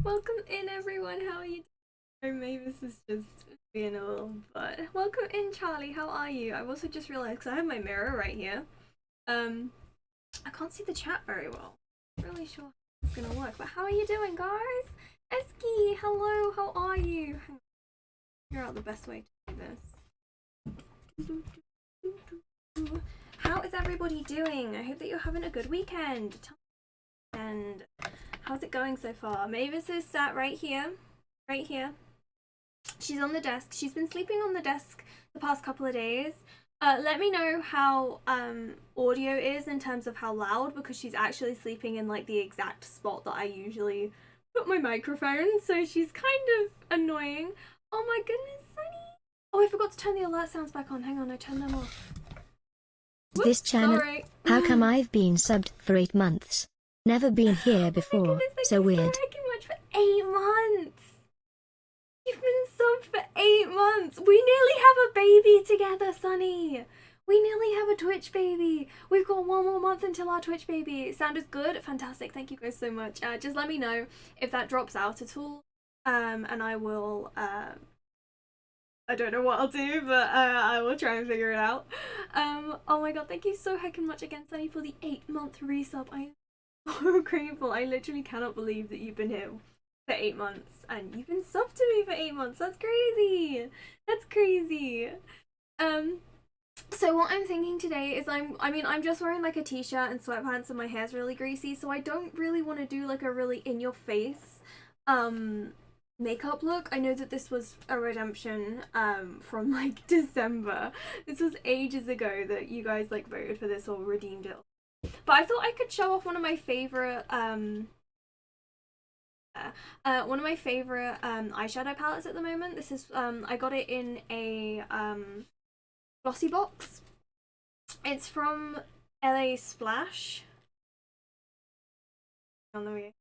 Welcome in, everyone. How are you doing? Maybe this is just being a little, but welcome in, Charlie. How are you? I've also just realized because I have my mirror right here. Um, I can't see the chat very well. Not really sure how it's gonna work, but how are you doing, guys? Eski, hello. How are you? Hang on, figure out the best way to do this. How is everybody doing? I hope that you're having a good weekend. And how's it going so far? Mavis is sat right here. Right here. She's on the desk. She's been sleeping on the desk the past couple of days. Let me know how audio is in terms of how loud, because she's actually sleeping in like the exact spot that I usually put my microphone, so she's kind of annoying. Oh my goodness, Sunny! Oh, I forgot to turn the alert sounds back on. Hang on, I turned them off. Whoops, This channel. sorry. How come I've been subbed for 8 months? Never been here Oh my before, goodness, thank so you so weird. freaking much for 8 months! You've been subbed for 8 months! We nearly have a baby together, Sunny! We nearly have a Twitch baby! We've got one more month until our Twitch baby. Sound is good? Fantastic, thank you guys so much. Just let me know if that drops out at all. And I will, I don't know what I'll do, but I will try and figure it out. Oh my god, thank you so heckin' much again, Sunny, for the 8-month resub. I am so grateful. I literally cannot believe that you've been here for 8 months and you've been subbed to me for 8 months. That's crazy. That's crazy. Um, so what I'm thinking today is I'm just wearing like a t-shirt and sweatpants and my hair's really greasy, so I don't really want to do like a really in your face makeup look. I know that this was a redemption from like December. This was ages ago that you guys like voted for this or redeemed it. But I thought I could show off one of my favorite eyeshadow palettes at the moment. This is I got it in a glossy box. It's from LA Splash. On the way.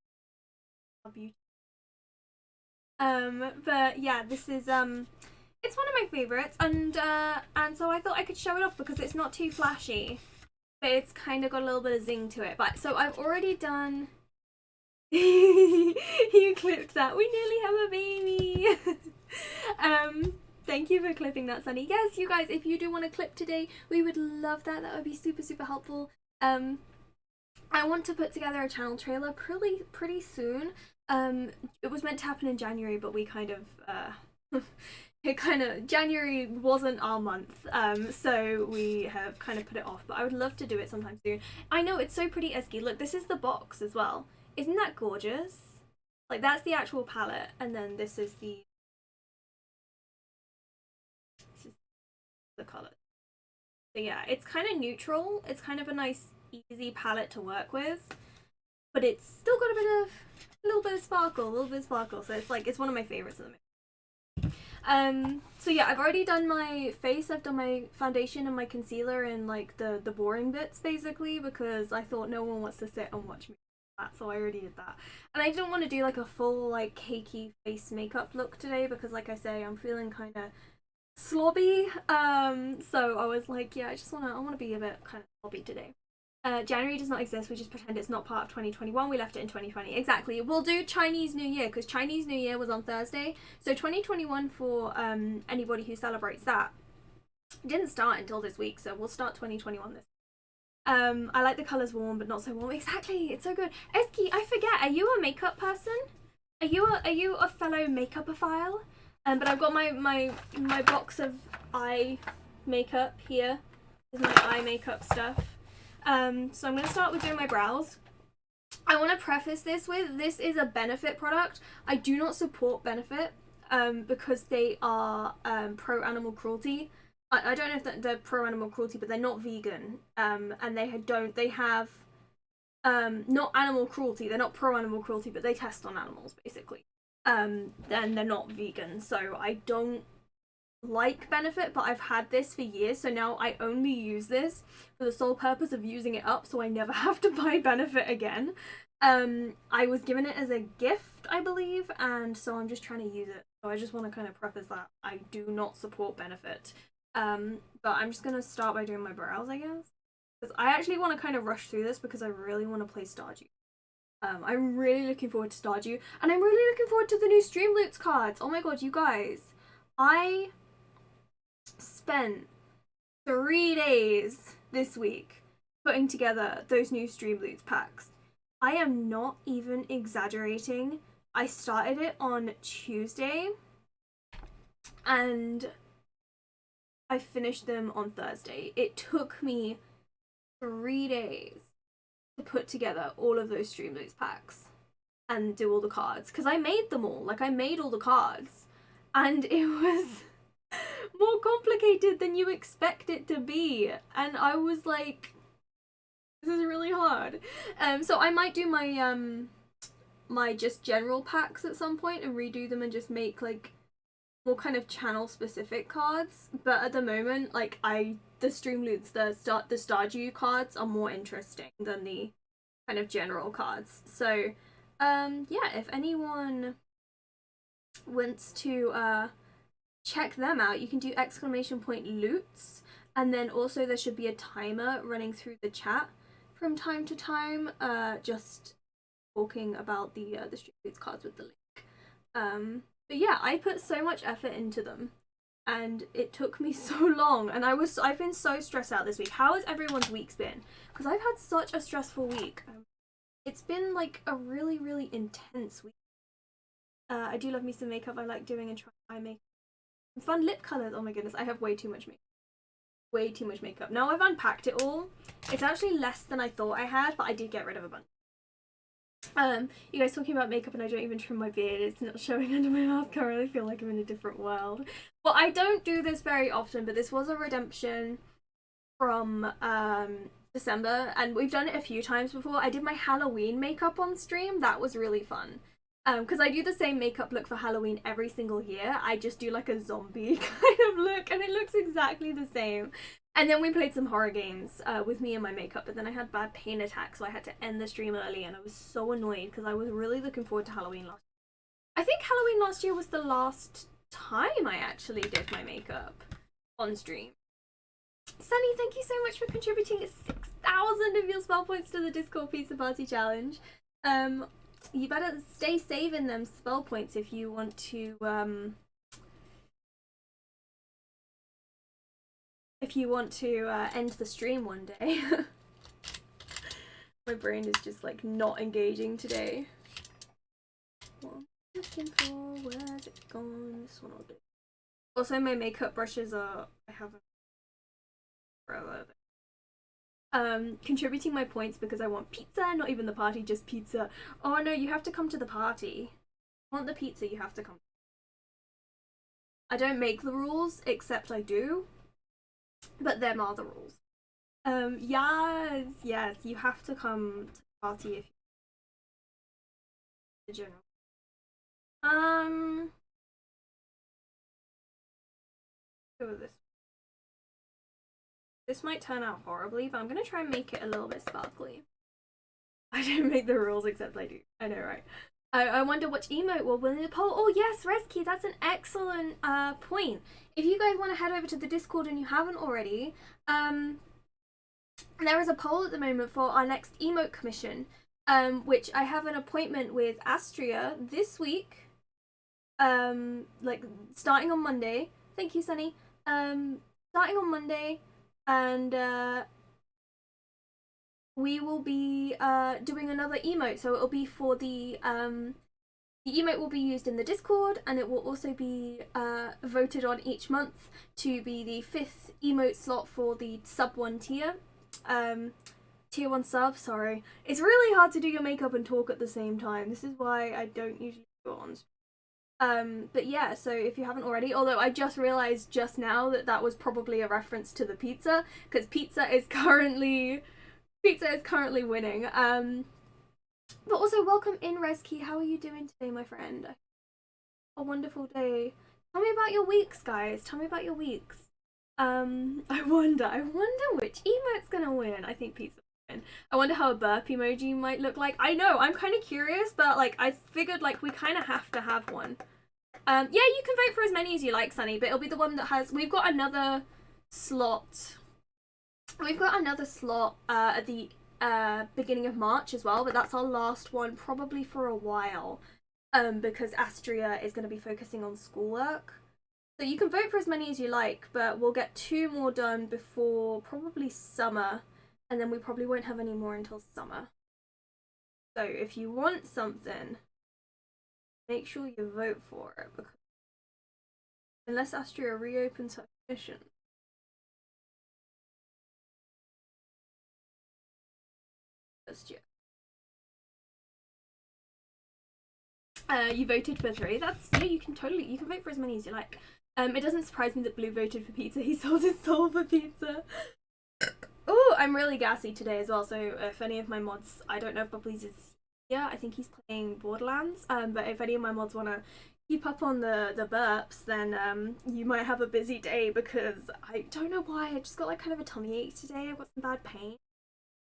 But yeah, this is it's one of my favorites, and so I thought I could show it off because it's not too flashy, but it's kind of got a little bit of zing to it. But so I've already done. You clipped that. We nearly have a baby. Thank you for clipping that, Sunny. Yes, you guys, if you do want to clip today, we would love that. That would be super, super helpful. I want to put together a channel trailer pretty soon. It was meant to happen in January, but we kind of January wasn't our month, so we have kind of put it off. But I would love to do it sometime soon. I know it's so pretty, Eski. Look, this is the box as well. Isn't that gorgeous? Like that's the actual palette, and then this is the color. So yeah, it's kind of neutral. It's kind of a nice, easy palette to work with, but it's still got a little bit of sparkle. So it's like it's one of my favorites at the moment. So yeah, I've already done my face. I've done my foundation and my concealer and like the boring bits basically, because I thought no one wants to sit and watch me do that, so I already did that. And I didn't want to do like a full like cakey face makeup look today because, like I say, I'm feeling kind of slobby. So I was like, yeah, I want to be a bit kind of slobby today. January does not exist. We just pretend it's not part of 2021. We left it in 2020. Exactly. We'll do Chinese New Year because Chinese New Year was on Thursday. So 2021 for anybody who celebrates that didn't start until this week. So we'll start 2021 this. I like the colors warm, but not so warm. Exactly. It's so good. Eski, I forget. Are you a makeup person? Are you a fellow makeupophile? But I've got my box of eye makeup here. This is my eye makeup stuff. So I'm going to start with doing my brows. I want to preface this with, this is a Benefit product. I do not support Benefit because they are pro animal cruelty. I don't know if they're pro animal cruelty, but they're not vegan. And they have not animal cruelty. They're not pro animal cruelty, but they test on animals basically. And they're not vegan, so I don't like Benefit, but I've had this for years, so now I only use this for the sole purpose of using it up, so I never have to buy Benefit again. I was given it as a gift, I believe, and so I'm just trying to use it. So I just want to kind of preface that I do not support Benefit. But I'm just gonna start by doing my brows, I guess, because I actually want to kind of rush through this because I really want to play Stardew. I'm really looking forward to Stardew, and I'm really looking forward to the new Streamloots cards. Oh my god, you guys. I spent 3 days this week putting together those new Streamloots packs. I am not even exaggerating. I started it on Tuesday and I finished them on Thursday. It took me 3 days to put together all of those Streamloots packs and do all the cards because I made them all. Like, I made all the cards, and it was more complicated than you expect it to be. And I was like, this is really hard. So I might do my just general packs at some point and redo them and just make like more kind of channel specific cards. But at the moment, like the Streamloots, the Stardew cards are more interesting than the kind of general cards. So yeah, if anyone wants to check them out, you can do !loots, and then also there should be a timer running through the chat from time to time, just talking about the Streamloots cards with the link. But yeah, I put so much effort into them, and it took me so long, and I've been so stressed out this week. How has everyone's weeks been? Because I've had such a stressful week. It's been like a really, really intense week. I do love me some makeup. I like doing and trying eye makeup. Fun lip colors. Oh my goodness, I have way too much makeup. Way too much makeup. Now I've unpacked it all. It's actually less than I thought I had, but I did get rid of a bunch. You guys talking about makeup and I don't even trim my beard. It's not showing under my mascara. I feel like I'm in a different world. Well, I don't do this very often, but this was a redemption from December, and we've done it a few times before. I did my Halloween makeup on stream. That was really fun. Because I do the same makeup look for Halloween every single year. I just do like a zombie kind of look, and it looks exactly the same. And then we played some horror games with me and my makeup, but then I had bad pain attacks, so I had to end the stream early, and I was so annoyed because I was really looking forward to Halloween last year. I think Halloween last year was the last time I actually did my makeup on stream. Sunny, thank you so much for contributing 6,000 of your spell points to the Discord Pizza Party Challenge. You better stay saving them spell points if you want to end the stream one day. My brain is just like not engaging today. What I'm looking for, where's it gone? This one will do. Also, my makeup brushes are, I haven't forever. Contributing my points because I want pizza, not even the party, just pizza. Oh no, you have to come to the party. I want the pizza, you have to come. I don't make the rules, except I do. But them are the rules. Yes, you have to come to the party if you general. Go with this. This might turn out horribly, but I'm gonna try and make it a little bit sparkly. I don't make the rules, except I do. I know, right? I wonder which emote will win the poll. Oh yes, Reski, that's an excellent point. If you guys want to head over to the Discord and you haven't already, there is a poll at the moment for our next emote commission, which I have an appointment with Astria this week, like starting on Monday. Thank you, Sunny. Starting on Monday, and we will be doing another emote. So it'll be for the emote will be used in the Discord, and it will also be voted on each month to be the 5th emote slot for the sub 1 tier. Tier 1 sub, sorry. It's really hard to do your makeup and talk at the same time. This is why I don't usually do it on. But yeah, so if you haven't already, although I just realized just now that that was probably a reference to the pizza, because pizza is currently winning. But also welcome in, Reski. How are you doing today, my friend? A wonderful day. Tell me about your weeks, guys. Tell me about your weeks. I wonder which emote's gonna win. I think pizza will win. I wonder how a burp emoji might look like. I know, I'm kind of curious, but like I figured like we kind of have to have one. Yeah, you can vote for as many as you like, Sunny, but it'll be the one that has. We've got another slot. We've got another slot at the beginning of March as well, but that's our last one probably for a while, because Astria is going to be focusing on schoolwork. So you can vote for as many as you like, but we'll get 2 more done before probably summer, and then we probably won't have any more until summer. So if you want something, make sure you vote for it, because unless Astria reopens her mission. Just yet. You voted for 3. That's, yeah, you can vote for as many as you like. It doesn't surprise me that Blue voted for pizza. He sold his soul for pizza. Oh, I'm really gassy today as well. So if any of my mods, I don't know if Bubblies is here. I think he's playing Borderlands. But if any of my mods wanna keep up on the burps, then you might have a busy day, because I don't know why. I just got like kind of a tummy ache today. I've got some bad pain.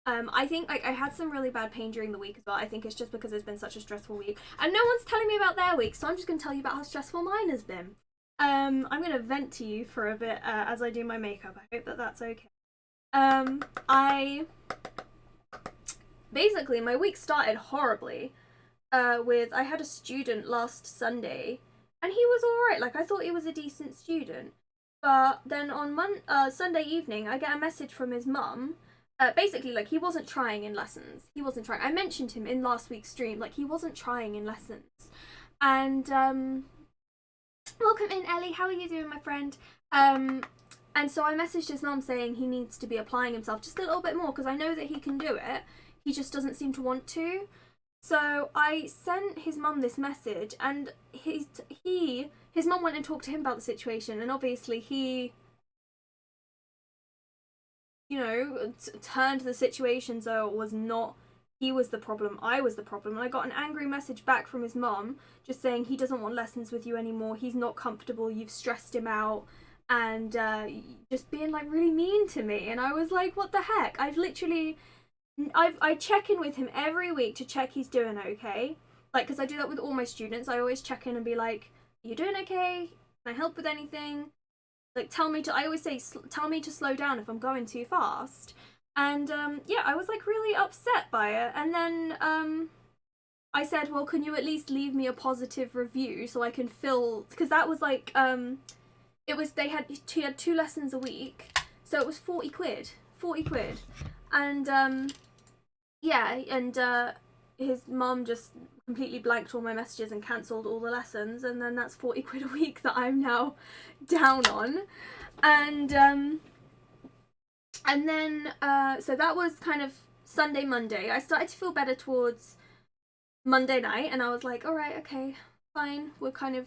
I think like I had some really bad pain during the week as well. I think it's just because it's been such a stressful week, and no one's telling me about their week, so I'm just gonna tell you about how stressful mine has been. I'm gonna vent to you for a bit as I do my makeup. I hope that that's okay. I basically, my week started horribly. With I had a student last Sunday, and he was all right. Like, I thought he was a decent student, but then on Sunday evening, I get a message from his mum. Basically, like, he wasn't trying in lessons. He wasn't trying. I mentioned him in last week's stream. Like, he wasn't trying in lessons. And welcome in, Ellie. How are you doing, my friend? And so I messaged his mum saying he needs to be applying himself just a little bit more, because I know that he can do it. He just doesn't seem to want to. So I sent his mum this message, and his mum went and talked to him about the situation, and obviously he, you know, turned the situation so it was not he was the problem, I was the problem. And I got an angry message back from his mum just saying he doesn't want lessons with you anymore, he's not comfortable, you've stressed him out, and just being like really mean to me. And I was like, what the heck? I check in with him every week to check he's doing okay. Like, because I do that with all my students. I always check in and be like, are you doing okay? Can I help with anything? Like, I always say, tell me to slow down if I'm going too fast. And yeah, I was like really upset by it. And then I said, well, can you at least leave me a positive review so I can fill, because that was like, he had 2 lessons a week. So it was 40 quid. 40 quid. And yeah, and his mum just completely blanked all my messages and cancelled all the lessons, and then that's 40 quid a week that I'm now down on. And then so that was kind of Sunday, Monday. I started to feel better towards Monday night, and I was like, all right, okay, fine, we're kind of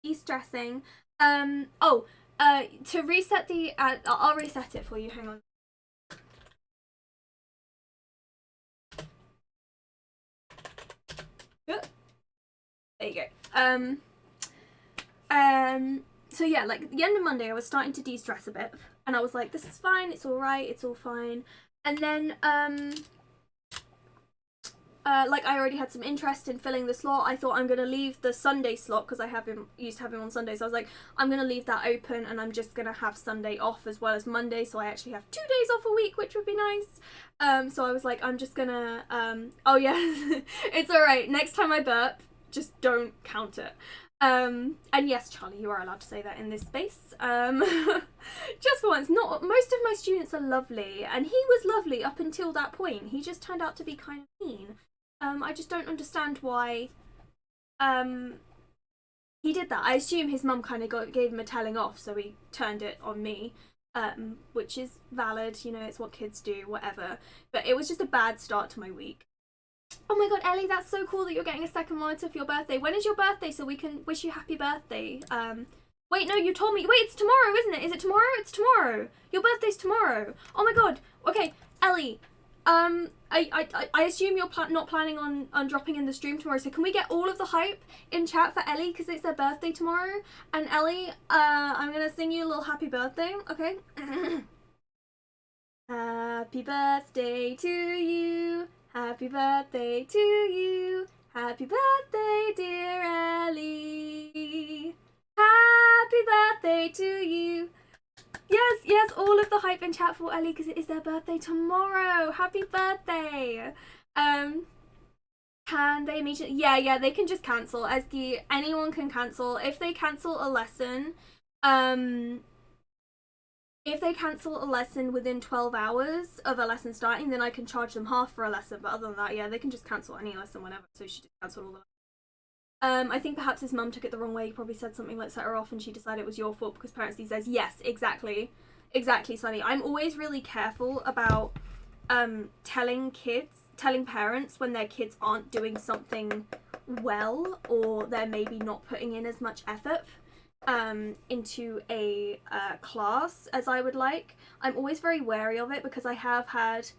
de-stressing. To reset the I'll reset it for you, hang on. There you go. So yeah, like the end of Monday, I was starting to de-stress a bit, and I was like, this is fine, it's all right, it's all fine. And then, like I already had some interest in filling the slot. I thought I'm gonna leave the Sunday slot because I used to have him on Sunday. So I was like, I'm gonna leave that open, and I'm just gonna have Sunday off as well as Monday, so I actually have 2 days off a week, which would be nice. So I was like, I'm just gonna, oh yeah, it's all right. Next time I burp, just don't count it. And yes, Charlie, you are allowed to say that in this space. Just for once. Not most of my students are lovely, and he was lovely up until that point. He just turned out to be kind of mean. I just don't understand why he did that. I assume his mum kind of gave him a telling off, so he turned it on me, which is valid, you know, it's what kids do, whatever. But it was just a bad start to my week. Oh my god, Ellie, that's so cool that you're getting a second monitor for your birthday. When is your birthday so we can wish you happy birthday? Wait, no, you told me. Wait, it's tomorrow, isn't it? Is it tomorrow? It's tomorrow. Your birthday's tomorrow. Oh my god. Okay, Ellie, I assume you're not planning on dropping in the stream tomorrow, so can we get all of the hype in chat for Ellie, because it's their birthday tomorrow? And Ellie, I'm gonna sing you a little happy birthday, okay? Happy birthday to you. Happy birthday to you. Happy birthday, dear Ellie. Happy birthday to you. Yes, all of the hype in chat for Ellie because it is their birthday tomorrow. Happy birthday! Um, can they immediately? Yeah, they can just cancel. Esky, anyone can cancel. If they cancel a lesson, um, if they cancel a lesson within 12 hours of a lesson starting, then I can charge them half for a lesson. But other than that, yeah, they can just cancel any lesson whenever. So she just cancelled all of them. I think perhaps his mum took it the wrong way. He probably said something like set her off and she decided it was your fault because parents these days. Yes, exactly. Exactly, Sunny. I'm always really careful about telling parents when their kids aren't doing something well or they're maybe not putting in as much effort into a class as I would like. I'm always very wary of it because I have had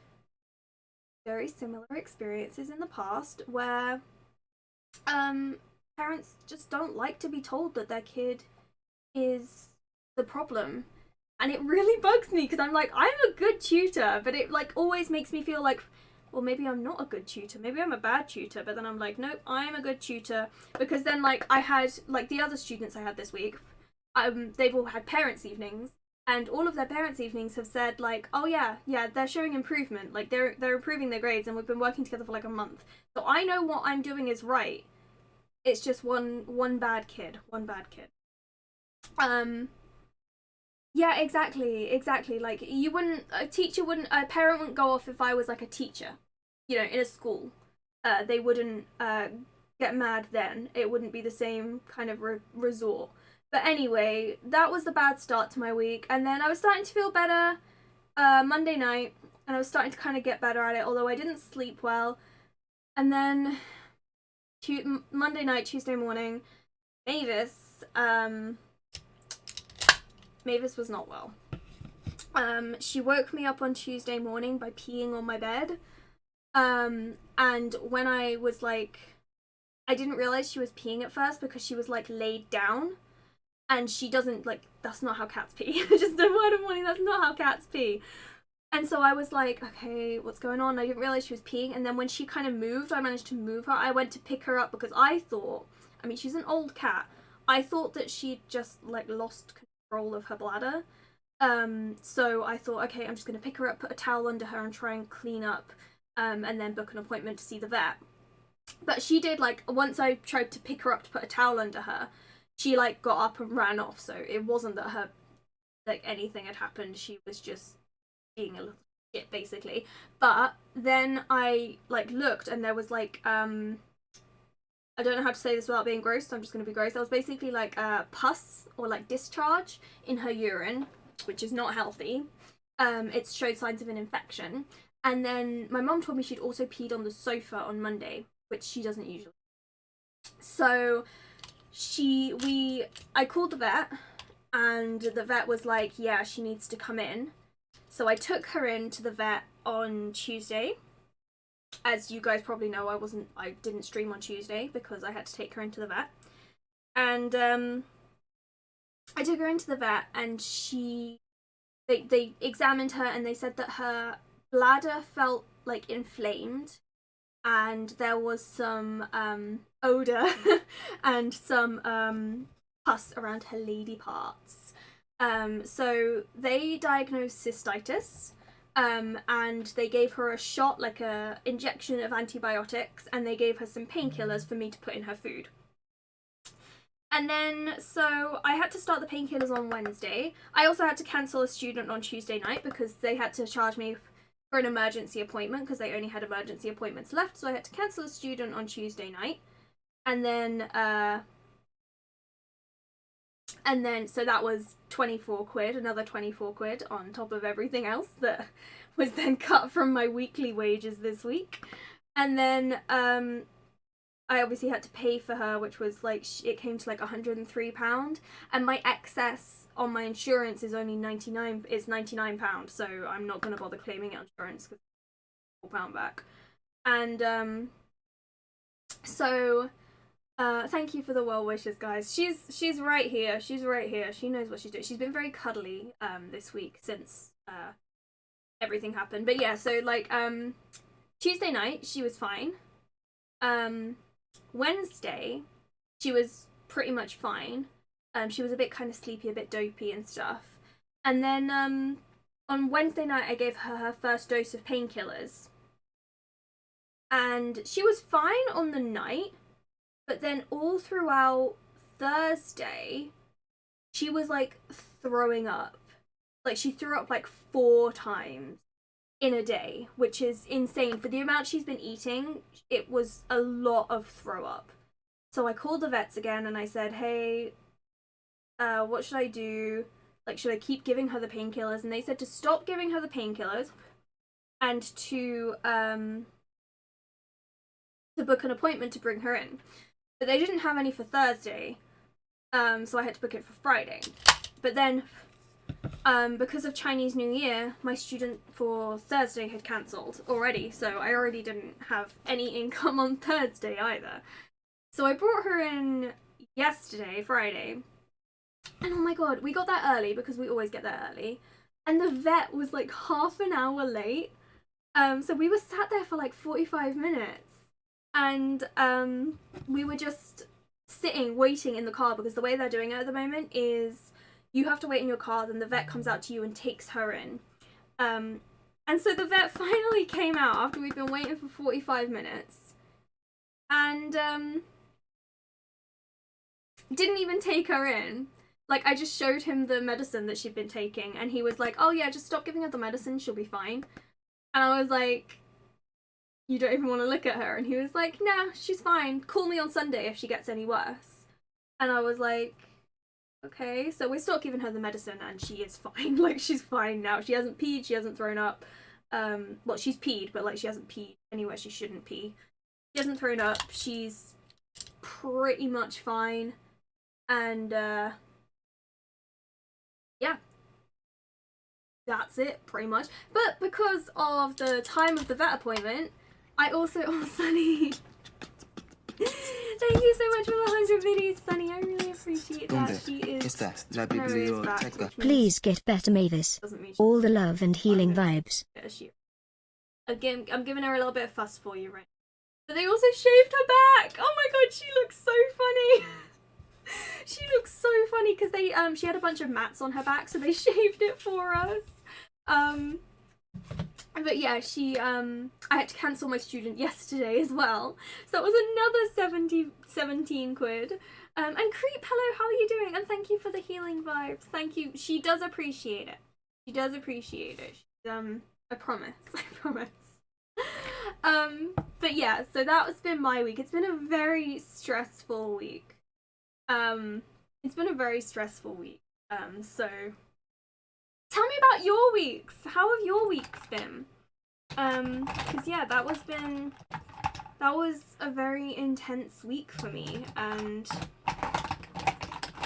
very similar experiences in the past where parents just don't like to be told that their kid is the problem. And it really bugs me because I'm like, I'm a good tutor, but it like always makes me feel like, well, maybe I'm not a good tutor. Maybe I'm a bad tutor. But then I'm like, nope, I'm a good tutor. Because then like I had like the other students I had this week, they've all had parents' evenings. And all of their parents' evenings have said like, oh yeah, they're showing improvement. Like they're improving their grades, and we've been working together for like a month. So I know what I'm doing is right. It's just one bad kid. One bad kid. Um yeah, exactly. Like a parent wouldn't go off if I was like a teacher, in a school. They wouldn't get mad then. It wouldn't be the same kind of resort. But anyway, that was the bad start to my week, and then I was starting to feel better Monday night, and I was starting to kind of get better at it, although I didn't sleep well. And then Monday night, Tuesday morning, Mavis, Mavis was not well. She woke me up on Tuesday morning by peeing on my bed. And when I was like, I didn't realize she was peeing at first because she was like laid down, and she doesn't like. That's not how cats pee. Just a word of warning. That's not how cats pee. And so I was like, okay, what's going on? I didn't realize she was peeing. And then when she kind of moved, I managed to move her. I went to pick her up because I thought, I mean, she's an old cat. I thought that she'd just like lost control of her bladder. So I thought, okay, I'm just gonna pick her up, put a towel under her, and try and clean up, and then book an appointment to see the vet. But she did like once I tried to pick her up to put a towel under her, she like got up and ran off. So it wasn't that her like anything had happened. She was just being a little shit basically. But then I like looked and there was like I don't know how to say this without being gross, so I'm just gonna be gross. There was basically like pus or like discharge in her urine, which is not healthy. It showed signs of an infection. And then my mom told me she'd also peed on the sofa on Monday, which she doesn't usually. So I called the vet, and the vet was like, yeah, she needs to come in. So I took her in to the vet on Tuesday. As you guys probably know, I didn't stream on Tuesday because I had to take her into the vet. And I took her into the vet, and they examined her, and they said that her bladder felt like inflamed, and there was some odor and some pus around her lady parts. So they diagnosed cystitis, and they gave her a shot, like a injection of antibiotics, and they gave her some painkillers for me to put in her food. And then, so I had to start the painkillers on Wednesday. I also had to cancel a student on Tuesday night because they had to charge me for an emergency appointment because they only had emergency appointments left. So I had to cancel a student on Tuesday night. And then so that was 24 quid, another 24 quid on top of everything else that was then cut from my weekly wages this week. And then I obviously had to pay for her, which was like, it came to like £103, and my excess on my insurance is only £99, so I'm not going to bother claiming it on insurance because it's £4 back. And so thank you for the well wishes, guys. She's right here. She's right here. She knows what she's doing. She's been very cuddly this week since everything happened. But yeah, so like Tuesday night she was fine. Wednesday she was pretty much fine. She was a bit kind of sleepy, a bit dopey and stuff. And then on Wednesday night, I gave her her first dose of painkillers. And she was fine on the night, but then all throughout Thursday, she was like throwing up. Like she threw up like 4 times in a day, which is insane. For the amount she's been eating, it was a lot of throw up. So I called the vets again and I said, hey, what should I do? Like, should I keep giving her the painkillers? And they said to stop giving her the painkillers and to book an appointment to bring her in. But they didn't have any for Thursday, so I had to book it for Friday. But then, because of Chinese New Year, my student for Thursday had cancelled already, so I already didn't have any income on Thursday either. So I brought her in yesterday, Friday, and oh my god, we got there early because we always get there early, and the vet was like half an hour late. So we were sat there for like 45 minutes, and we were just sitting, waiting in the car because the way they're doing it at the moment is you have to wait in your car, then the vet comes out to you and takes her in. And so the vet finally came out after we'd been waiting for 45 minutes, and didn't even take her in. Like, I just showed him the medicine that she'd been taking, and he was like, oh yeah, just stop giving her the medicine, she'll be fine. And I was like, you don't even want to look at her? And he was like, nah, she's fine. Call me on Sunday if she gets any worse. And I was like, okay. So we stopped giving her the medicine and she is fine. Like, she's fine now. She hasn't peed, she hasn't thrown up. Well, she's peed, but like she hasn't peed anywhere she shouldn't pee. She hasn't thrown up. She's pretty much fine. And yeah, that's it, pretty much. But because of the time of the vet appointment, I also... Oh, Sunny. Thank you so much for the 100 videos, Sunny. I really appreciate that. She is... la No, it's back, Please get better, Mavis. All the love and healing vibes. Again, I'm giving her a little bit of fuss for you, right? But they also shaved her back. Oh my god, she looks so funny. She looks so funny because they she had a bunch of mats on her back, so they shaved it for us. But yeah, she I had to cancel my student yesterday as well, so that was another 17 quid. And Creep, hello, how are you doing? And thank you for the healing vibes. Thank you. She does appreciate it. She does appreciate it. She's, I promise. I promise. But yeah, so that has been my week. It's been a very stressful week. It's been a very stressful week. So tell me about your weeks. How have your weeks been? Because yeah, that was a very intense week for me, and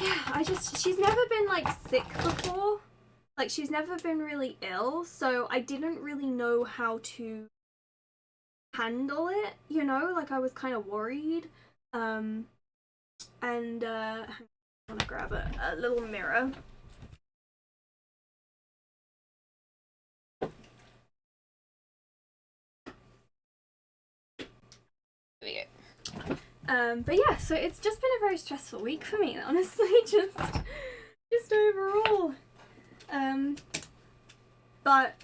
yeah, she's never been like sick before. Like, she's never been really ill, so I didn't really know how to handle it, you know? Like, I was kind of worried. And I'm gonna grab a little mirror. There we go. But yeah, so it's just been a very stressful week for me, honestly, just overall. But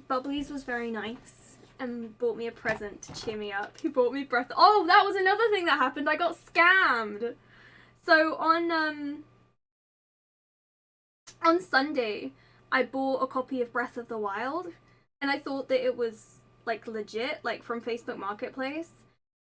Bubblies was very nice and bought me a present to cheer me up. He bought me Breath. Oh, that was another thing that happened. I got scammed. So on Sunday, I bought a copy of Breath of the Wild, and I thought that it was like legit, like from Facebook Marketplace.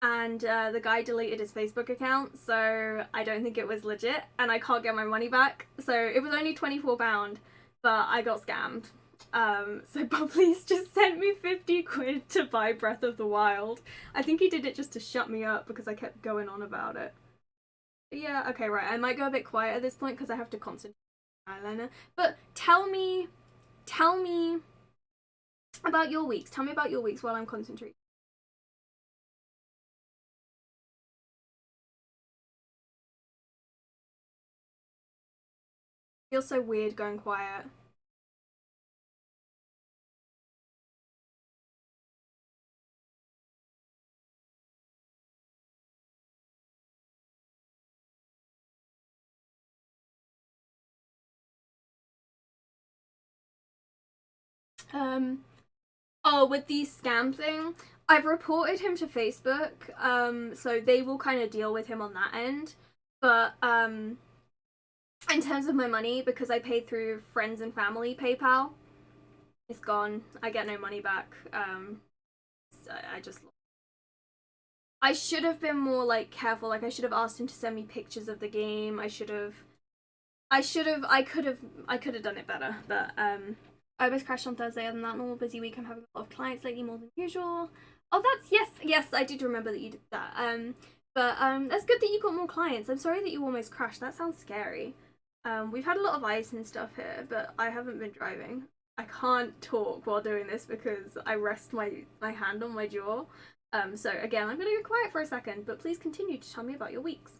And the guy deleted his Facebook account, so I don't think it was legit, and I can't get my money back. So it was only £24, but I got scammed. So Bubblies just sent me 50 quid to buy Breath of the Wild. I think he did it just to shut me up because I kept going on about it. But yeah, okay, right. I might go a bit quiet at this point because I have to concentrate on eyeliner. But tell me about your weeks. Tell me about your weeks while I'm concentrating. Feels so weird going quiet. Um, oh, with the scam thing, I've reported him to Facebook, so they will kind of deal with him on that end. But in terms of my money, because I paid through friends and family PayPal, it's gone. I get no money back. I just I should have been more like careful. Like I should have asked him to send me pictures of the game. I could have done it better. But I was crashed on Thursday. Other than that, normal busy week. I'm having a lot of clients lately, more than usual. Oh, that's yes. I did remember that you did that. But that's good that you got more clients. I'm sorry that you almost crashed. That sounds scary. We've had a lot of ice and stuff here, but I haven't been driving. I can't talk while doing this because I rest my hand on my jaw. So again, I'm gonna go quiet for a second, but please continue to tell me about your weeks.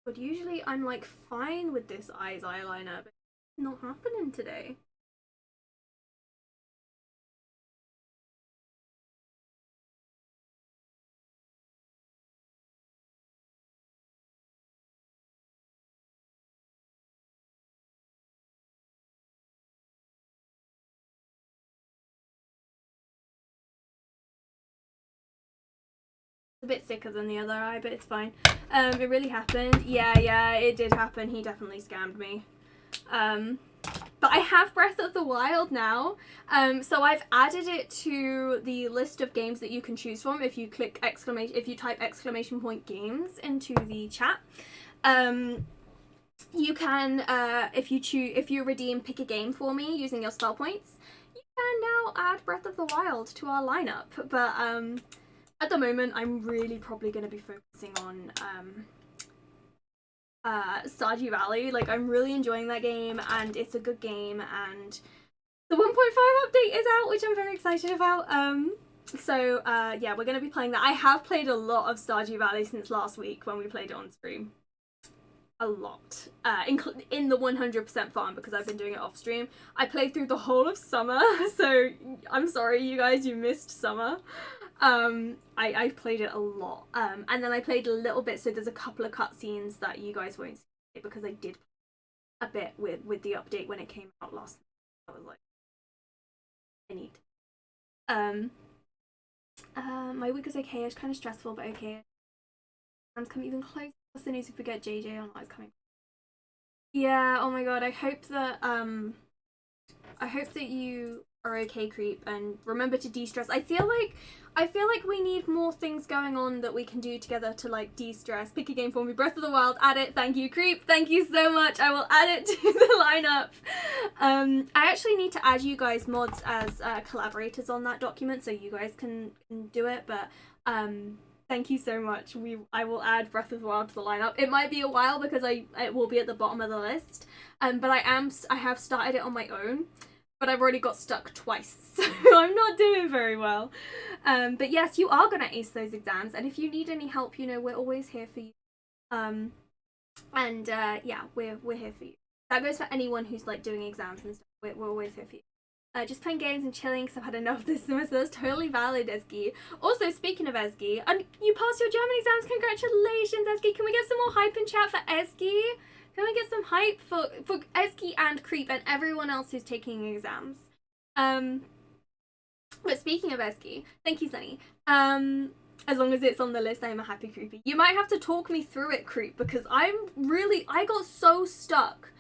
But usually I'm like fine with this eyeliner, but it's not happening today. A bit thicker than the other eye, but it's fine. It really happened. Yeah, it did happen. He definitely scammed me. But I have Breath of the Wild now. So I've added it to the list of games that you can choose from if you if you type exclamation point games into the chat. You can if you redeem pick a game for me using your spell points, you can now add Breath of the Wild to our lineup. But at the moment, I'm really probably going to be focusing on Stardew Valley. Like, I'm really enjoying that game, and it's a good game, and the 1.5 update is out, which I'm very excited about. Yeah, we're going to be playing that. I have played a lot of Stardew Valley since last week when we played it on stream. A lot. In the 100% farm because I've been doing it off stream. I played through the whole of summer, so I'm sorry, you guys, you missed summer. I played it a lot. And then I played a little bit, so there's a couple of cutscenes that you guys won't see because I did a bit with the update when it came out last. I was like, I need. My week was okay. It was kind of stressful, but okay. Time's come even closer. What's the news if we get JJ on? It's coming. Yeah. Oh my god. I hope that you are okay, Creep, and remember to de-stress. I feel like we need more things going on that we can do together to like de-stress. Pick a game for me. Breath of the Wild, add it. Thank you, Creep. Thank you so much. I will add it to the lineup. I actually need to add you guys mods as collaborators on that document so you guys can do it, but thank you so much. I will add Breath of the Wild to the lineup. It might be a while because it will be at the bottom of the list. But I have started it on my own, but I've already got stuck twice, so I'm not doing very well. But yes, you are gonna ace those exams, and if you need any help, you know we're always here for you. Yeah, we're here for you. That goes for anyone who's like doing exams and stuff. We're always here for you. Just playing games and chilling because I've had enough this semester. That's totally valid, Esky. Also, speaking of Esky, and you passed your German exams. Congratulations, Esky. Can we get some more hype in chat for Esky? Can we get some hype for Esky and Creep and everyone else who's taking exams? But speaking of Esky, thank you, Sunny. As long as it's on the list, I'm a happy creepy. You might have to talk me through it, Creep, because I got so stuck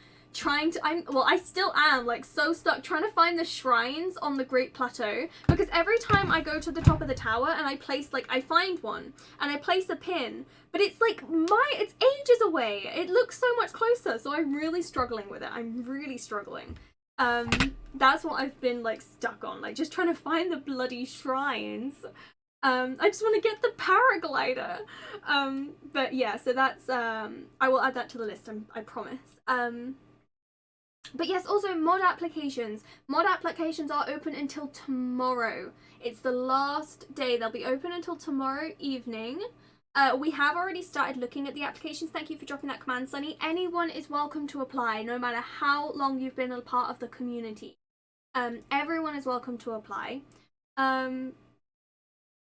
I still am like so stuck trying to find the shrines on the Great Plateau because every time I go to the top of the tower and I find one and I place a pin, but it's like it's ages away. It looks so much closer, so I'm really struggling with it. I'm really struggling. That's what I've been like stuck on, like just trying to find the bloody shrines. I just want to get the paraglider. But yeah, so that's I will add that to the list. I promise. But yes, also mod applications. Mod applications are open until tomorrow. It's the last day. They'll be open until tomorrow evening. We have already started looking at the applications. Thank you for dropping that command, Sunny. Anyone is welcome to apply, no matter how long you've been a part of the community. Everyone is welcome to apply. Um,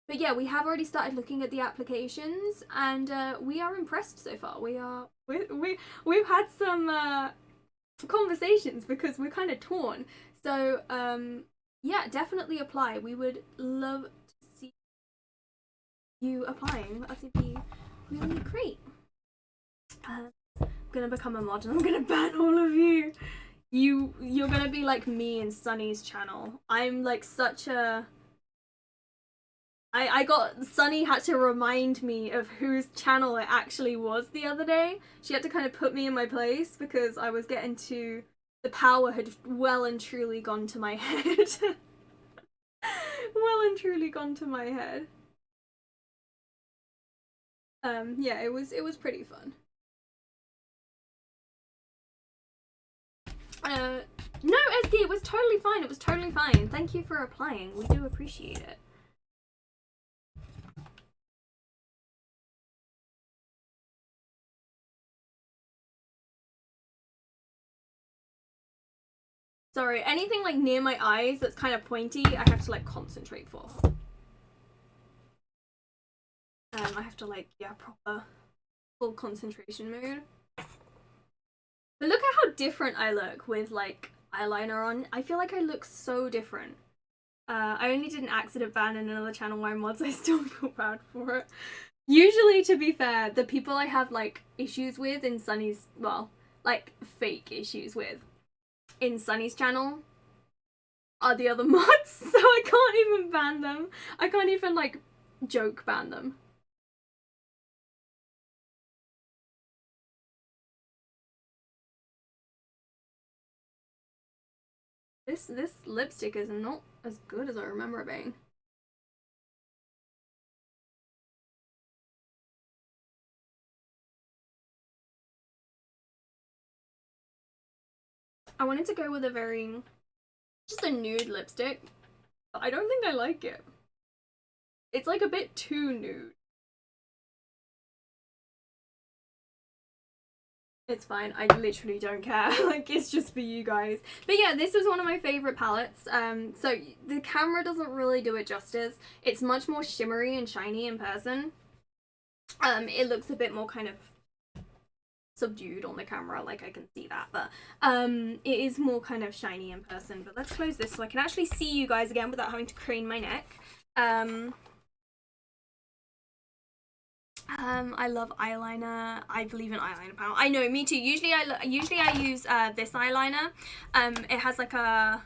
but yeah, we have already started looking at the applications, and we are impressed so far. We've had some conversations because we're kind of torn. So yeah, definitely apply. We would love to see you applying. I think it'd be really great. I'm gonna become a mod and I'm gonna ban all of you. You're gonna be like me and Sunny's channel. I'm like such a I got Sunny had to remind me of whose channel it actually was the other day. She had to kind of put me in my place because I was getting to the power had well and truly gone to my head. Well and truly gone to my head. Yeah, it was pretty fun. No, SD, it was totally fine. It was totally fine. Thank you for applying. We do appreciate it. Sorry, anything like near my eyes that's kind of pointy, I have to like concentrate for. I have to like, yeah, proper full concentration mode. But look at how different I look with like eyeliner on. I feel like I look so different. I only did an accident ban in another channel where mods. I still feel bad for it. Usually, to be fair, the people I have like issues with in Sunny's, well, like fake issues with in Sunny's channel are the other mods, so I can't even ban them. I can't even like joke ban them. This lipstick is not as good as I remember it being. I wanted to go with a very just a nude lipstick, but I don't think I like it. It's like a bit too nude. It's fine. I literally don't care. Like, it's just for you guys. But yeah, this is one of my favorite palettes. So the camera doesn't really do it justice. It's much more shimmery and shiny in person. It looks a bit more kind of subdued on the camera, like I can see that, but it is more kind of shiny in person. But let's close this so I can actually see you guys again without having to crane my neck. I love eyeliner. I believe in eyeliner panel. I know, me too. Usually I use this eyeliner. It has like a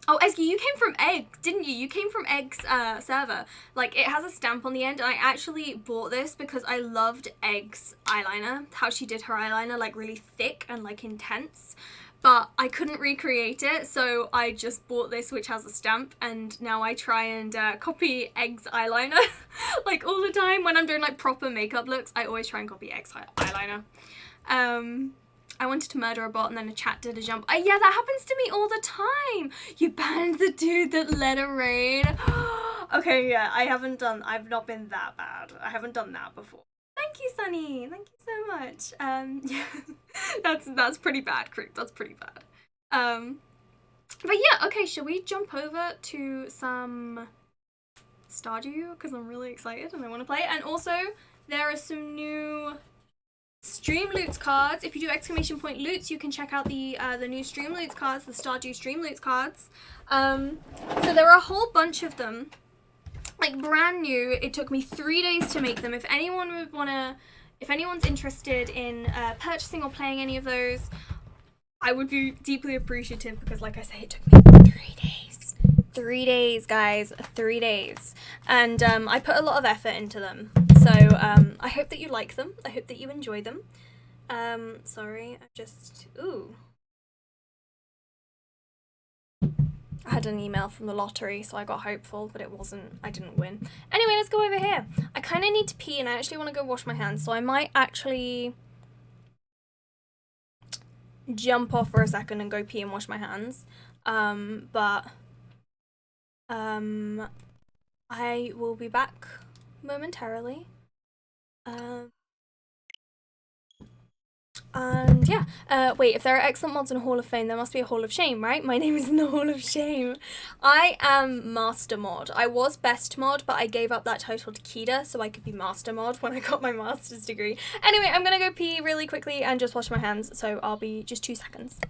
Oh, Esky, you came from Eggs, didn't you? You came from Eggs server. Like, it has a stamp on the end, and I actually bought this because I loved Eggs eyeliner. How she did her eyeliner, like, really thick and, like, intense. But I couldn't recreate it, so I just bought this, which has a stamp, and now I try and copy Eggs eyeliner. Like, all the time when I'm doing, like, proper makeup looks, I always try and copy Eggs eyeliner. I wanted to murder a bot and then a chat did a jump. Yeah, that happens to me all the time. You banned the dude that led a raid. Okay, yeah, I've not been that bad. I haven't done that before. Thank you, Sunny. Thank you so much. Yeah, that's pretty bad, Creek. That's pretty bad. But yeah, okay, shall we jump over to some Stardew? Because I'm really excited and I want to play. And also, there are some new Stream Loots cards. If you do exclamation point loots, you can check out the new Stream Loots cards, the Stardew Stream Loots cards. So there are a whole bunch of them, like brand new. It took me 3 days to make them. If anyone would wanna, if anyone's interested in purchasing or playing any of those, I would be deeply appreciative because, like I say, it took me 3 days. 3 days, guys. 3 days, and I put a lot of effort into them. So I hope that you like them. I hope that you enjoy them. Sorry, I just I had an email from the lottery, so I got hopeful, but it wasn't. I didn't win. Anyway, let's go over here. I kind of need to pee, and I actually want to go wash my hands, so I might actually jump off for a second and go pee and wash my hands. But I will be back momentarily. And yeah, wait, if there are excellent mods in a Hall of Fame, there must be a Hall of Shame, right? My name is in the Hall of Shame. I am Master Mod. I was Best Mod, but I gave up that title to Kita so I could be Master Mod when I got my master's degree. Anyway, I'm gonna go pee really quickly and just wash my hands, so I'll be just 2 seconds.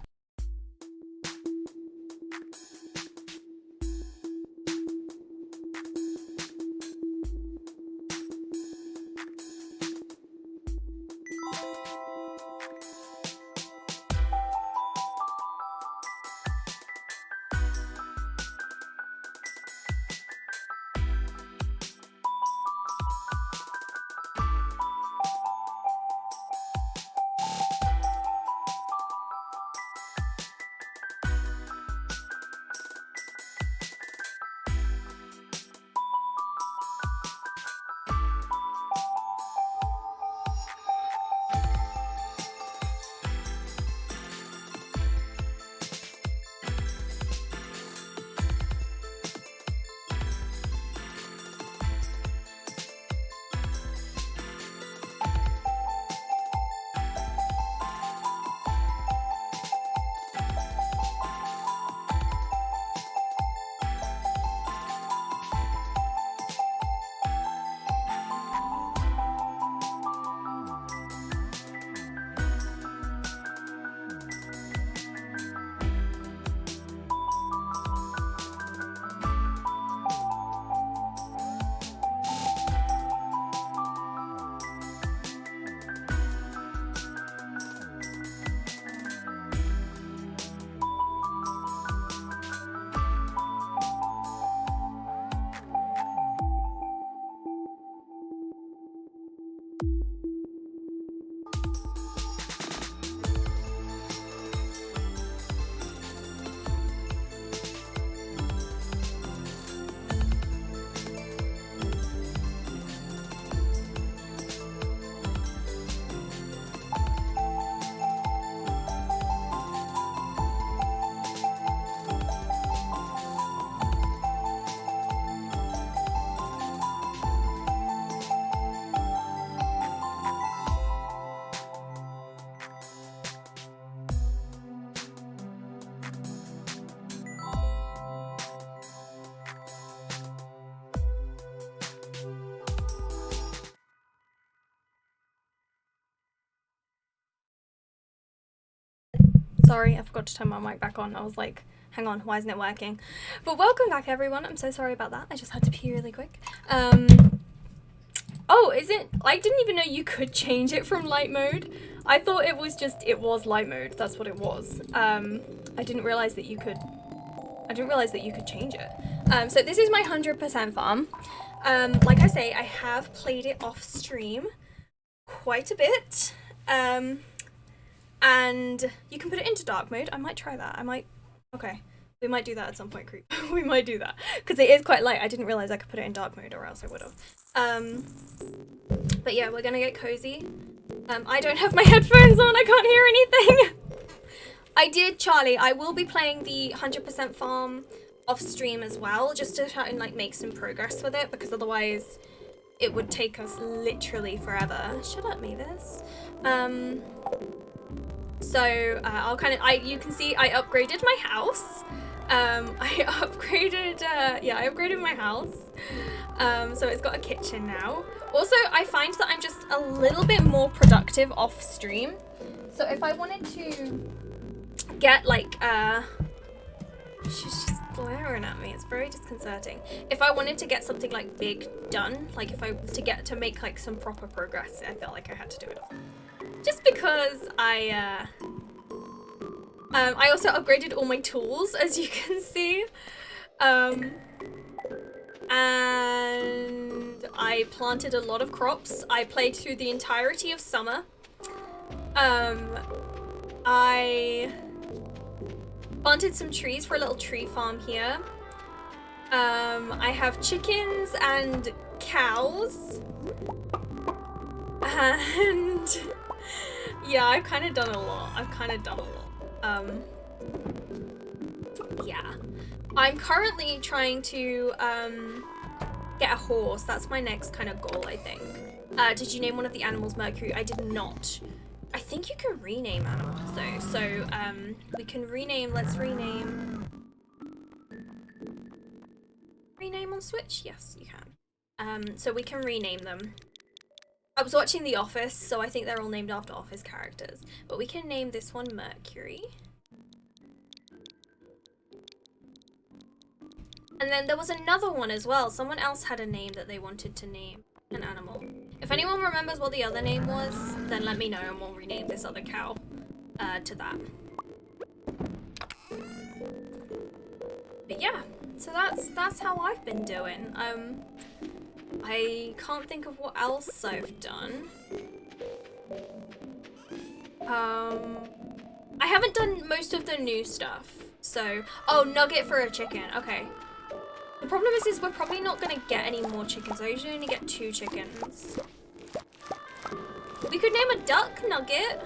Sorry, I forgot to turn my mic back on. I was like, hang on, why isn't it working? But welcome back, everyone. I'm so sorry about that. I just had to pee really quick. Oh, is it? I didn't even know you could change it from light mode. I thought it was light mode. That's what it was. I didn't realize that you could change it. So this is my 100% farm. Like I say, I have played it off stream quite a bit. And you can put it into dark mode. I might try that. Okay. We might do that at some point, Creep. We might do that. Because it is quite light. I didn't realize I could put it in dark mode or else I would have. But yeah, we're gonna get cozy. I don't have my headphones on. I can't hear anything. I did, Charlie. I will be playing the 100% farm off stream as well, just to try and like make some progress with it, because otherwise it would take us literally forever. Shut up, Mavis. So you can see I upgraded my house. I upgraded my house. So it's got a kitchen now. Also, I find that I'm just a little bit more productive off stream. So if I wanted to get like, she's just glaring at me. It's very disconcerting. If I wanted to get something like big done, like if I to make like some proper progress, I felt like I had to do it all. Just because I also upgraded all my tools, as you can see. And I planted a lot of crops. I played through the entirety of summer. I planted some trees for a little tree farm here. I have chickens and cows. And yeah, I've kind of done a lot. Yeah. I'm currently trying to get a horse. That's my next kind of goal, I think. Did you name one of the animals Mercury? I did not. I think you can rename animals though. So we can rename. Let's rename. Rename on Switch? Yes, you can. So we can rename them. I was watching The Office, so I think they're all named after Office characters. But we can name this one Mercury. And then there was another one as well. Someone else had a name that they wanted to name an animal. If anyone remembers what the other name was, then let me know and we'll rename this other cow to that. But yeah, so that's how I've been doing. I can't think of what else I've done. I haven't done most of the new stuff. So, oh, nugget for a chicken. Okay. The problem is we're probably not gonna get any more chickens. I usually only get 2 chickens. We could name a duck nugget.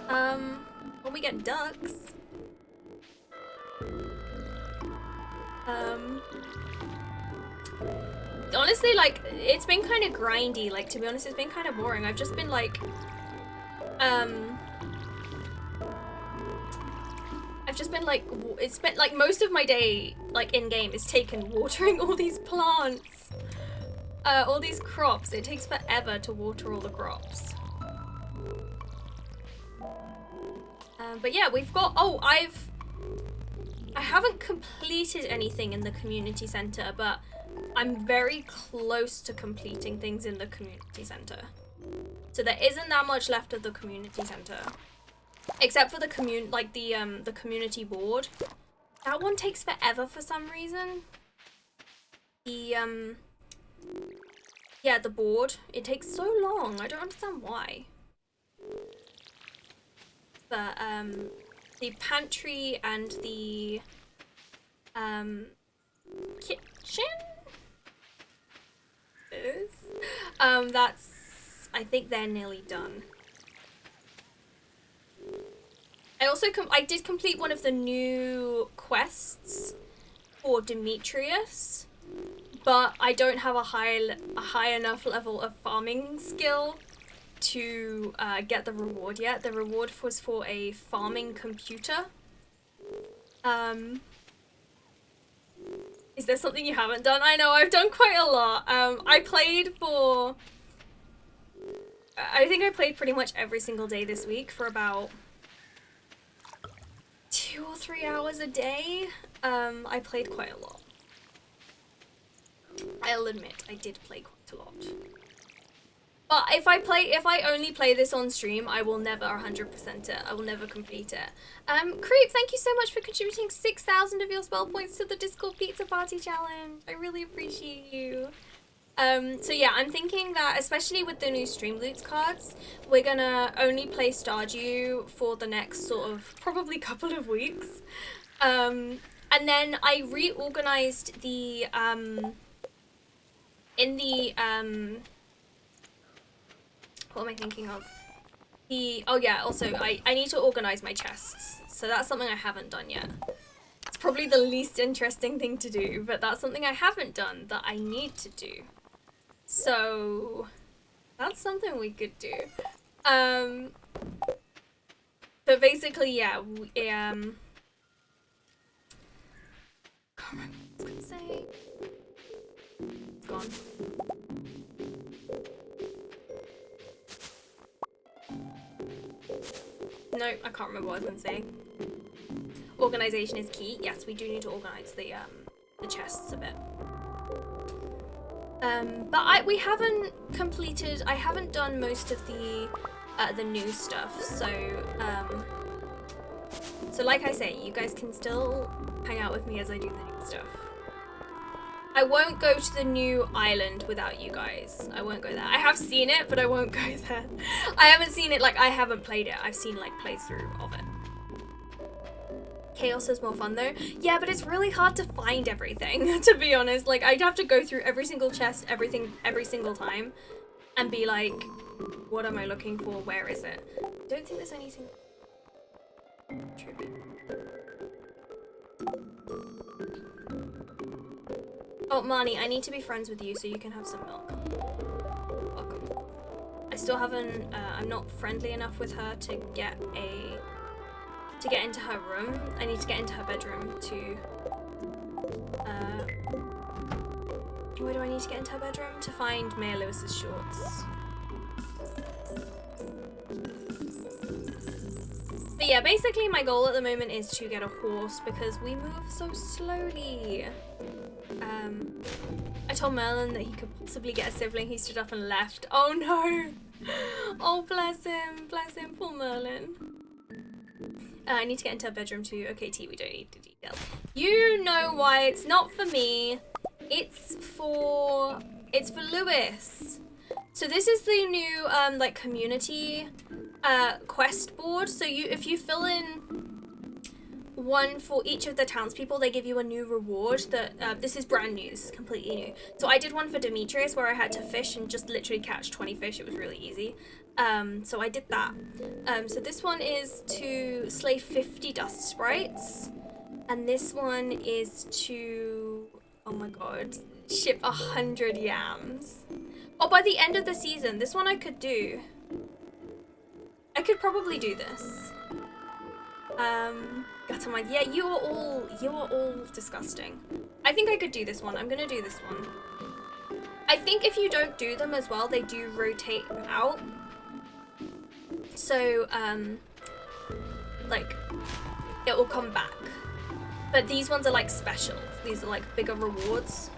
When we get ducks. Honestly, like, it's been kind of grindy. Like, to be honest, it's been kind of boring. I've just been like, it's been like most of my day, like in game, is taken watering all these plants, all these crops. It takes forever to water all the crops. But yeah, we've got. Oh, I haven't completed anything in the community center, but I'm very close to completing things in the community center. So there isn't that much left of the community center. Except for the the community board. That one takes forever for some reason. The yeah, the board. It takes so long. I don't understand why. But the pantry and the kitchen? That's, I think they're nearly done. I did complete one of the new quests for Demetrius, but I don't have a high enough level of farming skill to get the reward yet. The reward was for a farming computer. Is there something you haven't done? I know, I've done quite a lot. I think I played pretty much every single day this week for about 2 or 3 hours a day. I played quite a lot. I'll admit, I did play quite a lot. But if I only play this on stream, I will never 100% it. I will never complete it. Creep, thank you so much for contributing 6,000 of your spell points to the Discord Pizza Party Challenge. I really appreciate you. So yeah, I'm thinking that, especially with the new Stream Loots cards, we're gonna only play Stardew for the next sort of probably couple of weeks. And then I reorganized the, what am I thinking of? Oh yeah, also, I need to organize my chests. So that's something I haven't done yet. It's probably the least interesting thing to do, but that's something I haven't done that I need to do. So that's something we could do. But basically, yeah, can't remember what I was gonna say. It's gone. No, I can't remember what I was gonna say. Organization is key. Yes, we do need to organize the chests a bit. But we haven't completed. I haven't done most of the new stuff. So like I say, you guys can still hang out with me as I do the new stuff. I won't go to the new island without you guys. I won't go there. I have seen it, but I won't go there. I haven't seen it, like, I haven't played it. I've seen, like, playthrough of it. Chaos is more fun, though. Yeah, but it's really hard to find everything, to be honest. Like, I'd have to go through every single chest, everything, every single time, and be like, what am I looking for? Where is it? I don't think there's anything... Tribute. Oh, Marnie, I need to be friends with you so you can have some milk. Welcome. I still haven't, I'm not friendly enough with her to get into her room. I need to get into her bedroom to, where do I need to get into her bedroom? To find Maya Lewis's shorts. But yeah, basically my goal at the moment is to get a horse because we move so slowly. I told Merlin that he could possibly get a sibling. He stood up and left. Oh no! Oh, bless him, poor Merlin. I need to get into her bedroom too. Okay, T, we don't need the details. You know why it's not for me. It's for Lewis. So this is the new like community quest board. So if you fill in one for each of the townspeople, they give you a new reward that this is brand new, this is completely new. So I did one for Demetrius where I had to fish and just literally catch 20 fish. It was really easy. So I did that. So this one is to slay 50 dust sprites, and this one is to, oh my god, ship 100 yams. Oh, by the end of the season, this one I could do. I could probably do this. Gatamai, yeah, you are all disgusting. I think I could do this one. I'm gonna do this one. I think if you don't do them as well, they do rotate out. So, like, it will come back. But these ones are like special. These are like bigger rewards.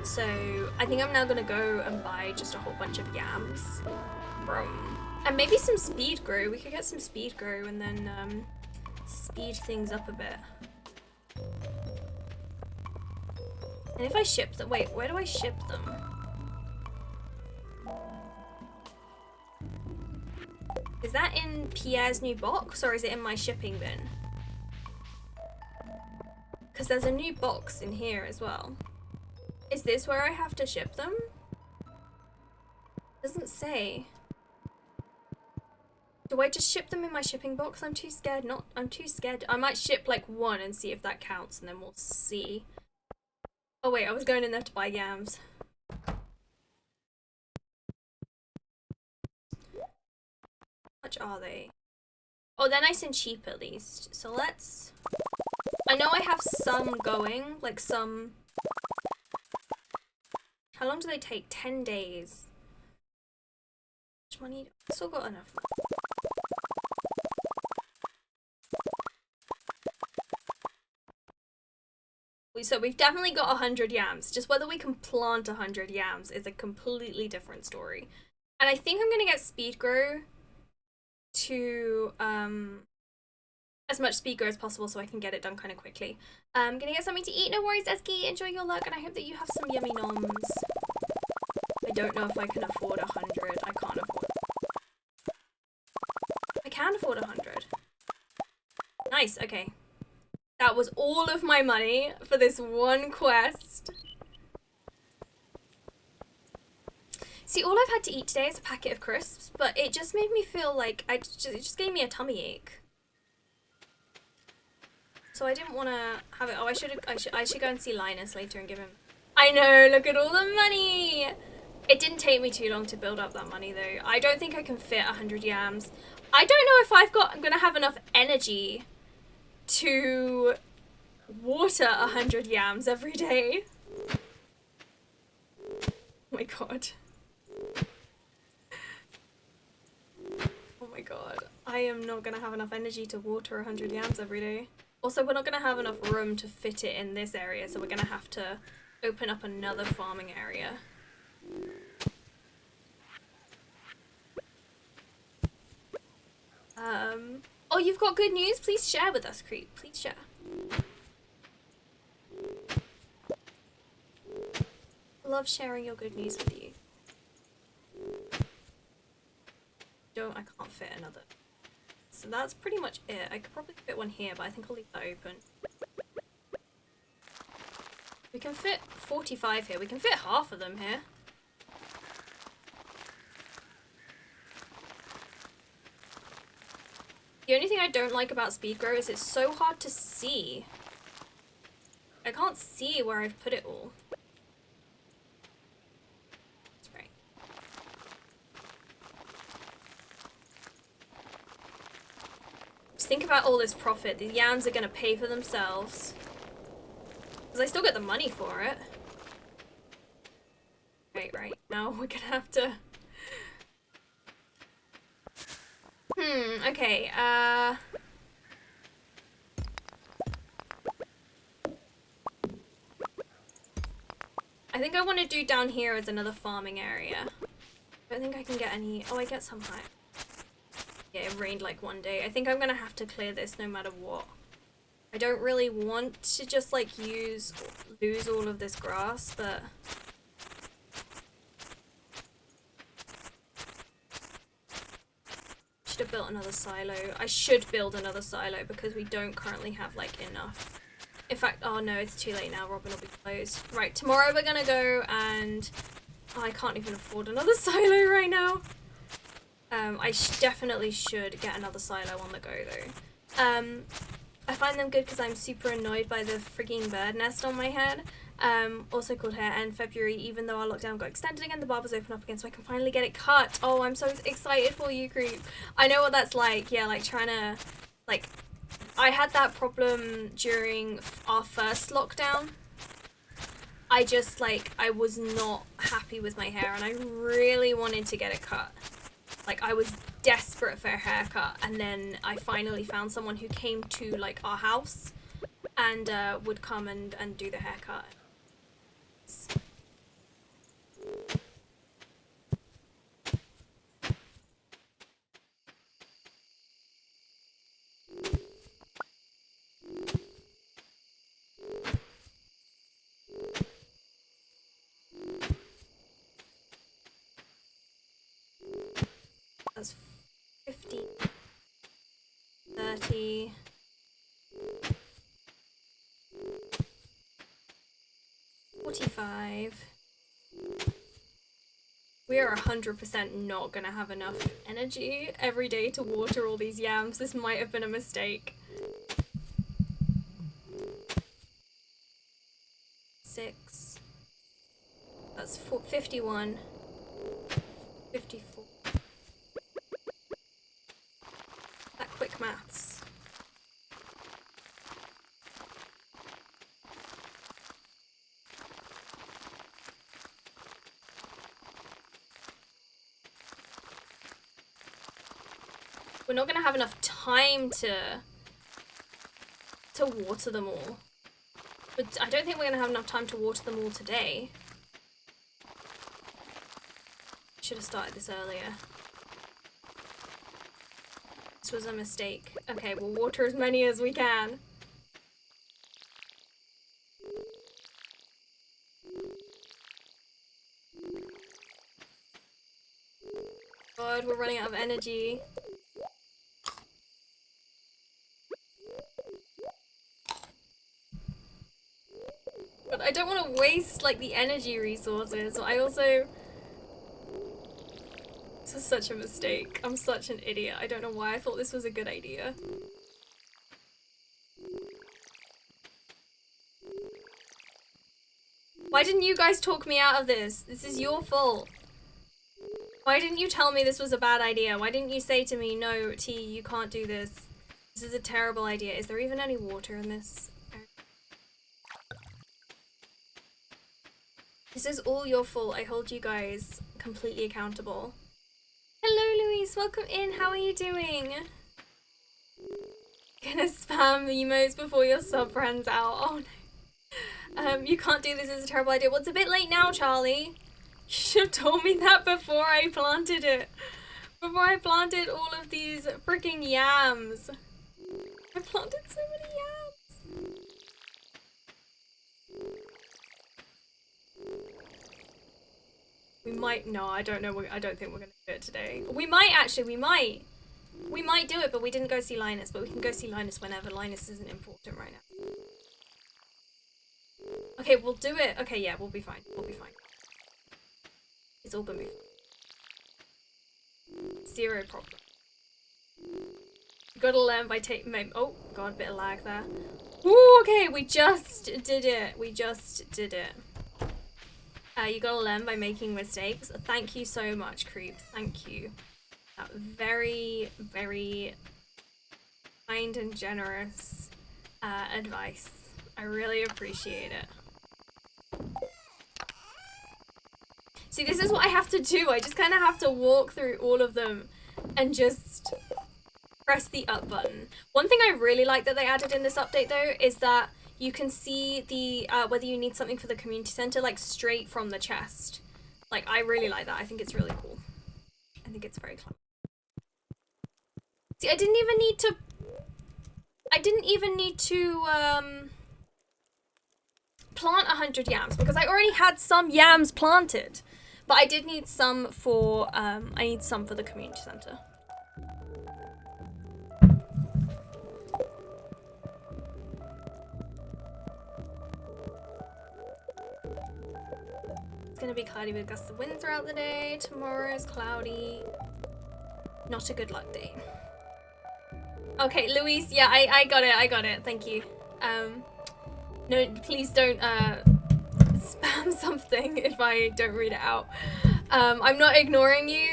So, I think I'm now gonna go and buy just a whole bunch of yams from, and maybe some speed grow. We could get some speed grow and then speed things up a bit. And if I ship them, wait, where do I ship them? Is that in Pierre's new box or is it in my shipping bin? Because there's a new box in here as well. Is this where I have to ship them? Doesn't say. Do I just ship them in my shipping box? I'm too scared. I'm too scared. I might ship like one and see if that counts and then we'll see. Oh wait, I was going in there to buy yams. How much are they? Oh, they're nice and cheap at least. So let's... I know I have some going, like some... How long do they take? 10 days. How much money? I still got enough. So we've definitely got 100 yams. Just whether we can plant 100 yams is a completely different story. And I think I'm gonna get speed grow to as much speed grow as possible so I can get it done kind of quickly. I'm gonna get something to eat. No worries, Eski. Enjoy your luck, and I hope that you have some yummy noms. I don't know if I can afford 100. I can't afford. I can afford 100. Nice. Okay. That was all of my money for this one quest. See, all I've had to eat today is a packet of crisps, but it just made me feel like it just gave me a tummy ache. So I didn't want to have it. Oh, I should go and see Linus later and give him. I know. Look at all the money. It didn't take me too long to build up that money though. I don't think I can fit 100 yams. I don't know if I'm gonna have enough energy to water 100 yams every day. Oh my god. Oh my god. I am not gonna have enough energy to water 100 yams every day. Also, we're not gonna have enough room to fit it in this area, so we're gonna have to open up another farming area. Oh, you've got good news? Please share with us, Creep. Please share. Love sharing your good news with you. I can't fit another. So that's pretty much it. I could probably fit one here, but I think I'll leave that open. We can fit 45 here. We can fit half of them here. The only thing I don't like about speed grow is it's so hard to see. I can't see where I've put it all. That's right. Just think about all this profit. These yams are gonna pay for themselves. Because I still get the money for it. Right. Now we're gonna have to... okay, I think I want to do down here as another farming area. I don't think I can get any... Oh, I get some high. Yeah, it rained like one day. I think I'm gonna have to clear this no matter what. I don't really want to just like lose all of this grass, but... Should have built another silo. I should build another silo because we don't currently have like enough. In fact, oh no, it's too late now. Robin will be closed. Right, tomorrow we're gonna go and... Oh, I can't even afford another silo right now. I definitely should get another silo on the go though. I find them good because I'm super annoyed by the freaking bird nest on my head. Also called hair, and February, even though our lockdown got extended again, the barber's open up again, so I can finally get it cut. Oh, I'm so excited for you, Creep. I know what that's like. Yeah, like trying to, like, I had that problem during our first lockdown. I just, like, I was not happy with my hair, and I really wanted to get it cut. Like, I was desperate for a haircut, and then I finally found someone who came to, like, our house and would come and do the haircut. That's 50, 30, 45. We are 100% not gonna have enough energy every day to water all these yams. This might have been a mistake. 6. That's 51. 54. That quick maths. We're not gonna have enough time to water them all. But I don't think we're gonna have enough time to water them all today. Should have started this earlier. This was a mistake. Okay, we'll water as many as we can. God, we're running out of energy. But I don't want to waste, like, the energy resources. I also... This was such a mistake. I'm such an idiot. I don't know why I thought this was a good idea. Why didn't you guys talk me out of this? This is your fault. Why didn't you tell me this was a bad idea? Why didn't you say to me, no, T, you can't do this. This is a terrible idea. Is there even any water in this? This is all your fault. I hold you guys completely accountable. Hello, Louise. Welcome in. How are you doing? Gonna spam emotes before your sub runs out. Oh no. You can't do this. It's a terrible idea. Well, it's a bit late now, Charlie. You should have told me that before I planted it. Before I planted all of these freaking yams. I planted so many yams. We might, no, I don't know, I don't think we're gonna do it today. We might actually, we might do it, but we didn't go see Linus, but we can go see Linus whenever. Linus isn't important right now. Okay, we'll do it. Okay, yeah, we'll be fine. We'll be fine. It's all gonna be fine. Zero problem. You gotta learn by taking, oh god, bit of lag there. Ooh, okay, we just did it. We just did it. You gotta learn by making mistakes. Thank you so much, Creep. Thank you. Very, very kind and generous advice. I really appreciate it. See, this is what I have to do. I just kind of have to walk through all of them and just press the up button. One thing I really like that they added in this update though is that you can see the whether you need something for the community center like straight from the chest. Like, I really like that. I think it's really cool. I think it's very clever. See, I didn't even need to plant 100 yams because I already had some yams planted. But I did need some for I need some for the community center. It's gonna be cloudy with gusts of wind throughout the day. Tomorrow is cloudy. Not a good luck day. Okay, Louise, yeah, I got it, thank you. No, please don't spam something if I don't read it out. I'm not ignoring you.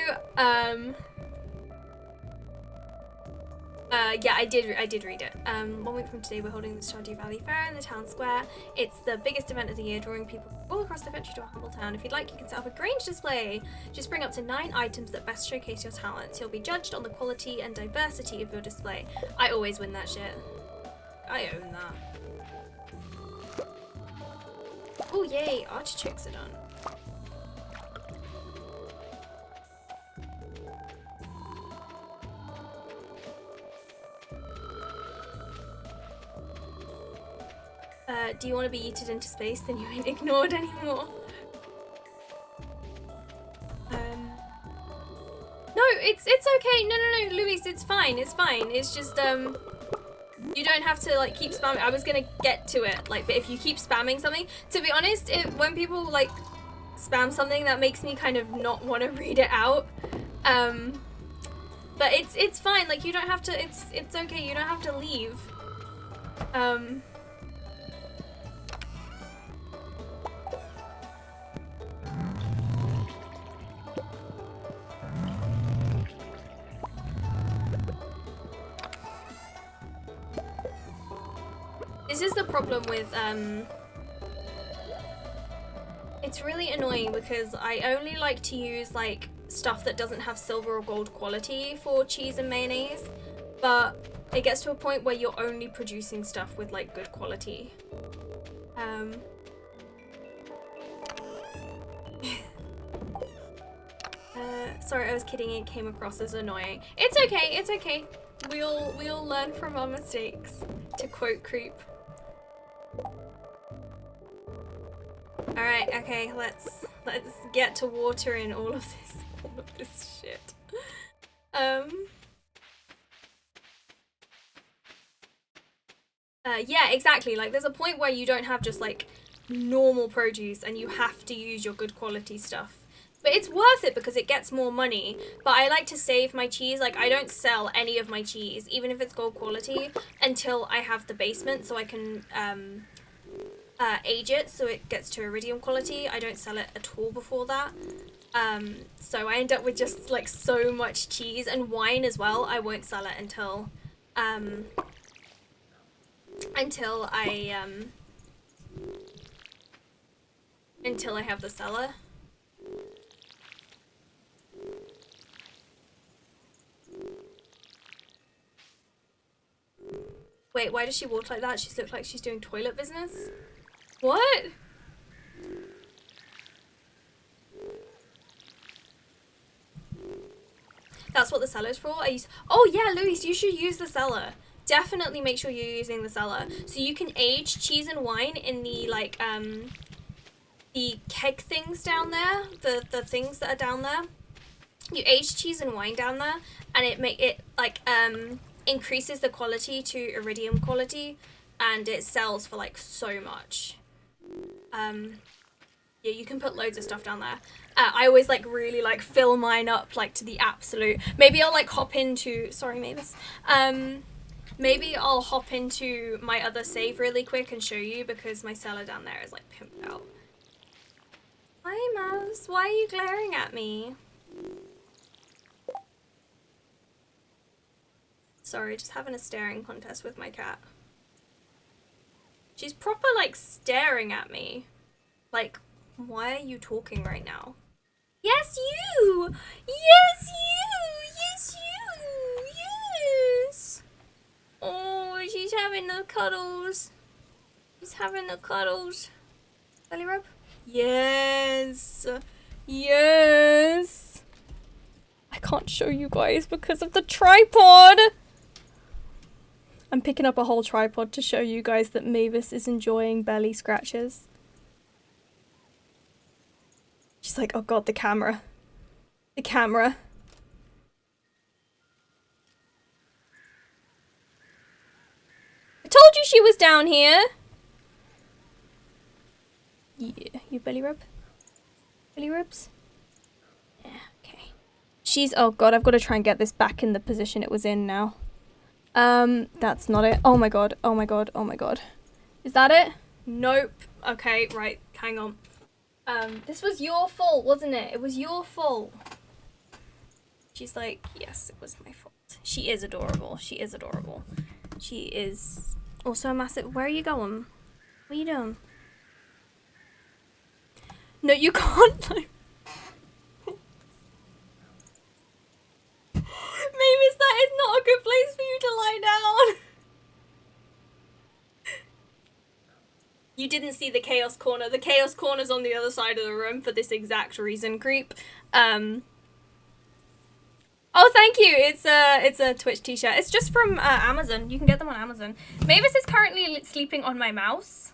Yeah, I did read it. 1 week from today, we're holding the Stardew Valley Fair in the town square. It's the biggest event of the year, drawing people all across the country to our humble town. If you'd like, you can set up a Grange display. Just bring up to 9 items that best showcase your talents. You'll be judged on the quality and diversity of your display. I always win that shit. I own that. Oh yay, artichokes are done. Do you want to be yeeted into space? Then you ain't ignored anymore. No, it's okay. No, Luis, it's fine. It's fine. It's just you don't have to like keep spamming. I was gonna get to it, like, but if you keep spamming something, to be honest, when people like spam something, that makes me kind of not want to read it out. But it's fine. Like, you don't have to. It's okay. You don't have to leave. This is the problem with, it's really annoying because I only like to use, like, stuff that doesn't have silver or gold quality for cheese and mayonnaise, but it gets to a point where you're only producing stuff with, like, good quality. Sorry, I was kidding, it came across as annoying. It's okay, it's okay. We'll learn from our mistakes, to quote Creep. Alright, okay, let's get to watering all of this shit. Yeah, exactly, like there's a point where you don't have just like normal produce and you have to use your good quality stuff. But it's worth it because it gets more money. But I like to save my cheese. Like, I don't sell any of my cheese, even if it's gold quality, until I have the basement so I can age it so it gets to iridium quality. I don't sell it at all before that. So I end up with just like so much cheese and wine as well. I won't sell it until I have the cellar. Wait, why does she walk like that? She looks like she's doing toilet business? What? That's what the cellar's for? Oh yeah, Louise, you should use the cellar. Definitely make sure you're using the cellar. So you can age cheese and wine in the, like, the keg things down there. The things that are down there. You age cheese and wine down there, and it increases the quality to iridium quality, and it sells for like so much. Yeah, you can put loads of stuff down there. I always like really like fill mine up like to the absolute. Maybe I'll like hop into, sorry Mavis, maybe I'll hop into my other save really quick and show you, because my cellar down there is like pimped out. Hi Mouse, why are you glaring at me? Sorry, just having a staring contest with my cat. She's proper, like, staring at me. Like, why are you talking right now? Yes, you! Yes, you! Yes, you! Yes! Oh, she's having the cuddles. She's having the cuddles. Belly rub? Yes! Yes! I can't show you guys because of the tripod! I'm picking up a whole tripod to show you guys that Mavis is enjoying belly scratches. She's like, oh god, the camera. The camera. I told you she was down here! Yeah, you belly rub? Belly rubs? Yeah, okay. She's, oh god, I've got to try and get this back in the position it was in now. That's not it. Oh my god, oh my god, oh my god. Is that it? Nope. Okay, right, hang on. This was your fault, wasn't it? It was your fault. She's like, yes, it was my fault. She is adorable. She is adorable. She is also a massive... Where are you going? What are you doing? No, you can't. Mavis, that is not a good place for you to lie down. You didn't see the chaos corner. The chaos corner's on the other side of the room for this exact reason, creep. Oh, thank you. It's a Twitch t-shirt. It's just from Amazon. You can get them on Amazon. Mavis is currently sleeping on my mouse.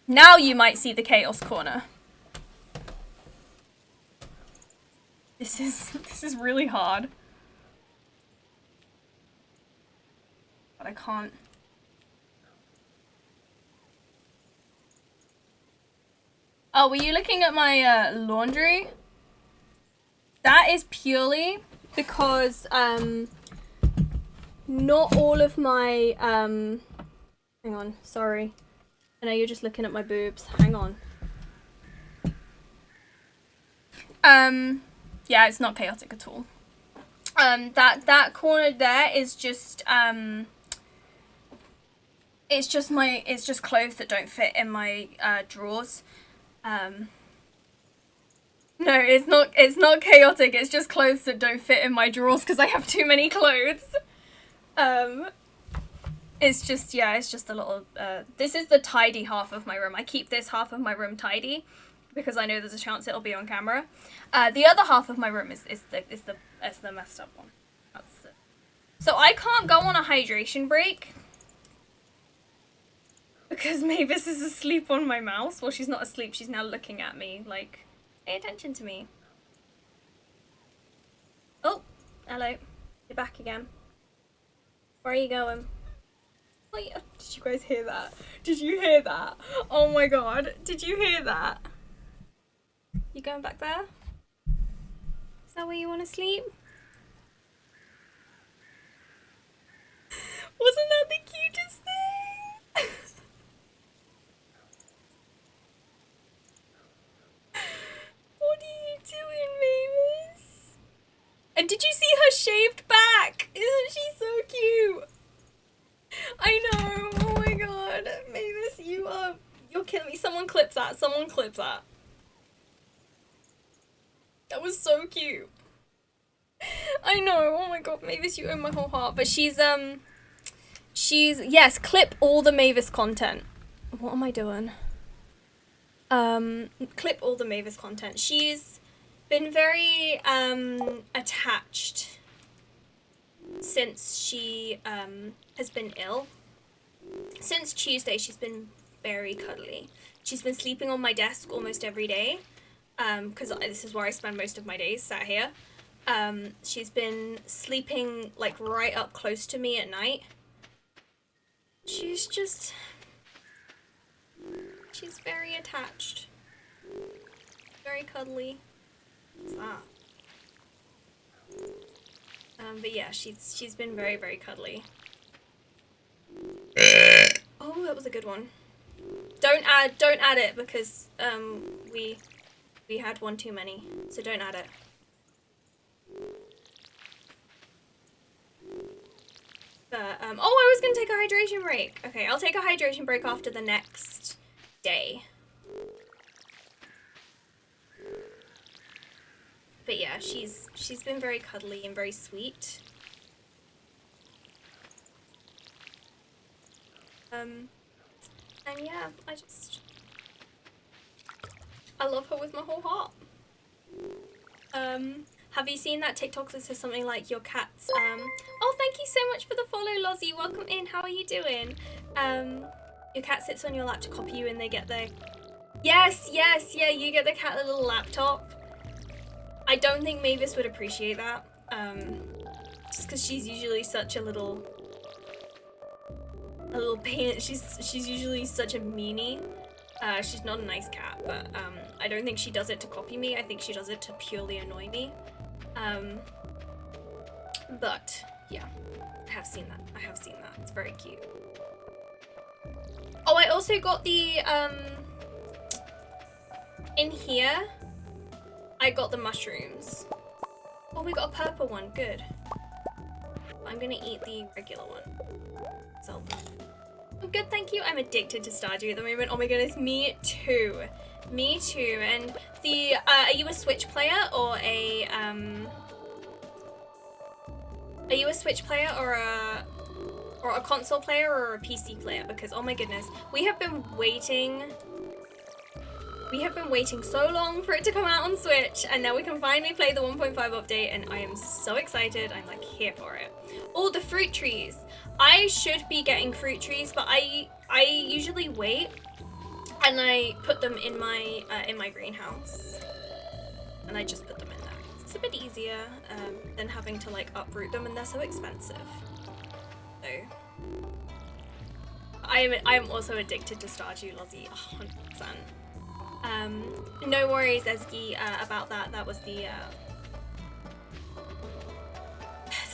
Now you might see the chaos corner. This is really hard. But I can't. Oh, were you looking at my laundry? That is purely because not all of my hang on, sorry. I know you're just looking at my boobs. Hang on. Yeah, it's not chaotic at all. That corner there is just it's just clothes that don't fit in my drawers. No, it's not chaotic. It's just clothes that don't fit in my drawers because I have too many clothes. It's just, yeah, it's just a little, this is the tidy half of my room. I keep this half of my room tidy because I know there's a chance it'll be on camera. The other half of my room is the messed up one. That's it. So I can't go on a hydration break because Mavis is asleep on my mouse. Well, she's not asleep. She's now looking at me like, pay attention to me. Oh, hello. You're back again. Where are you going? Oh, yeah. Did you guys hear that? Did you hear that? Oh my god. Did you hear that? You going back there? Is that where you want to sleep? Wasn't that the cutest thing? What are you doing, Mavis? And did you see her shaved back? Isn't she so cute? I know. Oh my god. Mavis, you're killing me. Someone clip that. Someone clip that. That was so cute. I know. Oh my god, Mavis, you own my whole heart. But she's yes, clip all the Mavis content. What am I doing? Clip all the Mavis content. She's been very attached since she has been ill. Since Tuesday, she's been very cuddly. She's been sleeping on my desk almost every day, because this is where I spend most of my days, sat here. She's been sleeping like right up close to me at night. She's very attached. Very cuddly. What's that? But yeah, she's been very, very cuddly. Oh, that was a good one. Don't add it because We had one too many, so don't add it. But, oh, I was gonna take a hydration break. Okay, I'll take a hydration break after the next day. But yeah, she's been very cuddly and very sweet. And yeah, I love her with my whole heart. Have you seen that TikTok that says something like your cat's, oh, thank you so much for the follow, Lozzie. Welcome in. How are you doing? Your cat sits on your lap to copy you and they get their... Yes, yeah, you get the cat a little laptop. I don't think Mavis would appreciate that. Just because she's usually such a little pain. She's usually such a meanie. She's not a nice cat, but I don't think she does it to copy me. I think she does it to purely annoy me. But yeah, I have seen that. It's very cute. Oh, I also got the in here. I got the mushrooms. Oh, we got a purple one. Good. I'm gonna eat the regular one. So I'm good, thank you. I'm addicted to Stardew at the moment. Oh my goodness, me too. Me too. And the are you a Switch player or a Are you a Switch player or a console player or a PC player? Because oh my goodness, we have been waiting so long for it to come out on Switch, and now we can finally play the 1.5 update, and I am so excited. I'm like here for it. Oh, the fruit trees. I should be getting fruit trees, but I usually wait and I put them in my greenhouse, and I just put them in there. It's a bit easier than having to like uproot them, and they're so expensive. So I'm also addicted to Stardew, Lozzie, 100%. No worries, Ezgi, about that. That was the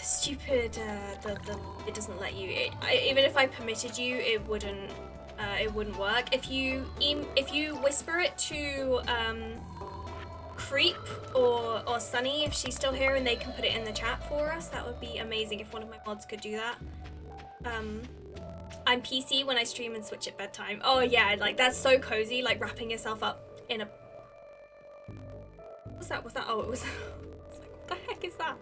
stupid, it doesn't let you, even if I permitted you, it wouldn't work. If you whisper it to, Creep or Sunny, if she's still here and they can put it in the chat for us, that would be amazing if one of my mods could do that. I'm PC when I stream and Switch at bedtime. Oh yeah, like that's so cozy, like wrapping yourself up in a... What's that? Oh, it was... It's like, what the heck is that?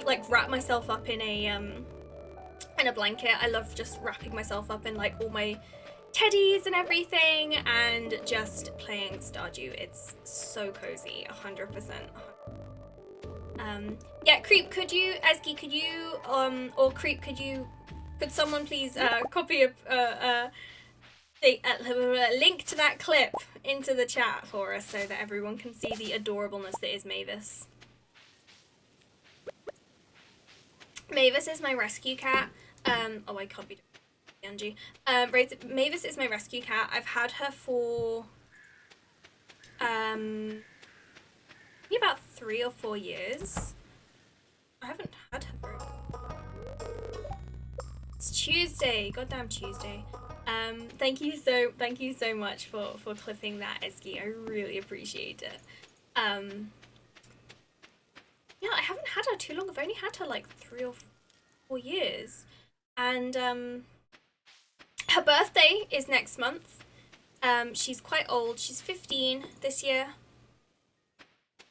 Like wrap myself up in a blanket. I love just wrapping myself up in like all my teddies and everything and just playing Stardew. It's so cozy, 100%. Yeah, Creep, could you, Ezgi, could you, or Creep, could someone please copy a link to that clip into the chat for us so that everyone can see the adorableness that is Mavis. Mavis is my rescue cat. Oh, I copied Angie. Mavis is my rescue cat. I've had her for maybe about 3 or 4 years. I haven't had her for... It's Tuesday, goddamn Tuesday. Thank you so much for clipping that, Ezgi. I really appreciate it. Yeah, I haven't had her too long. I've only had her like 3 or 4 years, and her birthday is next month. She's quite old. She's 15 this year.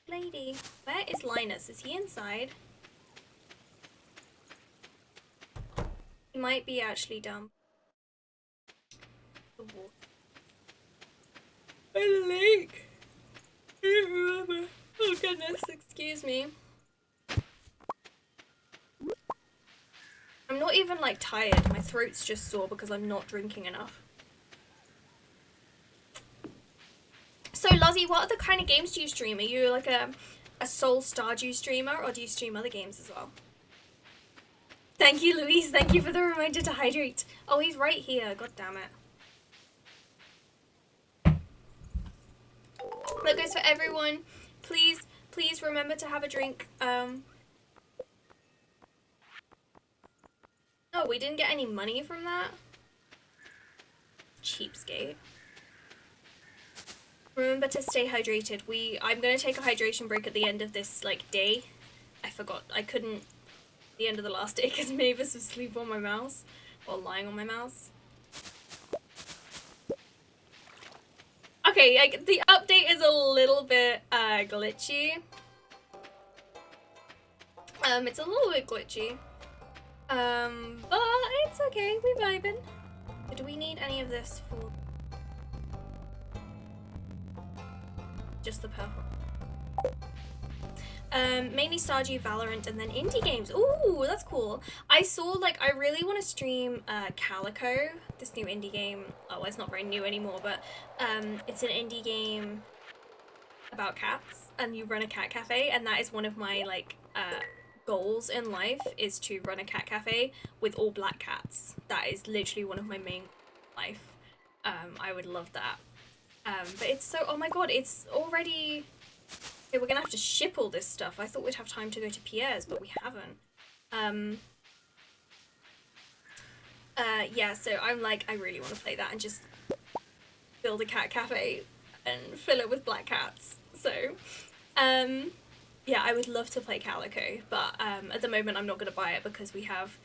Lady, where is Linus? Is he inside? He might be actually down the wall. By the lake. I don't remember. Oh goodness, excuse me. I'm not even like tired. My throat's just sore because I'm not drinking enough. So Lozzie, what other kind of games do you stream? Are you like a sole Stardew streamer, or do you stream other games as well? Thank you, Louise. Thank you for the reminder to hydrate. Oh, he's right here. God damn it. That goes for everyone. Please remember to have a drink. Oh, we didn't get any money from that? Cheapskate. Remember to stay hydrated. I'm gonna take a hydration break at the end of this like day. I forgot. I couldn't the end of the last day because Mavis was asleep on my mouse or lying on my mouse. Okay, like the update is a little bit glitchy. It's a little bit glitchy. But it's okay. We vibing. Do we need any of this for just the purple? Mainly Stardew, Valorant, and then indie games. Ooh, that's cool. I saw, like, I really want to stream Calico, this new indie game. Oh, it's not very new anymore, but it's an indie game about cats, and you run a cat cafe, and that is one of my, like, goals in life, is to run a cat cafe with all black cats. That is literally one of my main goals in life. I would love that. But it's so, oh my god, it's already... Okay, we're gonna have to ship all this stuff. I thought we'd have time to go to Pierre's, but we haven't. Yeah, so I'm like, I really want to play that and just build a cat cafe and fill it with black cats. So, yeah, I would love to play Calico, but at the moment I'm not gonna buy it because we have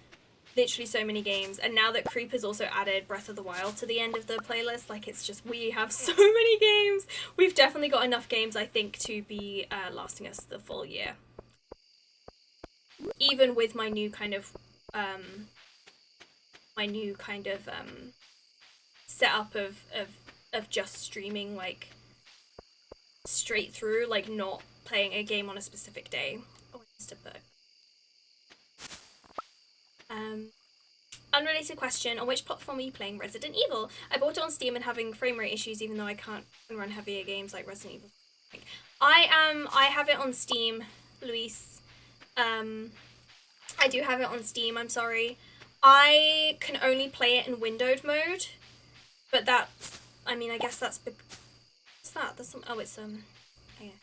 literally so many games, and now that Creeper's also added Breath of the Wild to the end of the playlist, like, it's just, we have so many games. We've definitely got enough games, I think, to be lasting us the full year. Even with my new kind of setup of just streaming, like, straight through, like, not playing a game on a specific day. Oh, I missed a book. Unrelated question, on which platform are you playing Resident Evil? I bought it on Steam and having frame rate issues even though I can't run heavier games like Resident Evil. I have it on Steam, Luis. I do have it on Steam, I'm sorry. I can only play it in windowed mode, but that's, I mean, I guess that's, what's that? That's some, oh, it's, okay.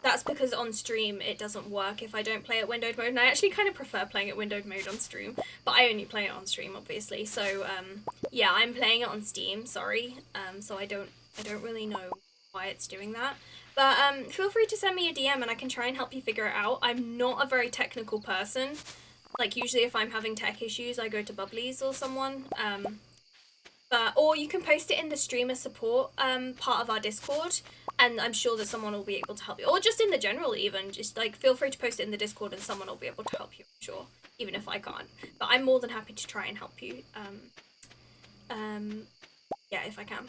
That's because on stream it doesn't work if I don't play it windowed mode, and I actually kind of prefer playing it windowed mode on stream, but I only play it on stream, obviously. So yeah, I'm playing it on Steam. Sorry, so I don't really know why it's doing that. But feel free to send me a DM and I can try and help you figure it out. I'm not a very technical person. Like, usually if I'm having tech issues, I go to Bubblies or someone. Or you can post it in the streamer support part of our Discord, and I'm sure that someone will be able to help you. Or just in the general even, just like feel free to post it in the Discord and someone will be able to help you, I'm sure, even if I can't. But I'm more than happy to try and help you. Yeah, if I can.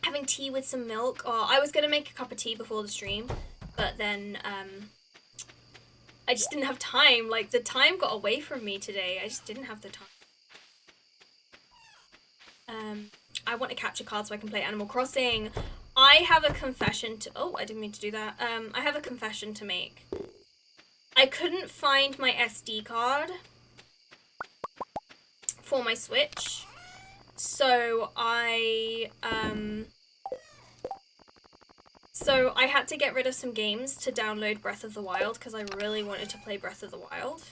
Having tea with some milk. Oh, I was gonna make a cup of tea before the stream, but then I just didn't have time. Like, the time got away from me today. I just didn't have the time. I want a capture card so I can play Animal Crossing. I have a confession to... Oh, I didn't mean to do that. I have a confession to make. I couldn't find my SD card for my Switch. So I had to get rid of some games to download Breath of the Wild because I really wanted to play Breath of the Wild.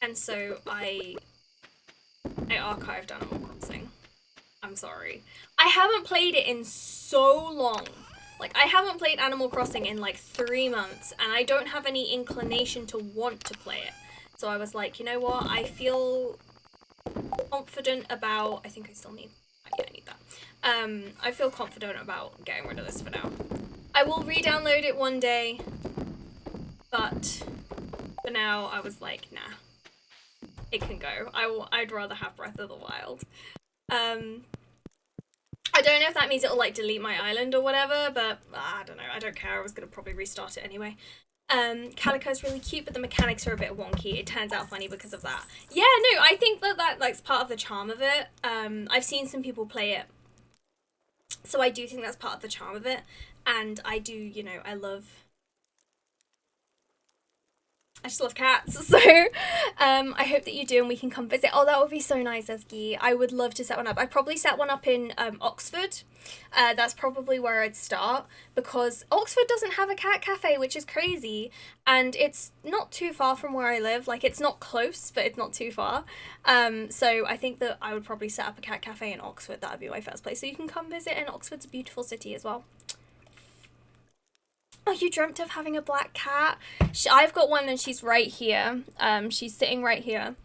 And so I archived Animal Crossing. I'm sorry. I haven't played it in so long. Like, I haven't played Animal Crossing in like 3 months, and I don't have any inclination to want to play it. So I was like, you know what? I feel confident about... I think I still need... Yeah, I need that. I feel confident about getting rid of this for now. I will re-download it one day, but for now I was like, nah. It can go. I'd rather have Breath of the Wild. I don't know if that means it'll like delete my island or whatever, but I don't know. I don't care. I was gonna probably restart it anyway. Calico's really cute, but the mechanics are a bit wonky. It turns out funny because of that. Yeah, no, I think that like part of the charm of it. I've seen some people play it, so I do think that's part of the charm of it, and I do, you know, I love I just love cats. So I hope that you do and we can come visit. Oh, that would be so nice, Ezgi. I would love to set one up. I'd probably set one up in Oxford. That's probably where I'd start because Oxford doesn't have a cat cafe, which is crazy. And it's not too far from where I live. Like, it's not close, but it's not too far. So I think that I would probably set up a cat cafe in Oxford. That would be my first place. So you can come visit, and Oxford's a beautiful city as well. Oh, you dreamt of having a black cat? I've got one and she's right here. She's sitting right here.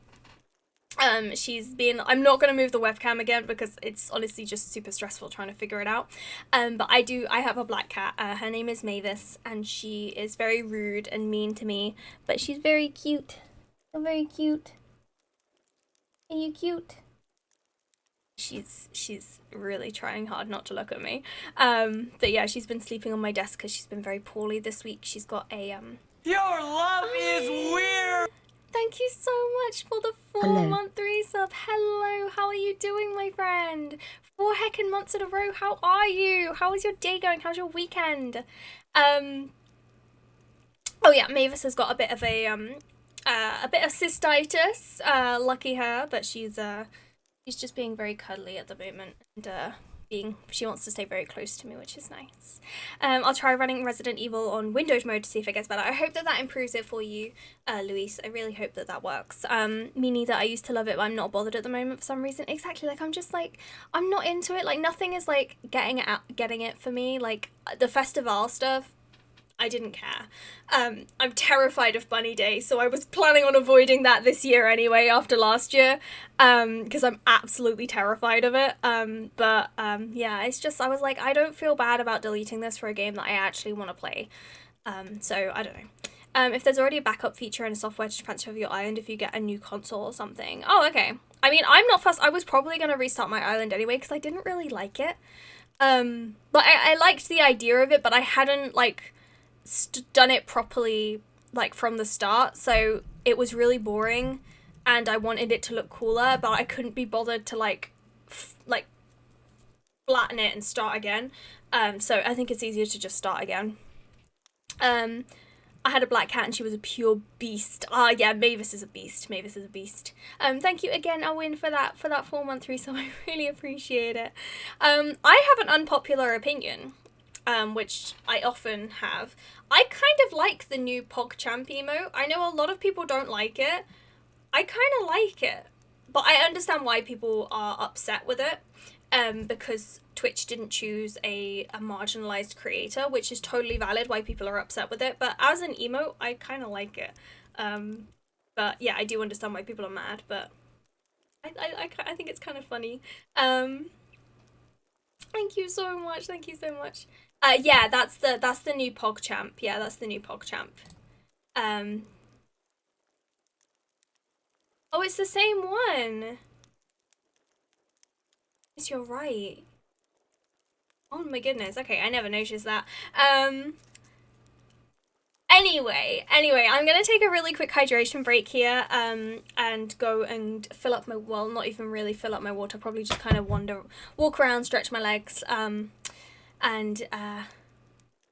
I'm not going to move the webcam again because it's honestly just super stressful trying to figure it out. But I have a black cat. Her name is Mavis and she is very rude and mean to me, but she's very cute. So very cute. Are you cute? She's really trying hard not to look at me. But yeah, she's been sleeping on my desk because she's been very poorly this week. She's got a Your love is weird. Thank you so much for the 4-month resub. Hello, how are you doing, my friend? 4 heckin' months in a row. How are you? How is your day going? How's your weekend? Oh yeah, Mavis has got a bit of cystitis. Lucky her, but she's just being very cuddly at the moment, and she wants to stay very close to me, which is nice. I'll try running Resident Evil on Windows mode to see if it gets better. I hope that improves it for you, Luis. I really hope that works. Me neither. I used to love it, but I'm not bothered at the moment for some reason. Exactly, like I'm just like, I'm not into it. Like nothing is like getting it for me. Like the festival stuff, I didn't care. I'm terrified of Bunny Day, so I was planning on avoiding that this year anyway after last year, because I'm absolutely terrified of it. Yeah, it's just, I was like, I don't feel bad about deleting this for a game that I actually want to play. So I don't know. If there's already a backup feature and a software to transfer over your island if you get a new console or something. Oh, okay. I mean, I'm not fussed. I was probably going to restart my island anyway because I didn't really like it. But I liked the idea of it, but I hadn't, like, done it properly like from the start, so it was really boring and I wanted it to look cooler, but I couldn't be bothered to like flatten it and start again. So I think it's easier to just start again. I had a black cat and she was a pure beast. Yeah, Mavis is a beast. Thank you again, Owen, for that 4-month resub. I really appreciate it. I have an unpopular opinion. Which I often have. I kind of like the new PogChamp emote. I know a lot of people don't like it. I kind of like it. But I understand why people are upset with it. Because Twitch didn't choose a marginalized creator, which is totally valid why people are upset with it. But as an emote, I kind of like it. But yeah, I do understand why people are mad, but I think it's kind of funny. Thank you so much. Yeah, that's the new PogChamp. Yeah, that's the new PogChamp. Oh, it's the same one. Yes, you're right. Oh my goodness. Okay, I never noticed that. Anyway, I'm gonna take a really quick hydration break here, and go and fill up my, well, not even really fill up my water, probably just kind of walk around, stretch my legs,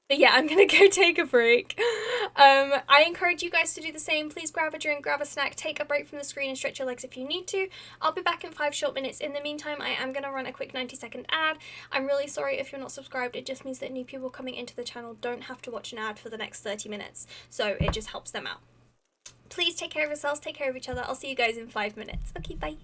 but yeah, I'm gonna go take a break. I encourage you guys to do the same. Please grab a drink, grab a snack, take a break from the screen and stretch your legs if you need to. I'll be back in 5 short minutes. In the meantime, I am gonna run a quick 90-second ad. I'm really sorry if you're not subscribed. It just means that new people coming into the channel don't have to watch an ad for the next 30 minutes. So it just helps them out. Please take care of yourselves, take care of each other. I'll see you guys in 5 minutes. Okay, bye.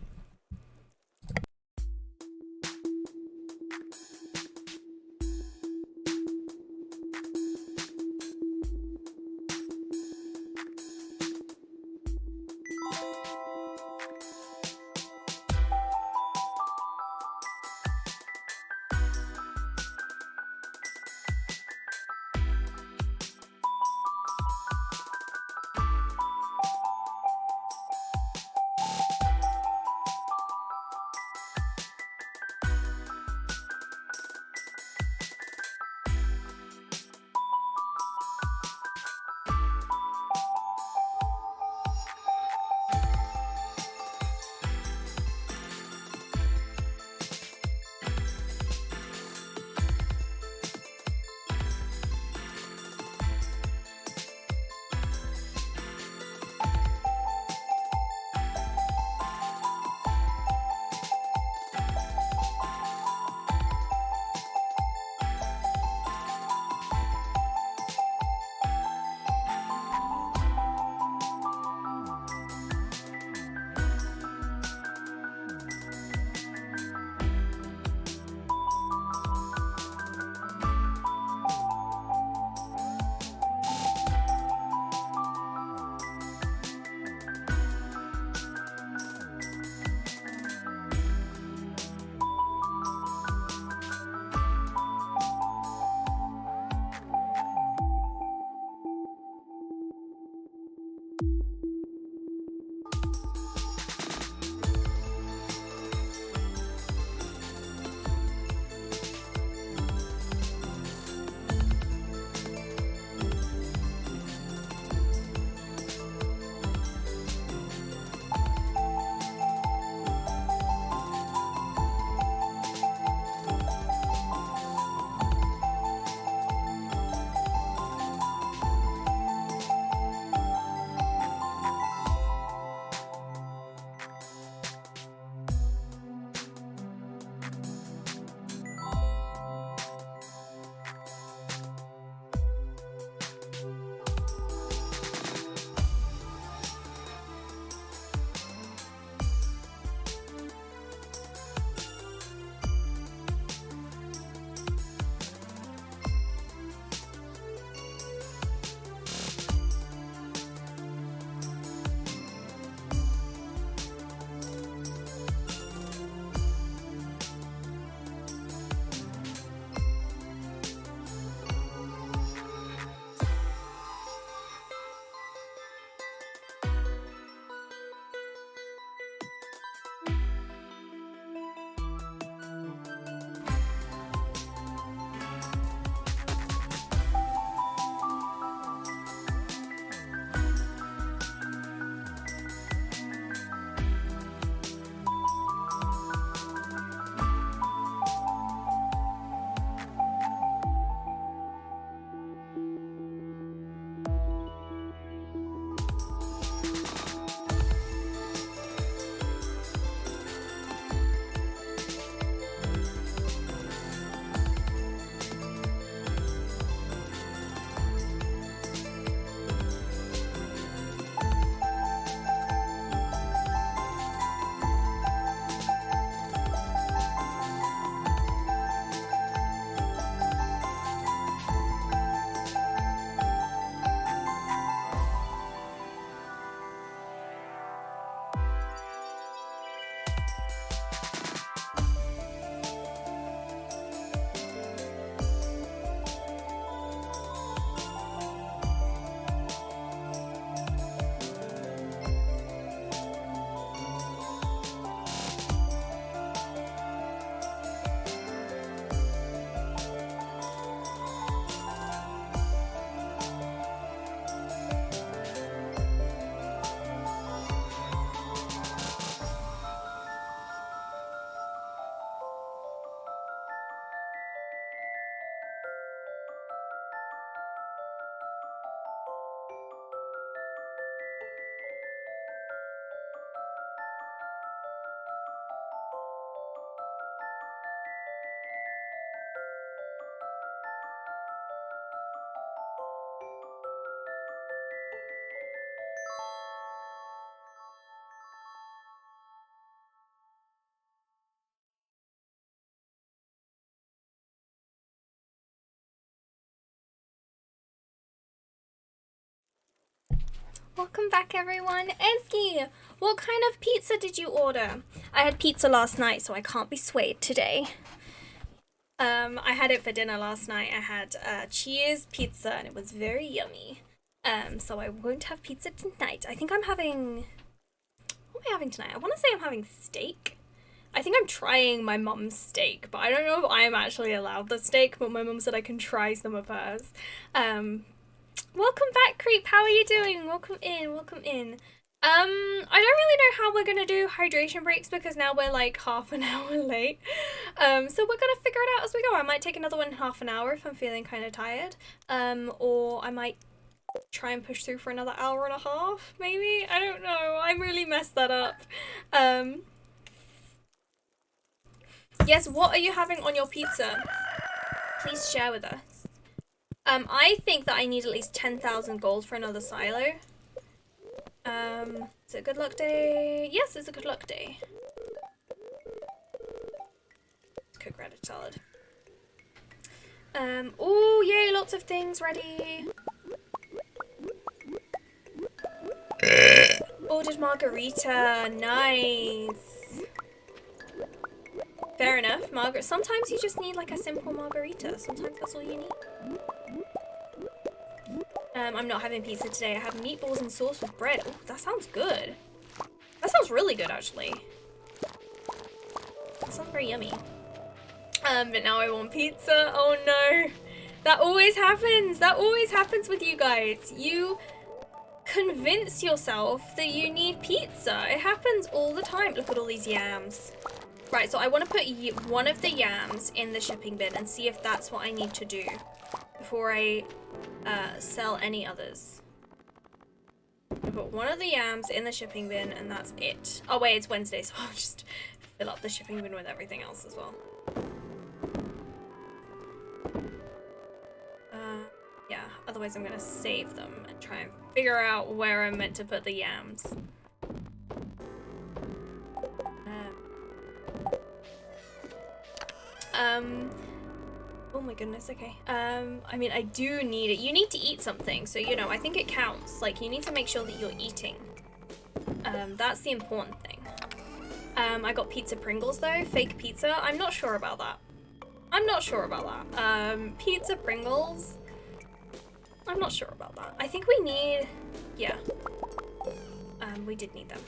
Welcome back, everyone. Ezgi, what kind of pizza did you order? I had pizza last night, so I can't be swayed today. I had it for dinner last night. I had cheese pizza, and it was very yummy. So I won't have pizza tonight. I think I'm having... What am I having tonight? I want to say I'm having steak. I think I'm trying my mum's steak, but I don't know if I'm actually allowed the steak, but my mum said I can try some of hers. Welcome back, Creep. How are you doing? Welcome in, welcome in. I don't really know how we're gonna do hydration breaks because now we're like half an hour late. So we're gonna figure it out as we go. I might take another one in half an hour if I'm feeling kind of tired. Or I might try and push through for another hour and a half, maybe? I don't know. I really messed that up. Yes, what are you having on your pizza? Please share with us. I think that I need at least 10,000 gold for another silo. Is it a good luck day? Yes, it's a good luck day. Let's cook radish salad. Oh, yay, lots of things ready. Ordered margarita, nice. Fair enough, Margaret. Sometimes you just need like a simple margarita. Sometimes that's all you need. I'm not having pizza today. I have meatballs and sauce with bread. Oh, that sounds good. That sounds really good, actually. That sounds very yummy. But now I want pizza. Oh no. That always happens. That always happens with you guys. You convince yourself that you need pizza. It happens all the time. Look at all these yams. Right, so I want to put one of the yams in the shipping bin and see if that's what I need to do before I sell any others. I put one of the yams in the shipping bin and that's it. Oh wait, it's Wednesday, so I'll just fill up the shipping bin with everything else as well. Yeah, otherwise I'm gonna save them and try and figure out where I'm meant to put the yams. Oh my goodness, okay. I mean, I do need it. You need to eat something, so, you know, I think it counts. Like, you need to make sure that you're eating. That's the important thing. I got pizza Pringles, though. Fake pizza. I'm not sure about that. I'm not sure about that. Pizza Pringles. I'm not sure about that. I think we need... Yeah. We did need them.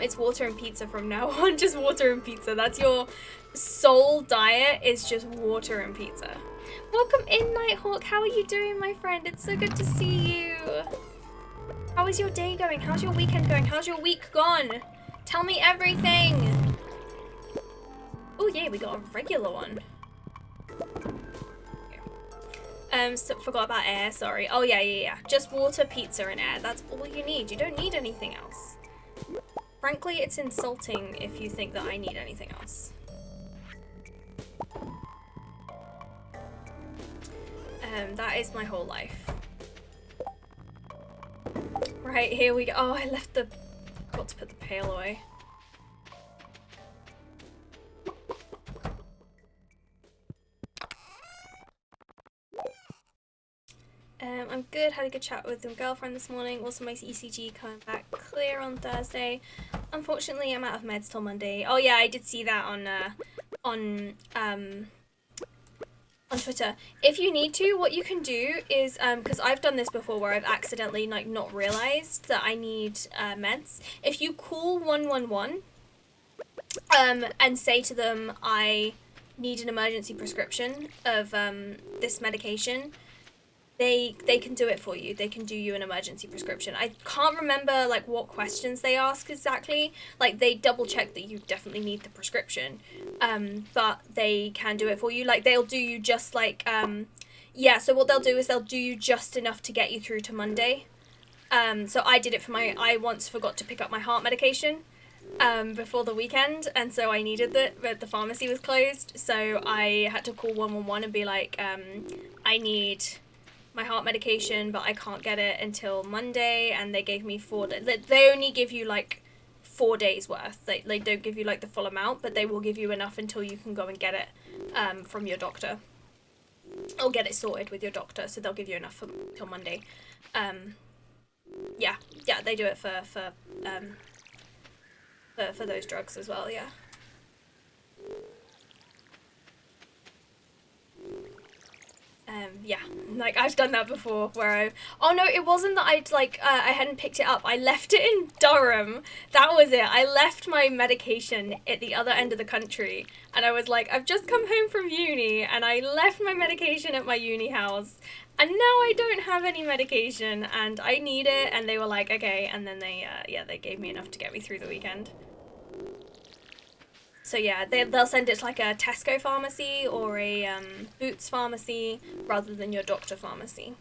It's water and pizza from now on. Just water and pizza. That's your sole diet, is just water and pizza. Welcome in, Nighthawk. How are you doing, my friend? It's so good to see you. How is your day going? How's your weekend going? How's your week gone? Tell me everything. Oh, yeah, we got a regular one. So forgot about air, sorry. Oh, yeah. Just water, pizza, and air. That's all you need. You don't need anything else. Frankly, it's insulting if you think that I need anything else. That is my whole life. Right, here we go. Oh, I left the... Got to put the pail away. I'm good, had a good chat with my girlfriend this morning. Also, my ECG coming back clear on Thursday. Unfortunately, I'm out of meds till Monday. Oh yeah, I did see that on Twitter. If you need to, what you can do is, because I've done this before where I've accidentally like not realized that I need meds. If you call 111 and say to them, I need an emergency prescription of this medication, they can do it for you. They can do you an emergency prescription. I can't remember like what questions they ask exactly. Like they double check that you definitely need the prescription. But they can do it for you. Like they'll do you just like yeah, so what they'll do is they'll do you just enough to get you through to Monday. So I did it for I once forgot to pick up my heart medication before the weekend, and so I needed it, but the pharmacy was closed, so I had to call 111 and be like, I need my heart medication, but I can't get it until Monday, and they gave me 4 days. They only give you like 4 days worth. They don't give you like the full amount, but they will give you enough until you can go and get it from your doctor, or get it sorted with your doctor, so they'll give you enough till Monday. Yeah, they do it for those drugs as well. Yeah. Yeah, like I've done that before where oh no, it wasn't that I'd like, I hadn't picked it up. I left it in Durham. That was it. I left my medication at the other end of the country and I was like, I've just come home from uni and I left my medication at my uni house and now I don't have any medication and I need it, and they were like, okay, and then they, they gave me enough to get me through the weekend. So yeah, they'll send it to like a Tesco pharmacy or a Boots pharmacy rather than your doctor pharmacy.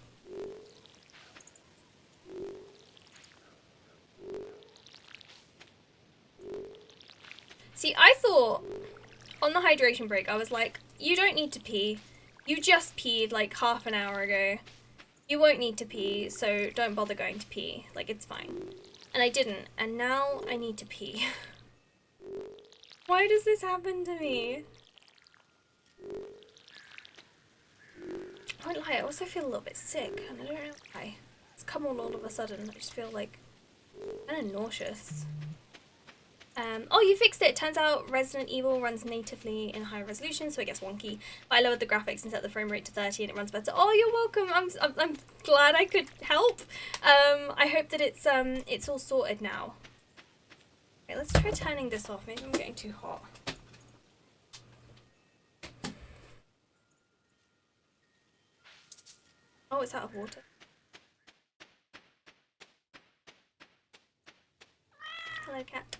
See, I thought on the hydration break, I was like, you don't need to pee. You just peed like half an hour ago. You won't need to pee, so don't bother going to pee. Like, it's fine. And I didn't, and now I need to pee. Why does this happen to me? I won't lie, I also feel a little bit sick, and I don't know why. It's come all of a sudden. I just feel like kind of nauseous. Oh, you fixed it! Turns out Resident Evil runs natively in high resolution, so it gets wonky. But I lowered the graphics and set the frame rate to 30 and it runs better. Oh, you're welcome! I'm glad I could help! I hope that it's all sorted now. Okay, let's try turning this off. Maybe I'm getting too hot. Oh, it's out of water. Hello, cat.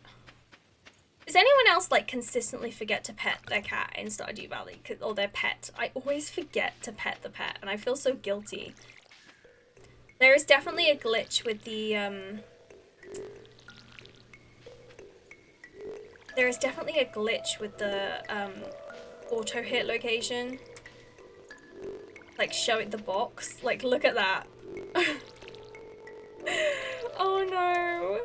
Does anyone else like consistently forget to pet their cat in Stardew Valley? Or their pet? I always forget to pet the pet and I feel so guilty. There is definitely a glitch with the auto hit location. Like showing the box. Like, look at that. Oh no.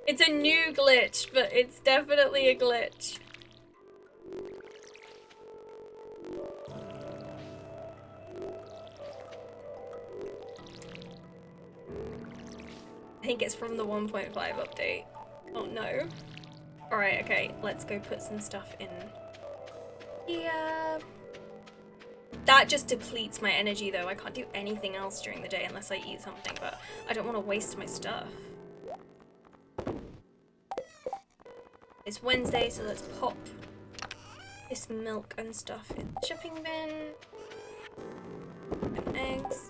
It's a new glitch, but it's definitely a glitch. I think it's from the 1.5 update. Oh no. Alright, okay, let's go put some stuff in here. That just depletes my energy though. I can't do anything else during the day unless I eat something, but I don't want to waste my stuff. It's Wednesday, so let's pop this milk and stuff in the shipping bin. And eggs.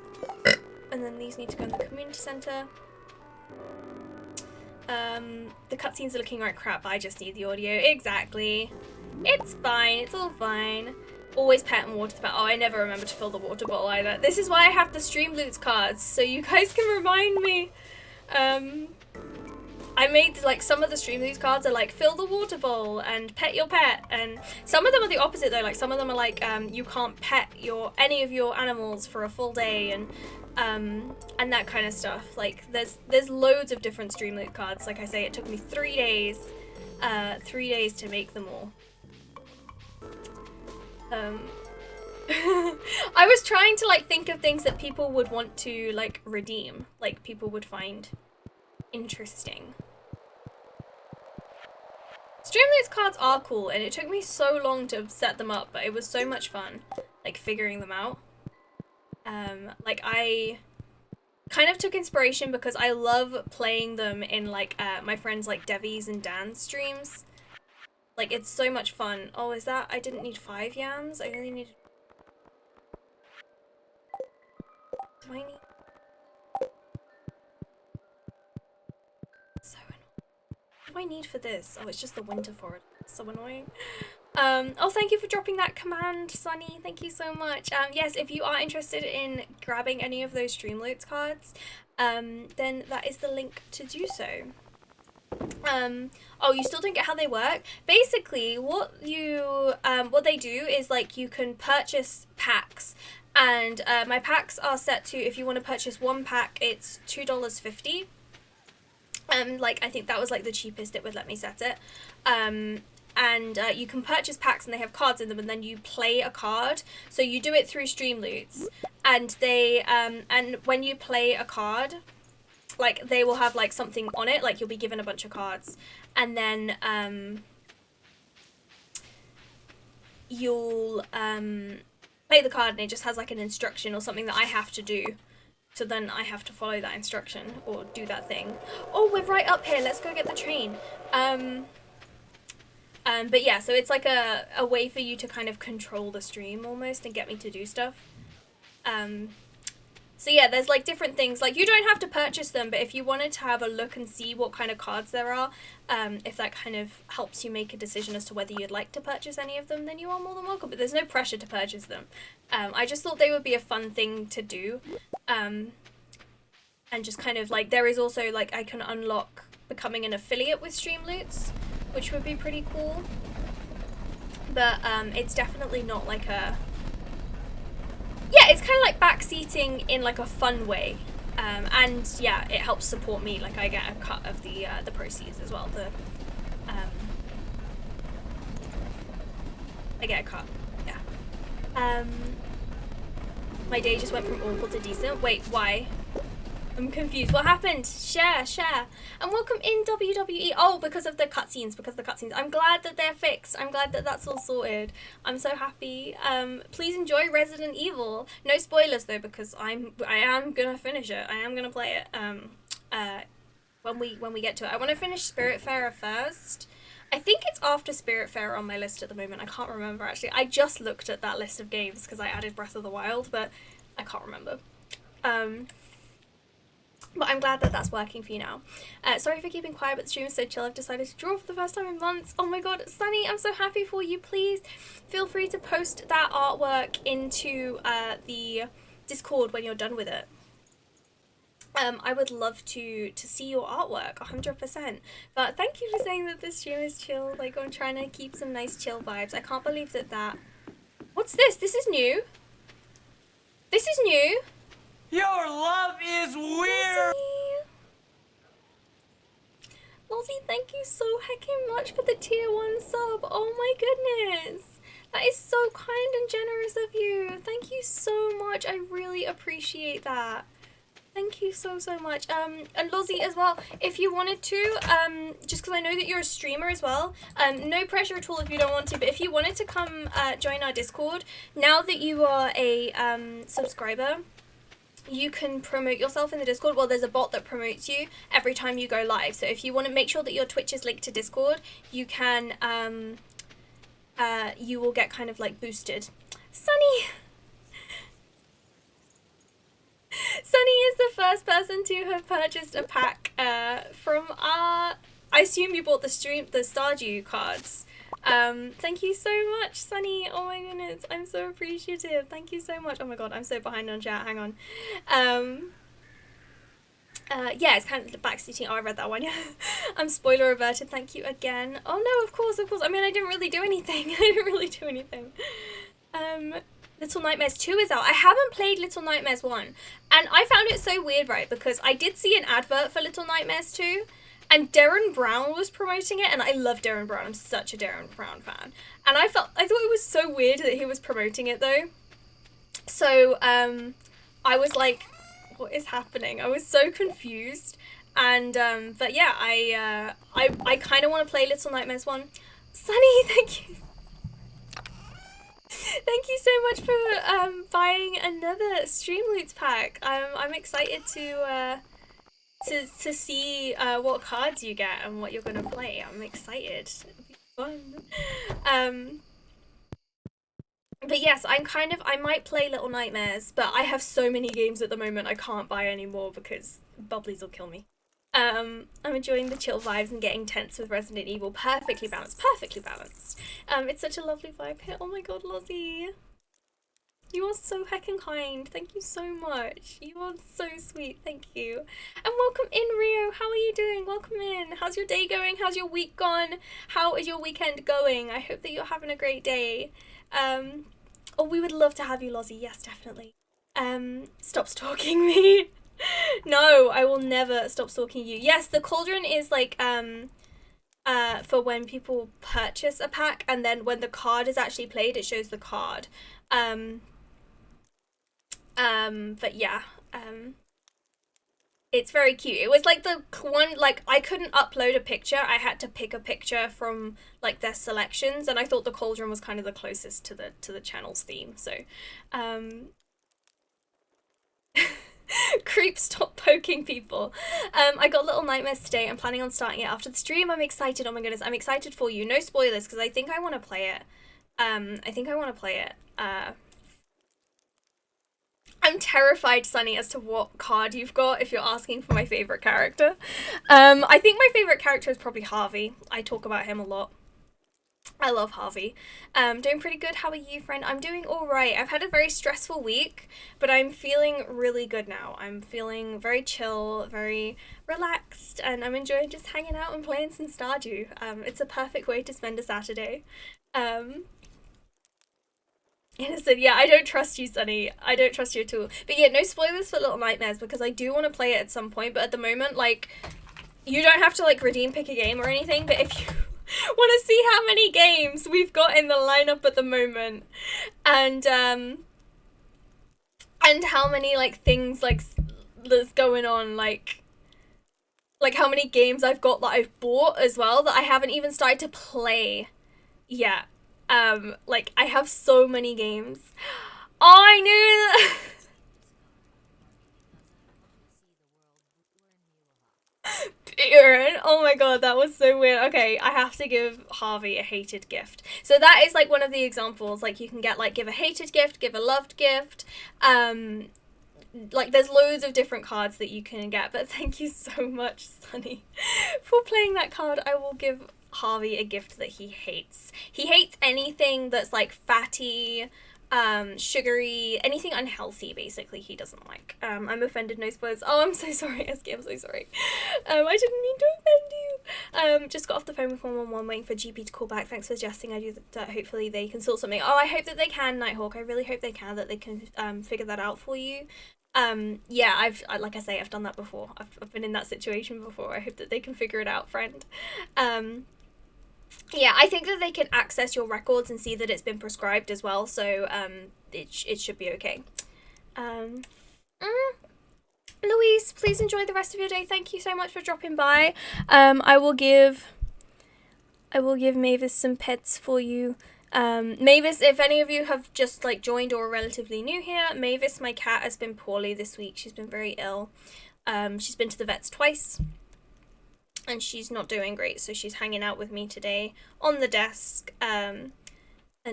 And then these need to go in the community center. The cutscenes are looking like crap, I just need the audio. Exactly. It's fine, it's all fine. Always pet and water the pet. Oh, I never remember to fill the water bottle either. This is why I have the Streamloots cards, so you guys can remind me. I made like some of the Streamloots cards are like fill the water bowl and pet your pet, and some of them are the opposite though. Like some of them are like you can't pet any of your animals for a full day, and that kind of stuff. Like there's loads of different Streamloot cards. Like I say, it took me 3 days, 3 days to make them all. I was trying to like think of things that people would want to like redeem, like people would find interesting. Streamloots cards are cool, and it took me so long to set them up, but it was so much fun, like figuring them out. Like I kind of took inspiration because I love playing them in like my friends like Devi's and Dan's streams. Like it's so much fun. Oh, is that? I didn't need 5 yams. I only needed. Do I need? So annoying. What do I need for this? Oh, it's just the winter forest. It's so annoying. Oh, thank you for dropping that command, Sunny. Thank you so much. Yes, if you are interested in grabbing any of those Streamloots cards, then that is the link to do so. Oh, you still don't get how they work? Basically, what they do is like you can purchase packs, and my packs are set to, if you want to purchase 1 pack, it's $2.50. Like I think that was like the cheapest it would let me set it. and you can purchase packs and they have cards in them, and then you play a card. So you do it through Stream Loots, and they and when you play a card, like they will have like something on it, like you'll be given a bunch of cards, and then you'll play the card and it just has like an instruction or something that I have to do. So then I have to follow that instruction or do that thing. Oh, we're right up here. Let's go get the train. But yeah, so it's like a way for you to kind of control the stream almost and get me to do stuff. So yeah, there's like different things. Like you don't have to purchase them, but if you wanted to have a look and see what kind of cards there are, if that kind of helps you make a decision as to whether you'd like to purchase any of them, then you are more than welcome. But there's no pressure to purchase them. I just thought they would be a fun thing to do. And just kind of like, there is also like, I can unlock becoming an affiliate with Streamloots, which would be pretty cool. But it's definitely not like a... Yeah, it's kind of like backseating in like a fun way. And yeah, it helps support me. Like I get a cut of the proceeds as well. I get a cut. Yeah. My day just went from awful to decent. Wait, why? I'm confused. What happened? Share. And welcome in WWE. Oh, because of the cutscenes. I'm glad that they're fixed. I'm glad that that's all sorted. I'm so happy. Please enjoy Resident Evil. No spoilers though, because I am gonna finish it. I am gonna play it. When we get to it. I want to finish Spiritfarer first. I think it's after Spiritfarer on my list at the moment. I can't remember actually. I just looked at that list of games because I added Breath of the Wild, but I can't remember. But I'm glad that that's working for you now. Sorry for keeping quiet, but the stream is so chill. I've decided to draw for the first time in months. Oh my god, Sunny, I'm so happy for you. Please feel free to post that artwork into the Discord when you're done with it. I would love to see your artwork, 100%. But thank you for saying that this stream is chill. Like, I'm trying to keep some nice chill vibes. I can't believe that... What's this? This is new. This is new. Your love is weird! Lozzie, thank you so heckin' much for the tier 1 sub. Oh my goodness. That is so kind and generous of you. Thank you so much. I really appreciate that. Thank you so much. And Lozzie as well, if you wanted to, just because I know that you're a streamer as well, no pressure at all if you don't want to, but if you wanted to come join our Discord, now that you are a subscriber, you can promote yourself in the Discord. Well, there's a bot that promotes you every time you go live. So if you want to make sure that your Twitch is linked to Discord, you can, you will get kind of like boosted. Sunny! Sunny is the first person to have purchased a pack from our... I assume you bought the Stardew cards. Thank you so much, Sunny. Oh my goodness, I'm so appreciative. Thank you so much. Oh my god, I'm so behind on chat. Hang on. Yeah, it's kind of backseating. Oh, I read that one. Yeah. I'm spoiler averted. Thank you again. Oh no, of course. I mean, I didn't really do anything. Little Nightmares 2 is out. I haven't played Little Nightmares 1. And I found it so weird, right? Because I did see an advert for Little Nightmares 2. And Darren Brown was promoting it. And I love Darren Brown. I'm such a Darren Brown fan. And I thought it was so weird that he was promoting it, though. So, I was like, what is happening? I was so confused. And, but yeah, I kind of want to play Little Nightmares 1. Sunny, thank you. Thank you so much for buying another Streamloots pack. I'm excited to see what cards you get and what you're gonna play. I'm excited. It'll be fun. But yes, I might play Little Nightmares, but I have so many games at the moment I can't buy anymore because Bubblies will kill me. I'm enjoying the chill vibes and getting tense with Resident Evil. Perfectly balanced. It's such a lovely vibe here. Oh my god, Lozzie. You are so heckin' kind. Thank you so much. You are so sweet. Thank you. And welcome in, Rio. How are you doing? Welcome in. How's your day going? How's your week gone? How is your weekend going? I hope that you're having a great day. Oh, we would love to have you, Lozzie. Yes, definitely. Stop stalking me. No, I will never stop stalking you. Yes, the cauldron is like, for when people purchase a pack, and then when the card is actually played, it shows the card. But yeah, it's very cute. It was like the one, like, I couldn't upload a picture. I had to pick a picture from like their selections, and I thought the cauldron was kind of the closest to the channel's theme. So, creep, stop poking people. I got Little Nightmares today. I'm planning on starting it after the stream. I'm excited. Oh my goodness, I'm excited for you. No spoilers, because I think I want to play it. I'm terrified, Sunny, as to what card you've got if you're asking for my favourite character. I think my favourite character is probably Harvey. I talk about him a lot. I love Harvey. Doing pretty good. How are you, friend? I'm doing alright. I've had a very stressful week, but I'm feeling really good now. I'm feeling very chill, very relaxed, and I'm enjoying just hanging out and playing some Stardew. It's a perfect way to spend a Saturday. Innocent, yeah, I don't trust you, Sunny. I don't trust you at all. But yeah, no spoilers for Little Nightmares, because I do want to play it at some point, but at the moment, like, you don't have to, like, pick a game or anything, but if you want to see how many games we've got in the lineup at the moment, and how many, like, things, like, that's going on, like how many games I've got that I've bought as well that I haven't even started to play yet. Like, I have so many games. Oh, I knew that! Aaron, oh my god, that was so weird. Okay, I have to give Harvey a hated gift. So that is, like, one of the examples. Like, you can get, like, give a hated gift, give a loved gift. Like, there's loads of different cards that you can get, but thank you so much, Sunny, for playing that card. I will give Harvey a gift that he hates. He hates anything that's like fatty, sugary, anything unhealthy, basically, he doesn't like. I'm offended, no spoilers. Oh, I'm so sorry, SK, I'm so sorry. I didn't mean to offend you. Just got off the phone with 111 waiting for GP to call back. Thanks for suggesting I do that. Hopefully they can sort something. Oh, I hope that they can, Nighthawk. I really hope they can, that they can figure that out for you. Yeah, like I say, I've done that before. I've been in that situation before. I hope that they can figure it out, friend. Yeah, I think that they can access your records and see that it's been prescribed as well, so it should be okay. Louise, please enjoy the rest of your day. Thank you so much for dropping by. I will give Mavis some pets for you. Mavis, if any of you have just like joined or are relatively new here, Mavis, my cat, has been poorly this week. She's been very ill. She's been to the vets twice, and she's not doing great, so she's hanging out with me today on the desk, and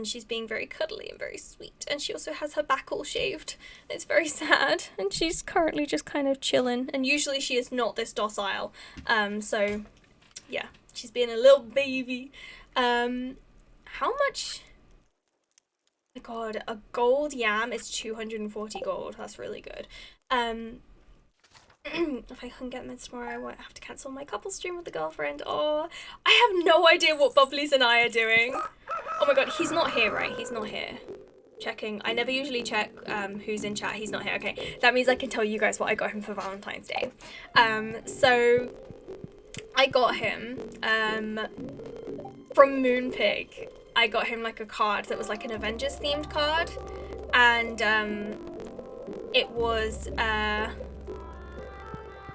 she's being very cuddly and very sweet, and she also has her back all shaved. It's very sad, and she's currently just kind of chilling, and usually she is not this docile, so yeah, she's being a little baby. How much? Oh my god, a gold yam is 240 gold. That's really good. If I can get meds tomorrow, I won't have to cancel my couple stream with the girlfriend. Oh, I have no idea what Bubblies and I are doing. Oh my god, he's not here, right? He's not here. Checking. I never usually check who's in chat. He's not here. Okay, that means I can tell you guys what I got him for Valentine's Day. So I got him from Moonpig. I got him like a card that was like an Avengers themed card, and it was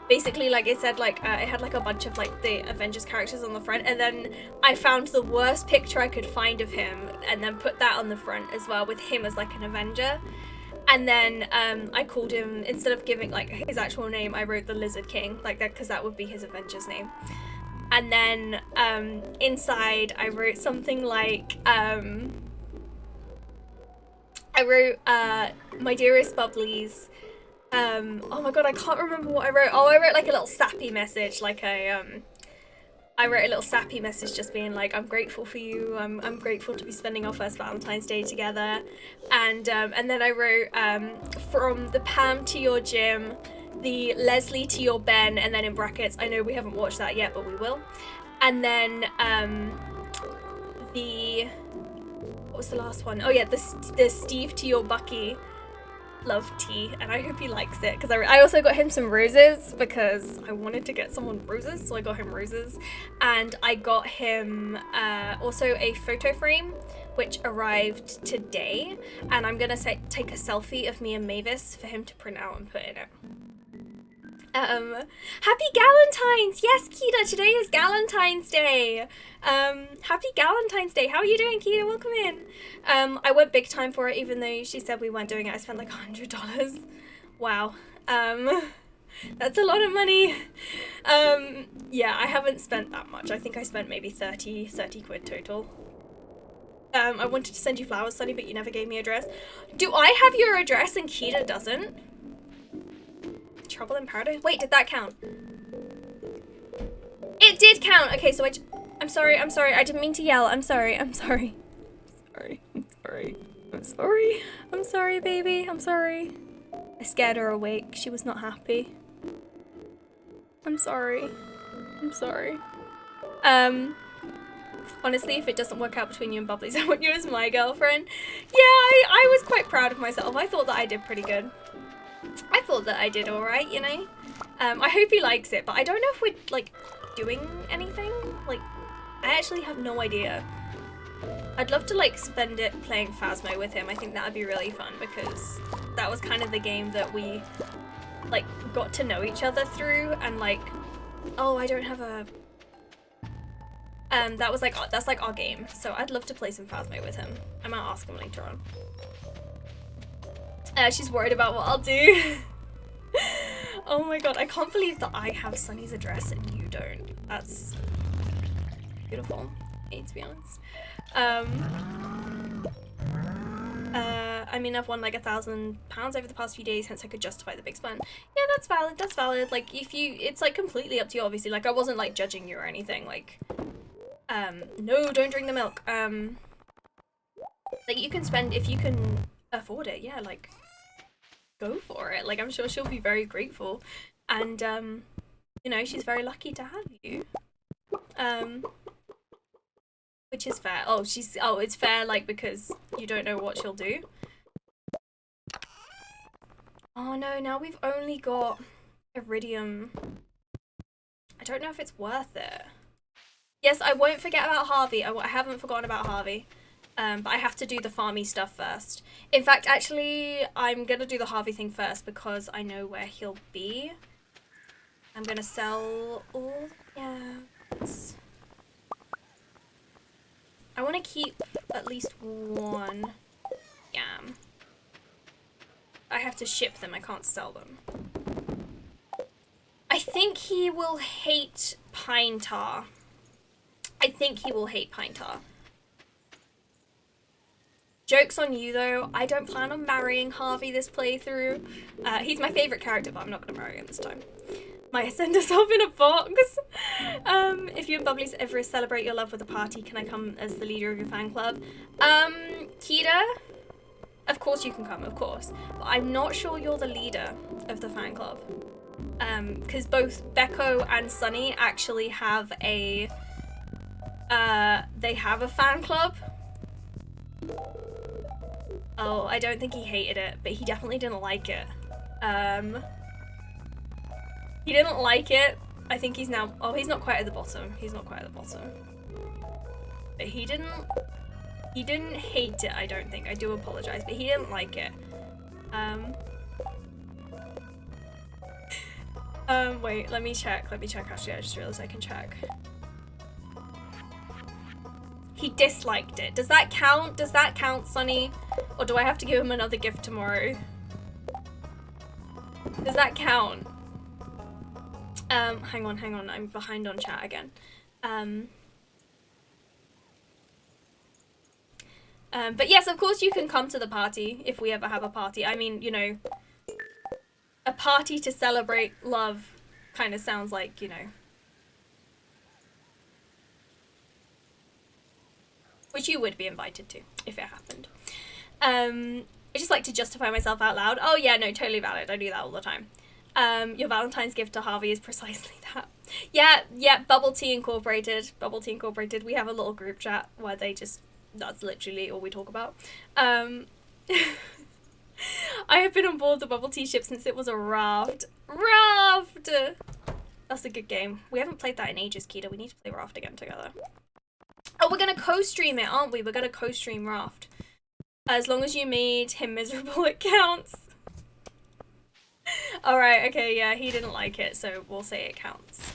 basically, like it said, like it had like a bunch of like the Avengers characters on the front, and then I found the worst picture I could find of him and then put that on the front as well with him as like an Avenger. And then I called him, instead of giving like his actual name, I wrote the Lizard King, like that, because that would be his Avengers name. And then inside I wrote something like I wrote my dearest Bubblies. Oh my god, I can't remember what I wrote. Oh, I wrote like a little sappy message, like I wrote a little sappy message just being like, I'm grateful for you, I'm grateful to be spending our first Valentine's Day together. And then I wrote from the Pam to your Jim, the Leslie to your Ben, and then in brackets, I know we haven't watched that yet, but we will. And then what was the last one? Oh yeah, the Steve to your Bucky. love tea, and I hope he likes it, because I also got him some roses because I wanted to get someone roses, so I got him roses. And I got him also a photo frame, which arrived today, and I'm gonna take a selfie of me and Mavis for him to print out and put in it. Happy Galentine's! Yes, Kita, today is Galentine's Day! Happy Galentine's Day! How are you doing, Kita? Welcome in! I went big time for it, even though she said we weren't doing it. I spent like $100. Wow. That's a lot of money. Yeah, I haven't spent that much. I think I spent maybe 30 quid total. I wanted to send you flowers, Sunny, but you never gave me your address. Do I have your address and Kita doesn't? Trouble in Paradise? Wait, did that count? It did count! Okay, so I'm sorry, I didn't mean to yell. I'm sorry. I'm sorry, baby. I'm sorry. I scared her awake. She was not happy. I'm sorry. Honestly, if it doesn't work out between you and Bubblies, I want you as my girlfriend. Yeah, I was quite proud of myself. I thought that I did pretty good. I thought that I did alright, you know? I hope he likes it, but I don't know if we're, like, doing anything. Like, I actually have no idea. I'd love to, like, spend it playing Phasmo with him. I think that would be really fun, because that was kind of the game that we, like, got to know each other through, and, like, oh, I don't have a... that was, like, that's, like, our game, so I'd love to play some Phasmo with him. I might ask him later on. She's worried about what I'll do. Oh my god, I can't believe that I have Sunny's address and you don't. That's beautiful, to be honest. I mean, I've won like £1,000 over the past few days, hence I could justify the big spend. Yeah, that's valid. Like, if you, it's like completely up to you, obviously. Like, I wasn't like judging you or anything. Like, no, don't drink the milk. Like, you can spend, if you can afford it, yeah, like, go for it. Like, I'm sure she'll be very grateful, and you know, she's very lucky to have you. Which is fair. Oh, it's fair, like, because you don't know what she'll do. Oh no, now we've only got Iridium. I don't know if it's worth it. Yes, I won't forget about Harvey. I haven't forgotten about Harvey. But I have to do the farmy stuff first. In fact, actually, I'm gonna do the Harvey thing first because I know where he'll be. I'm gonna sell all yams. I want to keep at least one yam. I have to ship them, I can't sell them. I think he will hate pine tar. Joke's on you though, I don't plan on marrying Harvey this playthrough. He's my favourite character, but I'm not going to marry him this time. Might send us off in a box. If you and Bubblies ever celebrate your love with a party, can I come as the leader of your fan club? Kita? Of course you can come, of course. But I'm not sure you're the leader of the fan club. Because both Becco and Sunny actually have a... they have a fan club. Oh, I don't think he hated it, but he definitely didn't like it. He didn't like it. I think he's now... Oh, he's not quite at the bottom. But he didn't hate it, I don't think. I do apologize, but he didn't like it. Wait, let me check. Actually, I just realized I can check. He disliked it. Does that count? Does that count, Sunny? Or do I have to give him another gift tomorrow? Does that count? Hang on. I'm behind on chat again. But yes, of course you can come to the party if we ever have a party. I mean, you know, a party to celebrate love kind of sounds like, you know, which you would be invited to if it happened. I just like to justify myself out loud. Oh yeah, no, totally valid. I do that all the time. Your Valentine's gift to Harvey is precisely that. Yeah, Bubble Tea Incorporated. We have a little group chat where they just, that's literally all we talk about. I have been on board the bubble tea ship since it was a raft. Raft! That's a good game. We haven't played that in ages, Keita. We need to play Raft again together. Oh, we're gonna co-stream it, aren't we? We're gonna co-stream Raft. As long as you made him miserable, it counts. Alright, okay, yeah, he didn't like it, so we'll say it counts.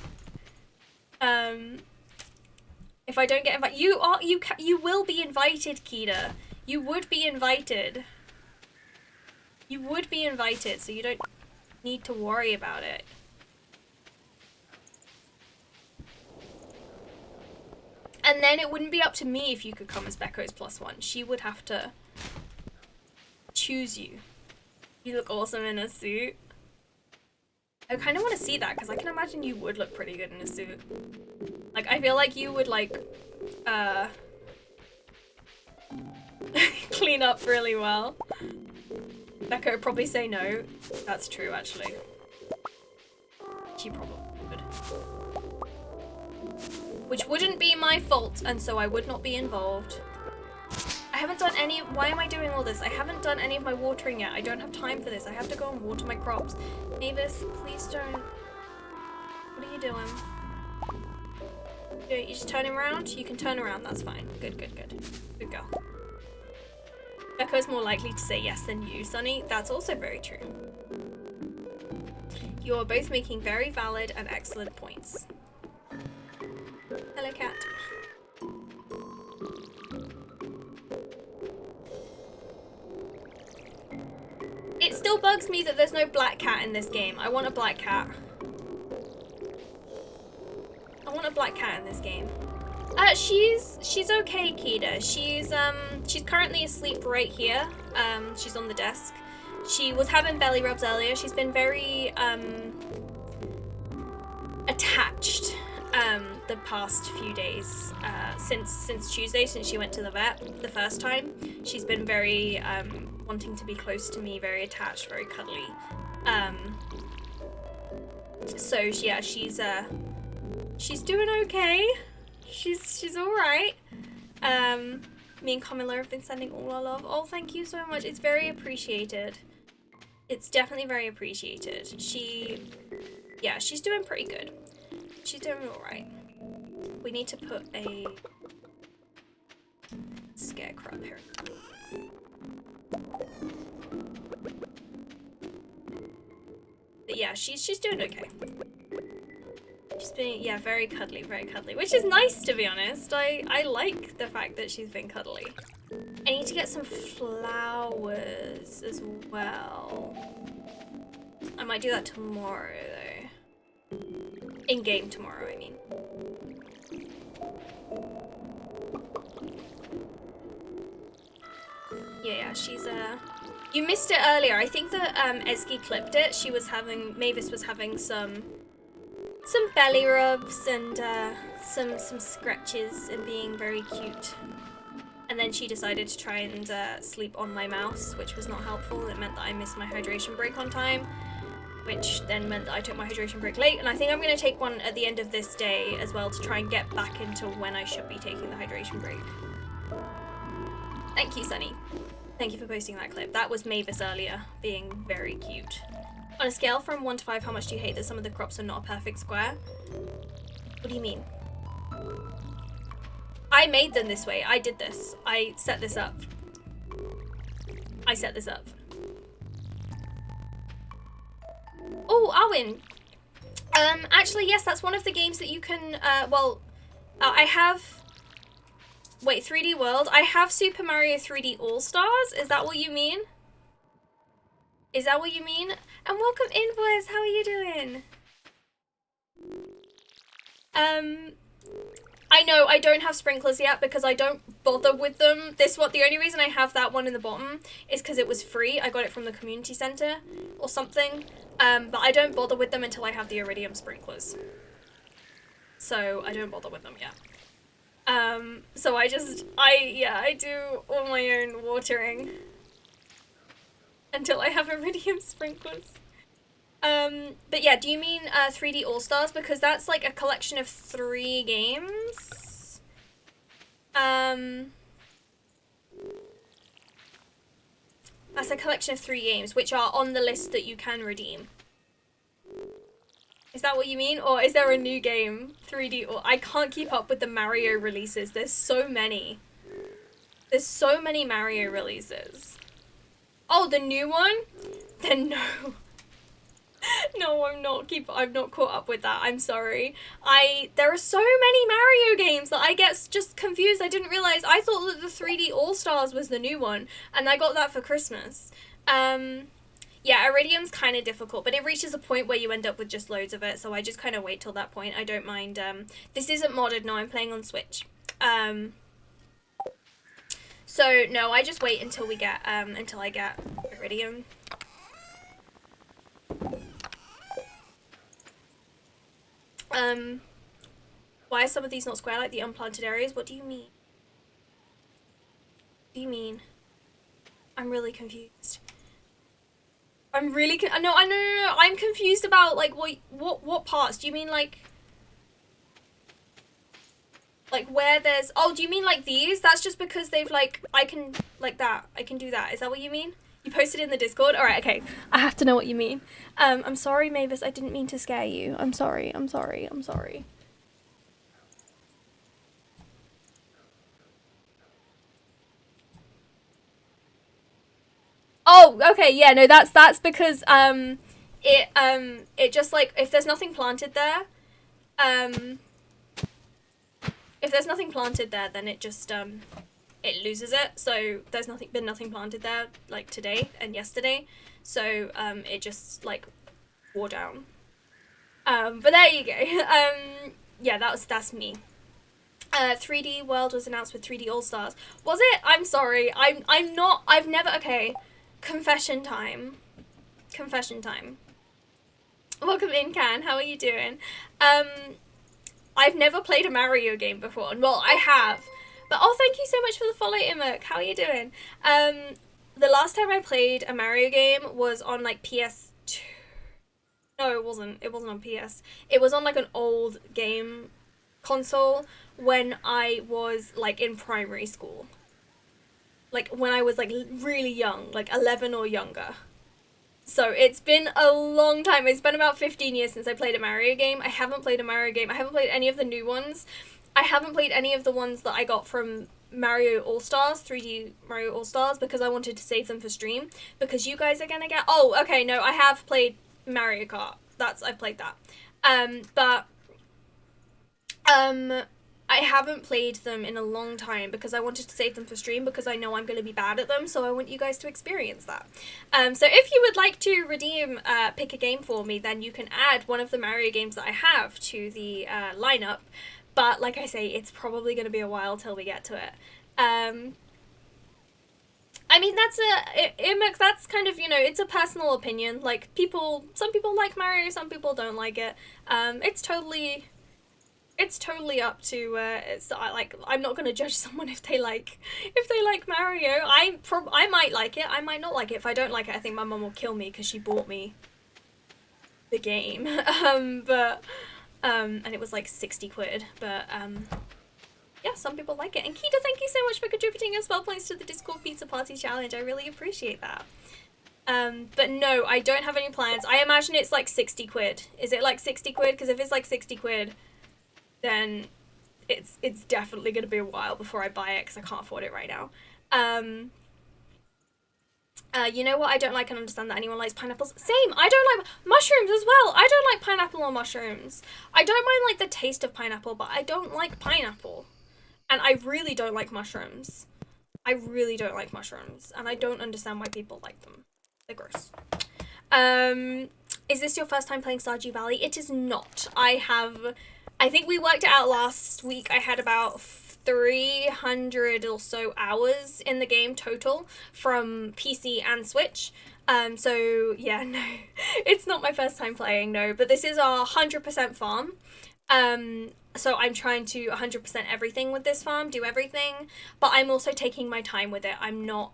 If I don't get invited, you will be invited, Keita. You would be invited. You would be invited, so you don't need to worry about it. And then it wouldn't be up to me if you could come as Becco's +1. She would have to choose you. You look awesome in a suit. I kind of want to see that, because I can imagine you would look pretty good in a suit. Like, I feel like you would, like, clean up really well. Becca would probably say no. That's true, actually. She probably would. Which wouldn't be my fault, and so I would not be involved. I haven't done any- why am I doing all this? I haven't done any of my watering yet. I don't have time for this. I have to go and water my crops. Mavis, please don't- what are you doing? You just turning around? You can turn around, that's fine. Good, good, good. Good girl. Becca's more likely to say yes than you, Sunny. That's also very true. You are both making very valid and excellent points. Hello, cat. It still bugs me that there's no black cat in this game. I want a black cat. I want a black cat in this game. She's okay, Keita. She's currently asleep right here. She's on the desk. She was having belly rubs earlier. She's been very, attached, the past few days. Since Tuesday, since she went to the vet the first time. She's been very, wanting to be close to me, very attached, very cuddly. So yeah, she's doing okay. She's alright. Me and Camilla have been sending all our love. Oh, thank you so much. It's very appreciated. It's definitely very appreciated. Yeah, she's doing pretty good. She's doing alright. We need to put a scarecrow here. But yeah, she's doing okay. She's been, yeah, very cuddly, which is nice, to be honest. I like the fact that she's been cuddly. I need to get some flowers as well. I might do that tomorrow, though. In-game tomorrow, I mean. Yeah, she's, you missed it earlier. I think that, Eski clipped it. Mavis was having some belly rubs and some scratches and being very cute. And then she decided to try and sleep on my mouse, which was not helpful. It meant that I missed my hydration break on time, which then meant that I took my hydration break late. And I think I'm going to take one at the end of this day as well to try and get back into when I should be taking the hydration break. Thank you, Sunny. Thank you for posting that clip. That was Mavis earlier, being very cute. On a scale from 1 to 5, how much do you hate that some of the crops are not a perfect square? What do you mean? I made them this way. I did this. I set this up. I set this up. Oh, Arwen. Actually, yes, that's one of the games that you can, I have... Wait, 3D World? I have Super Mario 3D All-Stars? Is that what you mean? Is that what you mean? And welcome in, boys. How are you doing? I know I don't have sprinklers yet because I don't bother with them. The only reason I have that one in the bottom is because it was free. I got it from the community center or something. But I don't bother with them until I have the iridium sprinklers. So I don't bother with them yet. So I do all my own watering until I have iridium sprinklers. But yeah, do you mean 3D All-Stars? Because that's like a collection of 3 games. That's a collection of 3 games, which are on the list that you can redeem. Is that what you mean? Or is there a new game? 3D or... I can't keep up with the Mario releases. There's so many. There's so many Mario releases. Oh, the new one? Then no. No, I'm not caught up with that. I'm sorry. There are so many Mario games that I get just confused. I didn't realize. I thought that the 3D All-Stars was the new one, and I got that for Christmas. Yeah, Iridium's kind of difficult, but it reaches a point where you end up with just loads of it, so I just kind of wait till that point. I don't mind. This isn't modded. No, I'm playing on Switch. So no, I just wait until we get until I get Iridium. Why are some of these not square like the unplanted areas? What do you mean? What do you mean? I'm really confused. I'm really no, I'm confused about like what parts? Do you mean like where there's do you mean like these? That's just because they've like I can like that. I can do that. Is that what you mean? You posted in the Discord? Alright, okay. I have to know what you mean. I'm sorry, Mavis, I didn't mean to scare you. I'm sorry. Oh, okay, yeah, no, that's because it just like if there's nothing planted there, then it just it loses it. So there's been nothing planted there like today and yesterday, so it just like wore down. But there you go. Yeah, that's me. 3D World was announced with 3D All Stars. Was it? I'm sorry. I've never. Okay. Confession time. Welcome in, Can. How are you doing? I've never played a Mario game before. Well, I have. But thank you so much for the follow, Imuk. How are you doing? The last time I played a Mario game was on like PS2. No, it wasn't. It wasn't on PS. It was on like an old game console when I was like in primary school. Like when I was like really young, like 11 or younger. So it's been a long time. It's been about 15 years since I played a Mario game. I haven't played a Mario game. I haven't played any of the new ones. I haven't played any of the ones that I got from Mario All-Stars, 3D Mario All-Stars, because I wanted to save them for stream. Because you guys are gonna get... Oh, okay, no, I have played Mario Kart. I've played that. I haven't played them in a long time because I wanted to save them for stream because I know I'm going to be bad at them, so I want you guys to experience that. So if you would like to redeem, pick a game for me, then you can add one of the Mario games that I have to the lineup, but like I say, it's probably going to be a while till we get to it. I mean, that's kind of, you know, it's a personal opinion. Like, some people like Mario, some people don't like it. It's totally up to I'm not gonna judge someone if they like Mario. I might like it, I might not like it. If I don't like it, I think my mum will kill me because she bought me the game. And it was like 60 quid. But yeah, some people like it. And Kita, thank you so much for contributing your spell points to the Discord Pizza Party Challenge. I really appreciate that. But no, I don't have any plans. I imagine it's like 60 quid. Is it like 60 quid? Because if it's like 60 quid, then it's definitely going to be a while before I buy it because I can't afford it right now. You know what I don't like and understand that anyone likes pineapples? Same! I don't like mushrooms as well! I don't like pineapple or mushrooms. I don't mind like the taste of pineapple, but I don't like pineapple. And I really don't like mushrooms. I really don't like mushrooms. And I don't understand why people like them. They're gross. Is this your first time playing Stardew Valley? It is not. I think we worked it out last week. I had about 300 or so hours in the game total from PC and Switch. So yeah, no, it's not my first time playing, no, but this is our 100% farm. So I'm trying to 100% everything with this farm, do everything, but I'm also taking my time with it. I'm not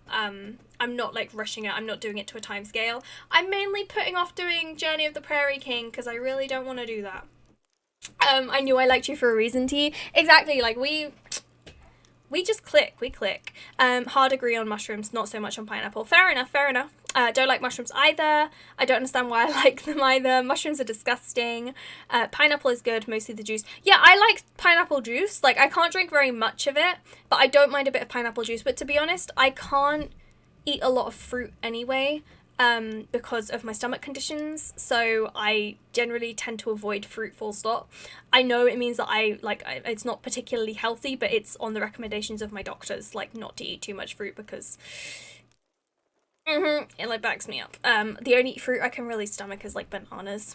like rushing it. I'm not doing it to a time scale. I'm mainly putting off doing Journey of the Prairie King because I really don't want to do that. I knew I liked you for a reason, T. Exactly, like we we just click. We click. Hard agree on mushrooms, not so much on pineapple. Fair enough, fair enough. Don't like mushrooms either. I don't understand why I like them either. Mushrooms are disgusting. Pineapple is good, mostly the juice. Yeah, I like pineapple juice. Like, I can't drink very much of it, but I don't mind a bit of pineapple juice. But to be honest, I can't eat a lot of fruit anyway, because of my stomach conditions, so I generally tend to avoid fruit full stop. I know it means that it's not particularly healthy, but it's on the recommendations of my doctors, like, not to eat too much fruit because it like backs me up. The only fruit I can really stomach is like bananas.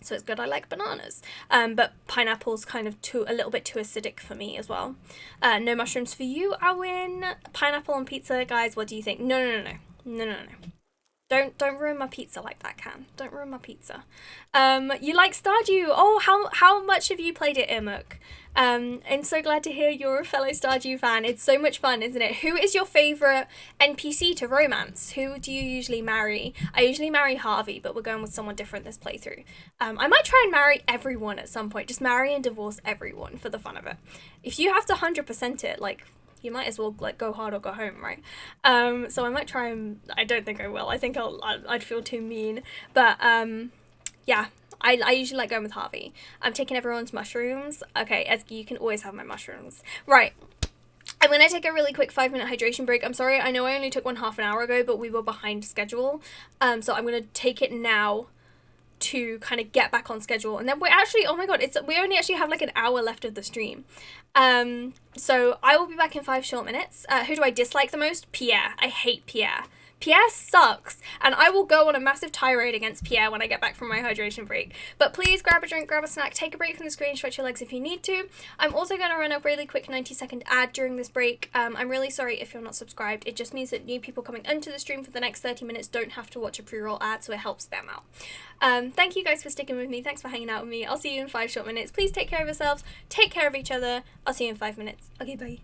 So it's good I like bananas. But pineapple's kind of a little bit too acidic for me as well. No mushrooms for you, Owen. Pineapple on pizza, guys, what do you think? No. Don't ruin my pizza like that, Can. Don't ruin my pizza. You like Stardew. Oh, how much have you played it, Imuk? I'm so glad to hear you're a fellow Stardew fan. It's so much fun, isn't it? Who is your favourite NPC to romance? Who do you usually marry? I usually marry Harvey, but we're going with someone different this playthrough. I might try and marry everyone at some point. Just marry and divorce everyone for the fun of it. If you have to 100% it, like, you might as well like go hard or go home, right? So I might try and I don't think I will. I think I'd feel too mean. But yeah, I usually like going with Harvey. I'm taking everyone's mushrooms. Okay, Ezgi, you can always have my mushrooms. Right. I'm going to take a really quick 5-minute hydration break. I'm sorry, I know I only took one half an hour ago, but we were behind schedule. So I'm going to take it now to kind of get back on schedule, and then we're actually, oh my god, we only actually have like an hour left of the stream. So I will be back in 5 short minutes. Who do I dislike the most? Pierre. I hate Pierre. Pierre sucks, and I will go on a massive tirade against Pierre when I get back from my hydration break. But please grab a drink, grab a snack, take a break from the screen, stretch your legs if you need to. I'm also going to run a really quick 90-second ad during this break. I'm really sorry if you're not subscribed. It just means that new people coming into the stream for the next 30 minutes don't have to watch a pre-roll ad, so it helps them out. Thank you guys for sticking with me. Thanks for hanging out with me. I'll see you in 5 short minutes. Please take care of yourselves. Take care of each other. I'll see you in 5 minutes. Okay, bye.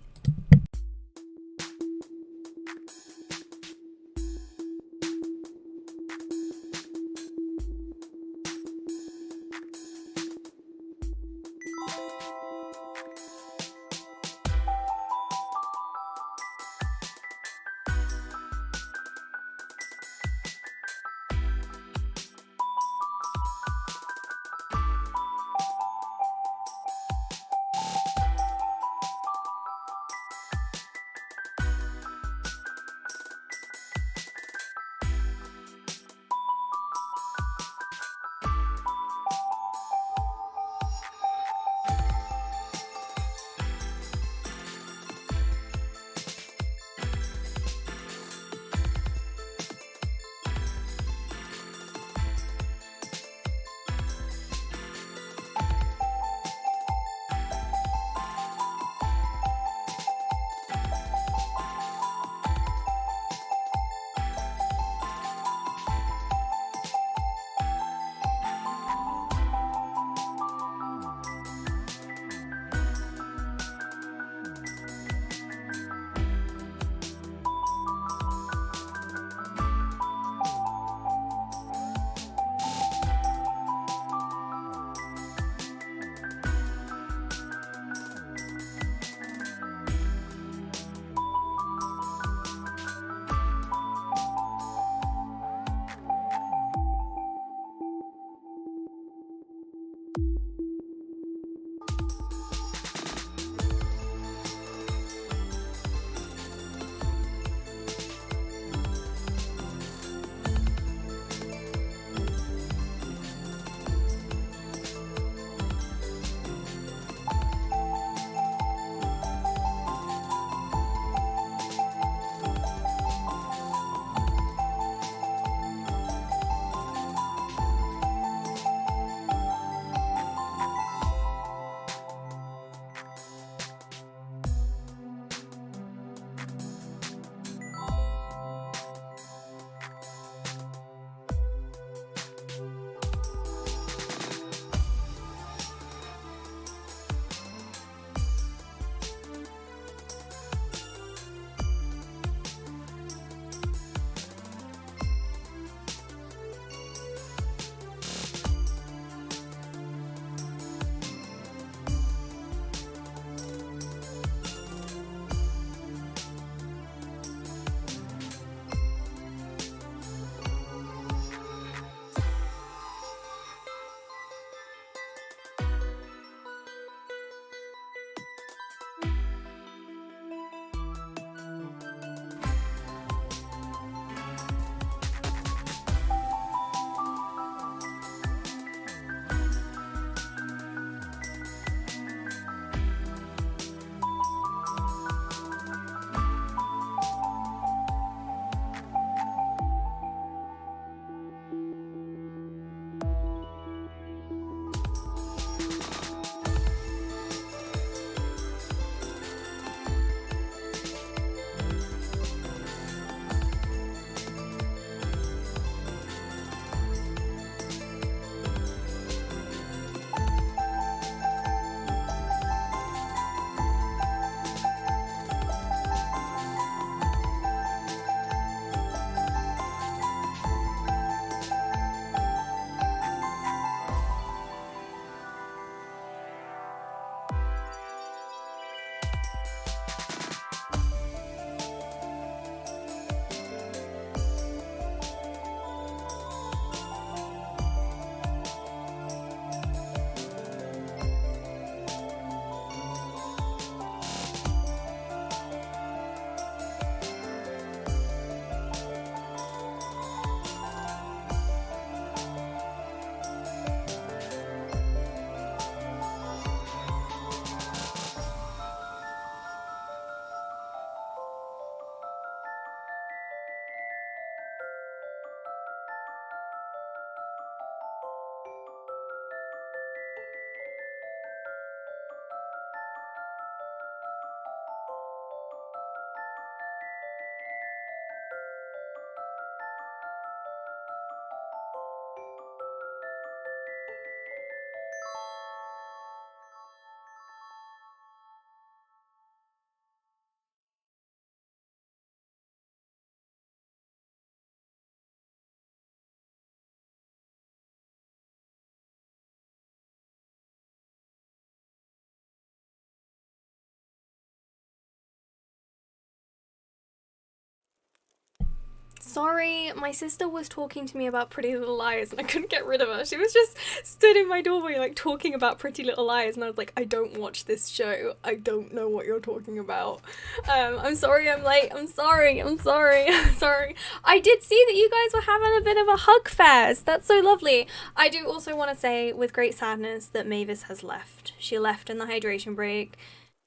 sorry. My sister was talking to me about Pretty Little Liars and I couldn't get rid of her. She was just stood in my doorway like talking about Pretty Little Liars and I was like, I don't watch this show. I don't know what you're talking about. I'm sorry I'm late. I'm sorry. I'm sorry. I'm sorry. I did see that you guys were having a bit of a hug fest. That's so lovely. I do also want to say with great sadness that Mavis has left. She left in the hydration break.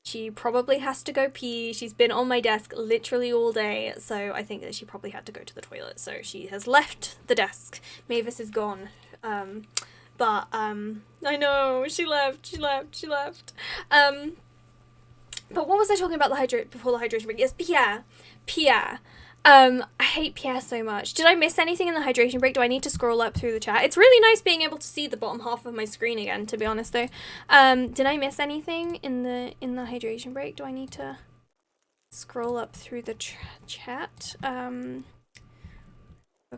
She probably has to go pee. She's been on my desk literally all day, so I think that she probably had to go to the toilet. So she has left the desk. Mavis is gone. But I know, she left. But what was I talking about before the hydration break? Yes, Pierre. I hate Pierre so much. Did I miss anything in the hydration break? Do I need to scroll up through the chat? It's really nice being able to see the bottom half of my screen again, to be honest though. Did I miss anything in the hydration break? Do I need to scroll up through the chat? A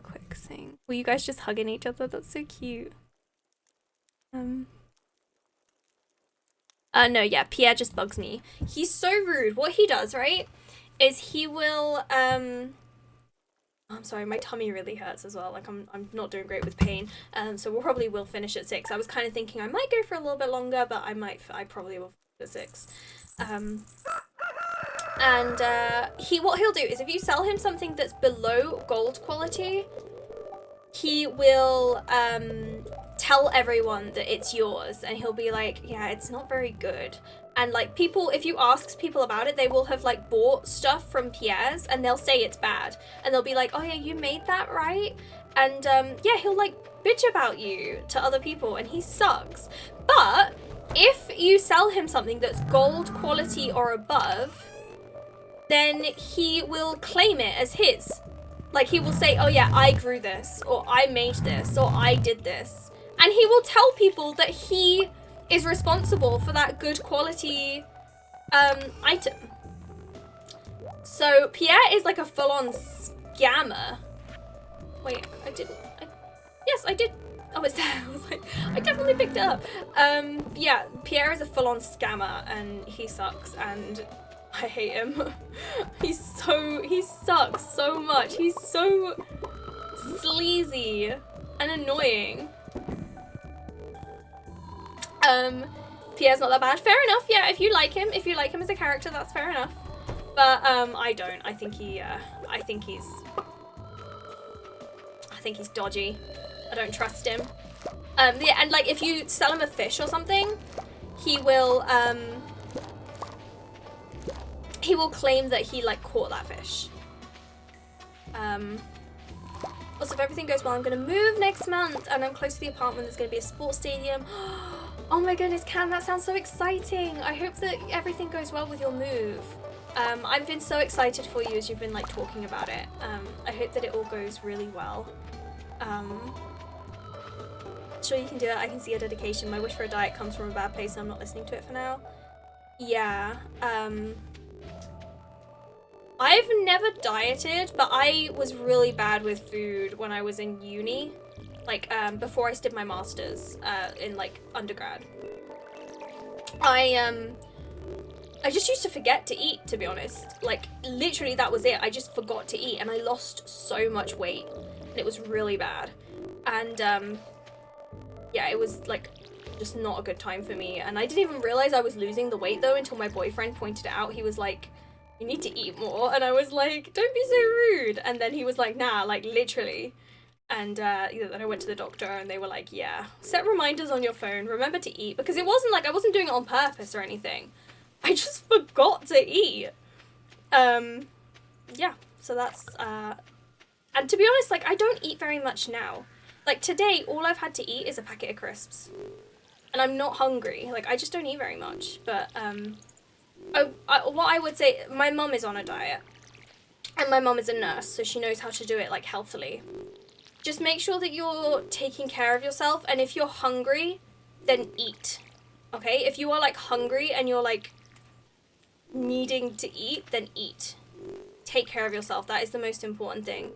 quick thing. Were you guys just hugging each other? That's so cute. No, yeah, Pierre just bugs me. He's so rude. What he does, right, is he will, I'm sorry, my tummy really hurts as well. Like, I'm not doing great with pain. So we'll probably will finish at 6. I was kind of thinking I might go for a little bit longer, but I probably will finish at 6. What he'll do is if you sell him something that's below gold quality, he will, tell everyone that it's yours, and he'll be like, yeah, it's not very good. And like people, if you ask people about it, they will have like bought stuff from Pierre's and they'll say it's bad. And they'll be like, oh yeah, you made that, right? And yeah, he'll like bitch about you to other people and he sucks. But if you sell him something that's gold quality or above, then he will claim it as his. Like he will say, oh yeah, I grew this, or I made this, or I did this. And he will tell people that he is responsible for that good quality item. So Pierre is like a full-on scammer. Wait, yes, I did. Oh, it's there. I was like, I definitely picked it up. Yeah, Pierre is a full-on scammer and he sucks and I hate him. He sucks so much. He's so sleazy and annoying. Pierre's not that bad. Fair enough, yeah, if you like him as a character, that's fair enough. But, I don't. I think he's dodgy. I don't trust him. Yeah, and like, if you sell him a fish or something, he will claim that he, like, caught that fish. Also, if everything goes well, I'm gonna move next month, and I'm close to the apartment. There's gonna be a sports stadium. Oh my goodness, Cam, that sounds so exciting. I hope that everything goes well with your move. I've been so excited for you as you've been like talking about it. I hope that it all goes really well. Sure you can do it. I can see your dedication. My wish for a diet comes from a bad place and I'm not listening to it for now. Yeah, I've never dieted, but I was really bad with food when I was in uni. Like, before I did my masters, in, like, undergrad. I just used to forget to eat, to be honest. Like, literally that was it. I just forgot to eat, and I lost so much weight. And it was really bad. And, yeah, it was, like, just not a good time for me. And I didn't even realize I was losing the weight, though, until my boyfriend pointed it out. He was like, you need to eat more. And I was like, don't be so rude. And then he was like, nah, like, literally. And then I went to the doctor and they were like, yeah, set reminders on your phone, remember to eat, because it wasn't like I wasn't doing it on purpose or anything. I just forgot to eat. Yeah, so that's, and to be honest, like, I don't eat very much now. Like, today, all I've had to eat is a packet of crisps. And I'm not hungry. Like, I just don't eat very much. But, what I would say, my mum is on a diet. And my mum is a nurse, so she knows how to do it, like, healthily. Just make sure that you're taking care of yourself, and if you're hungry, then eat, okay? If you are, like, hungry and you're, like, needing to eat, then eat. Take care of yourself. That is the most important thing.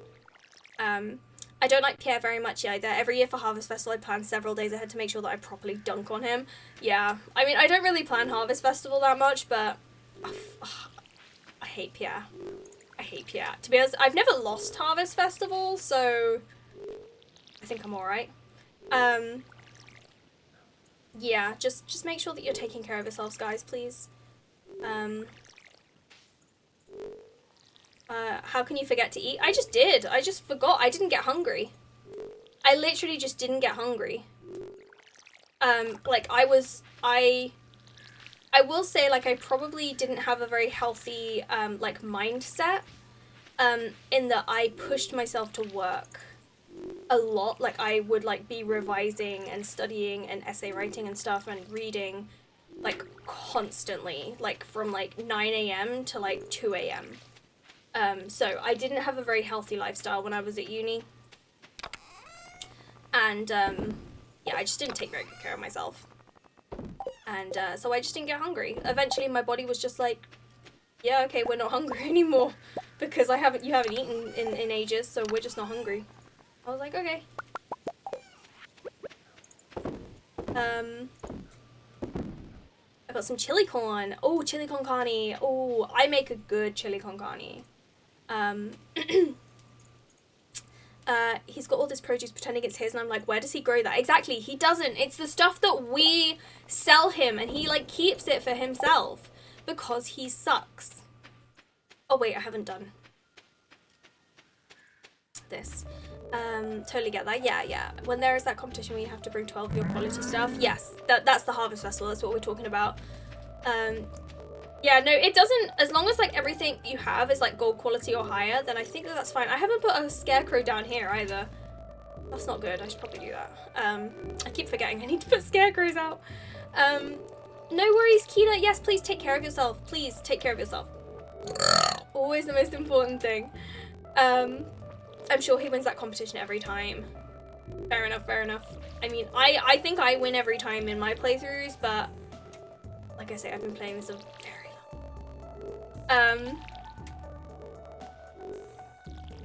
I don't like Pierre very much either. Every year for Harvest Festival, I plan several days ahead to make sure that I properly dunk on him. Yeah, I mean, I don't really plan Harvest Festival that much, but I hate Pierre. I hate Pierre. To be honest, I've never lost Harvest Festival, so I think I'm alright. Yeah, just make sure that you're taking care of yourselves, guys, please. How can you forget to eat? I just did. I just forgot. I didn't get hungry. I literally just didn't get hungry. Like, I will say, like, I probably didn't have a very healthy, like, mindset, in that I pushed myself to work a lot. Like, I would, like, be revising and studying and essay writing and stuff and reading, like, constantly, like, from, like, 9 a.m. to, like, 2 a.m. So I didn't have a very healthy lifestyle when I was at uni. And, yeah, I just didn't take very good care of myself. And, so I just didn't get hungry. Eventually my body was just like, yeah, okay, we're not hungry anymore. Because you haven't eaten in ages, so we're just not hungry. I was like, okay. I got some chili con. Oh, chili con carne. Oh, I make a good chili con carne. He's got all this produce pretending it's his, and I'm like, where does he grow that? Exactly, he doesn't. It's the stuff that we sell him, and he, like, keeps it for himself because he sucks. Oh, wait, I haven't done this. Totally get that. Yeah. When there is that competition where you have to bring 12 of your quality stuff, yes, that's the Harvest Festival. That's what we're talking about. Yeah, no, it doesn't, as long as, like, everything you have is, like, gold quality or higher, then I think that's fine. I haven't put a scarecrow down here either. That's not good. I should probably do that. I keep forgetting I need to put scarecrows out. No worries, Keena. Yes, please take care of yourself. Please take care of yourself. Always the most important thing. I'm sure he wins that competition every time. Fair enough. I mean, I think I win every time in my playthroughs, but like I say, I've been playing this a very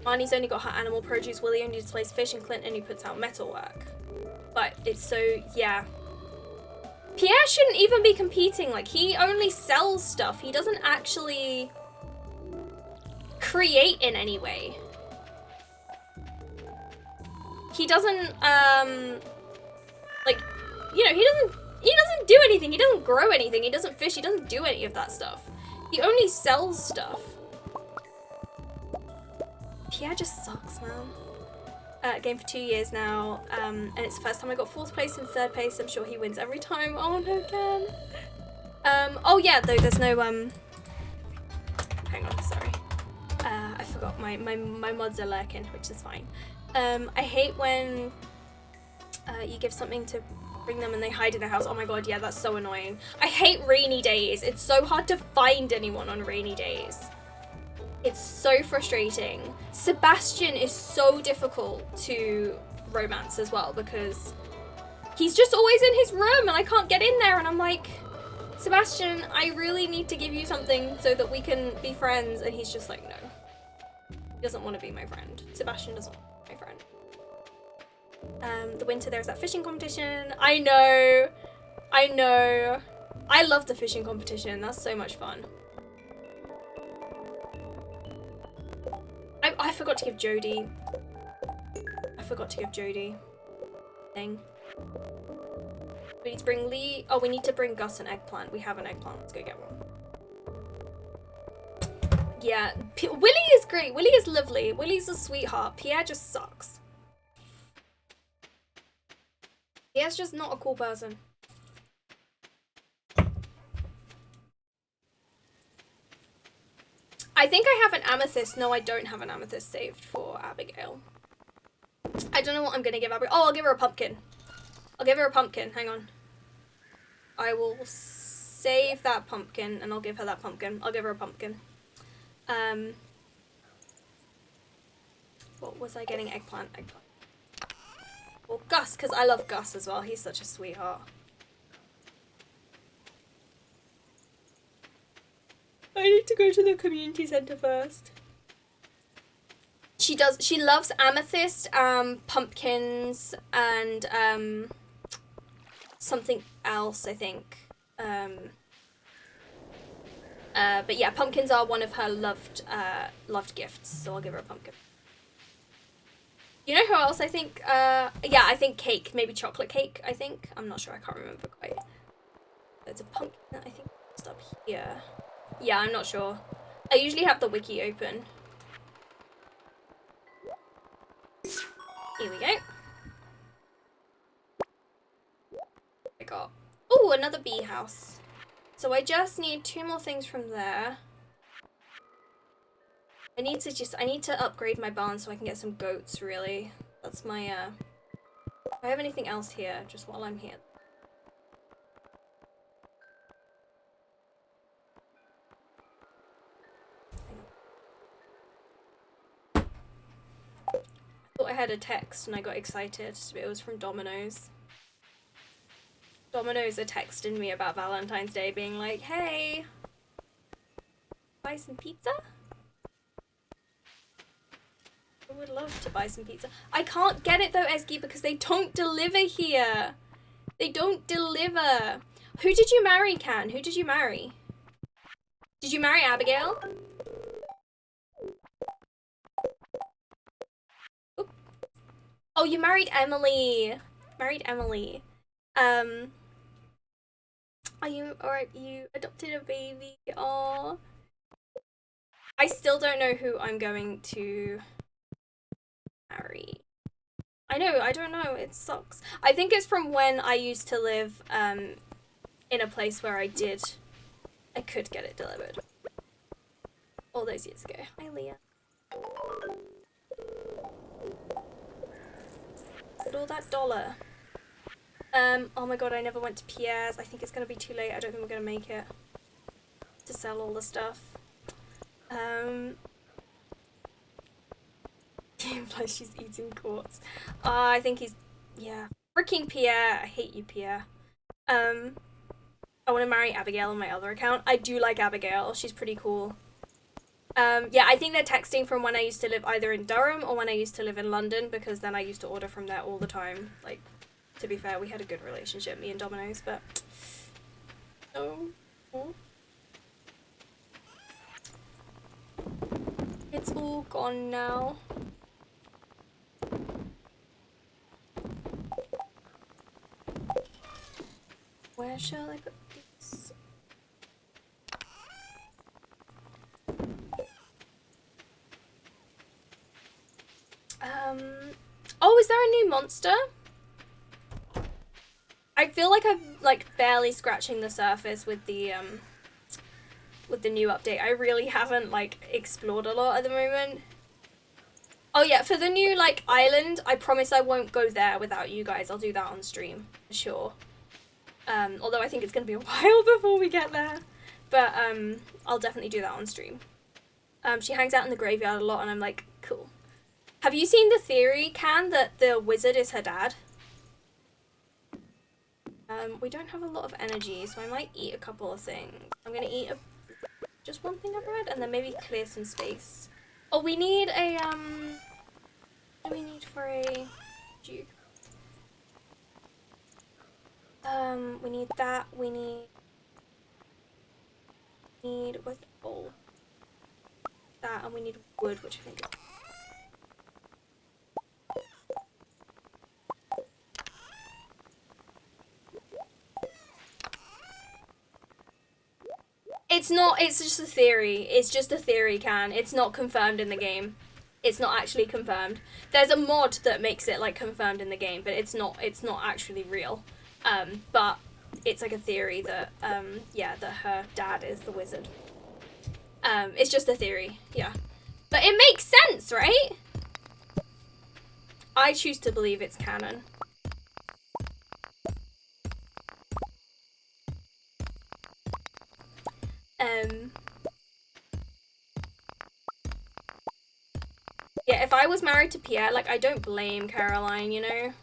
Marnie's only got her animal produce, Willie only displays fish, and Clint only puts out metalwork. But it's so, yeah. Pierre shouldn't even be competing, like, he only sells stuff. He doesn't actually create in any way. He doesn't, like, you know, he doesn't do anything. He doesn't grow anything. He doesn't fish. He doesn't do any of that stuff. He only sells stuff. Pierre just sucks, man. Game for 2 years now, and it's the first time I got 4th place and 3rd place. I'm sure he wins every time. Oh no, Ken. Oh yeah, though there's no hang on, sorry. I forgot my mods are lurking, which is fine. I hate when you give something to bring them and they hide in their house. Oh my god, yeah, that's so annoying. I hate rainy days. It's so hard to find anyone on rainy days. It's so frustrating. Sebastian is so difficult to romance as well because he's just always in his room and I can't get in there, and I'm like, Sebastian, I really need to give you something so that we can be friends, and he's just like, no. He doesn't want to be my friend. Sebastian doesn't want to be my friend. The winter there's that fishing competition. I know. I love the fishing competition. That's so much fun. I forgot to give Jody. Thing. We need to bring Lee. Oh, we need to bring Gus an eggplant. We have an eggplant. Let's go get one. Yeah, Willie is great. Willie is lovely. Willie's a sweetheart. Pierre just sucks. Pierre's just not a cool person. I think I have an amethyst. No, I don't have an amethyst saved for Abigail. I don't know what I'm gonna give Abigail. Oh, I'll give her a pumpkin. Hang on. I will save that pumpkin and I'll give her that pumpkin. I'll give her a pumpkin. What was I getting? Eggplant. Well, Gus, because I love Gus as well. He's such a sweetheart. I need to go to the community center first. She loves amethyst, pumpkins, and something else, I think. But yeah, pumpkins are one of her loved gifts, so I'll give her a pumpkin. You know who else I think? Yeah, I think cake, maybe chocolate cake. I think I'm not sure. I can't remember quite. There's a pumpkin that I think is up here. Yeah, I'm not sure. I usually have the wiki open. Here we go. I got. Oh, another bee house. So I just need 2 more things from there. I need to upgrade my barn so I can get some goats, really. That's my, Do I have anything else here, just while I'm here? I thought I had a text and I got excited, but it was from Domino's. Domino's are texting me about Valentine's Day, being like, hey, buy some pizza? I would love to buy some pizza. I can't get it though, Esgy, because they don't deliver here. They don't deliver. Who did you marry, Can? Who did you marry? Did you marry Abigail? Oop. Oh, you married Emily. Married Emily. Are you alright? You adopted a baby. Aww. I still don't know who I'm going to marry. I know, I don't know, it sucks. I think it's from when I used to live in a place where I could get it delivered. All those years ago. Hi, Leah. Look at all that dollar. Oh my god, I never went to Pierre's. I think it's gonna be too late. I don't think we're gonna make it to sell all the stuff. Plus she's eating quartz. I think he's, yeah. Freaking Pierre. I hate you, Pierre. I want to marry Abigail on my other account. I do like Abigail. She's pretty cool. Yeah, I think they're texting from when I used to live either in Durham or when I used to live in London, because then I used to order from there all the time. Like, to be fair, we had a good relationship, me and Domino's, but... Oh. It's all gone now. Where shall I put these? Oh, is there a new monster? I feel like I'm like barely scratching the surface with the new update. I really haven't like explored a lot at the moment. Oh yeah, for the new like island, I promise I won't go there without you guys. I'll do that on stream for sure. Although I think it's gonna be a while before we get there, but I'll definitely do that on stream. She hangs out in the graveyard a lot, and I'm like, cool. Have you seen the theory, Can, that the wizard is her dad? We don't have a lot of energy, so I might eat a couple of things. I'm gonna eat just one thing of bread, and then maybe clear some space. Oh, we need a, what do we need for a juke? We need that, we need, where's the bowl? That, and we need wood, which I think is... It's not, it's just a theory. It's just a theory, Can. It's not confirmed in the game. It's not actually confirmed. There's a mod that makes it, like, confirmed in the game, but it's not actually real. But it's like a theory that, yeah, that her dad is the wizard. It's just a theory, yeah. But it makes sense, right? I choose to believe it's canon. Yeah, if I was married to Pierre, like, I don't blame Caroline, you know?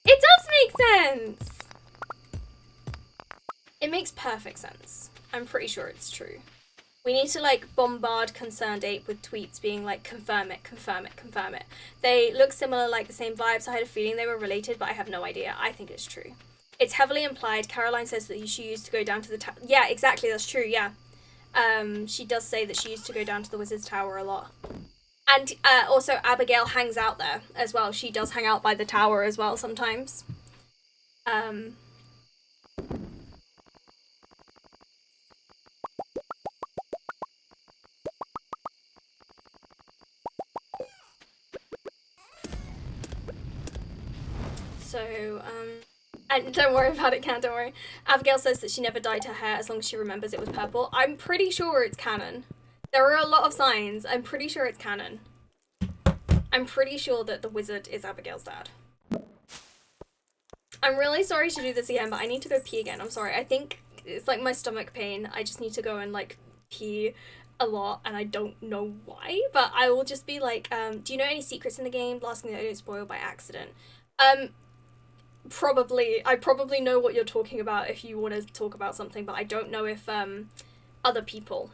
It does make sense! It makes perfect sense. I'm pretty sure it's true. We need to, like, bombard Concerned Ape with tweets being like, confirm it, confirm it, confirm it. They look similar, like the same vibes. I had a feeling they were related, but I have no idea. I think it's true. It's heavily implied. Caroline says that she used to go down to the tower. Yeah, exactly, that's true, yeah. She does say that she used to go down to the Wizard's Tower a lot. And also Abigail hangs out there as well. She does hang out by the tower as well sometimes. And don't worry about it, Can, don't worry. Abigail says that she never dyed her hair as long as she remembers it was purple. I'm pretty sure it's canon. There are a lot of signs. I'm pretty sure it's canon. I'm pretty sure that the wizard is Abigail's dad. I'm really sorry to do this again, but I need to go pee again. I'm sorry. I think it's like my stomach pain. I just need to go and like pee a lot, and I don't know why, but I will just be like, do you know any secrets in the game? Last thing that I don't spoil by accident. I probably know what you're talking about if you want to talk about something, but I don't know if other people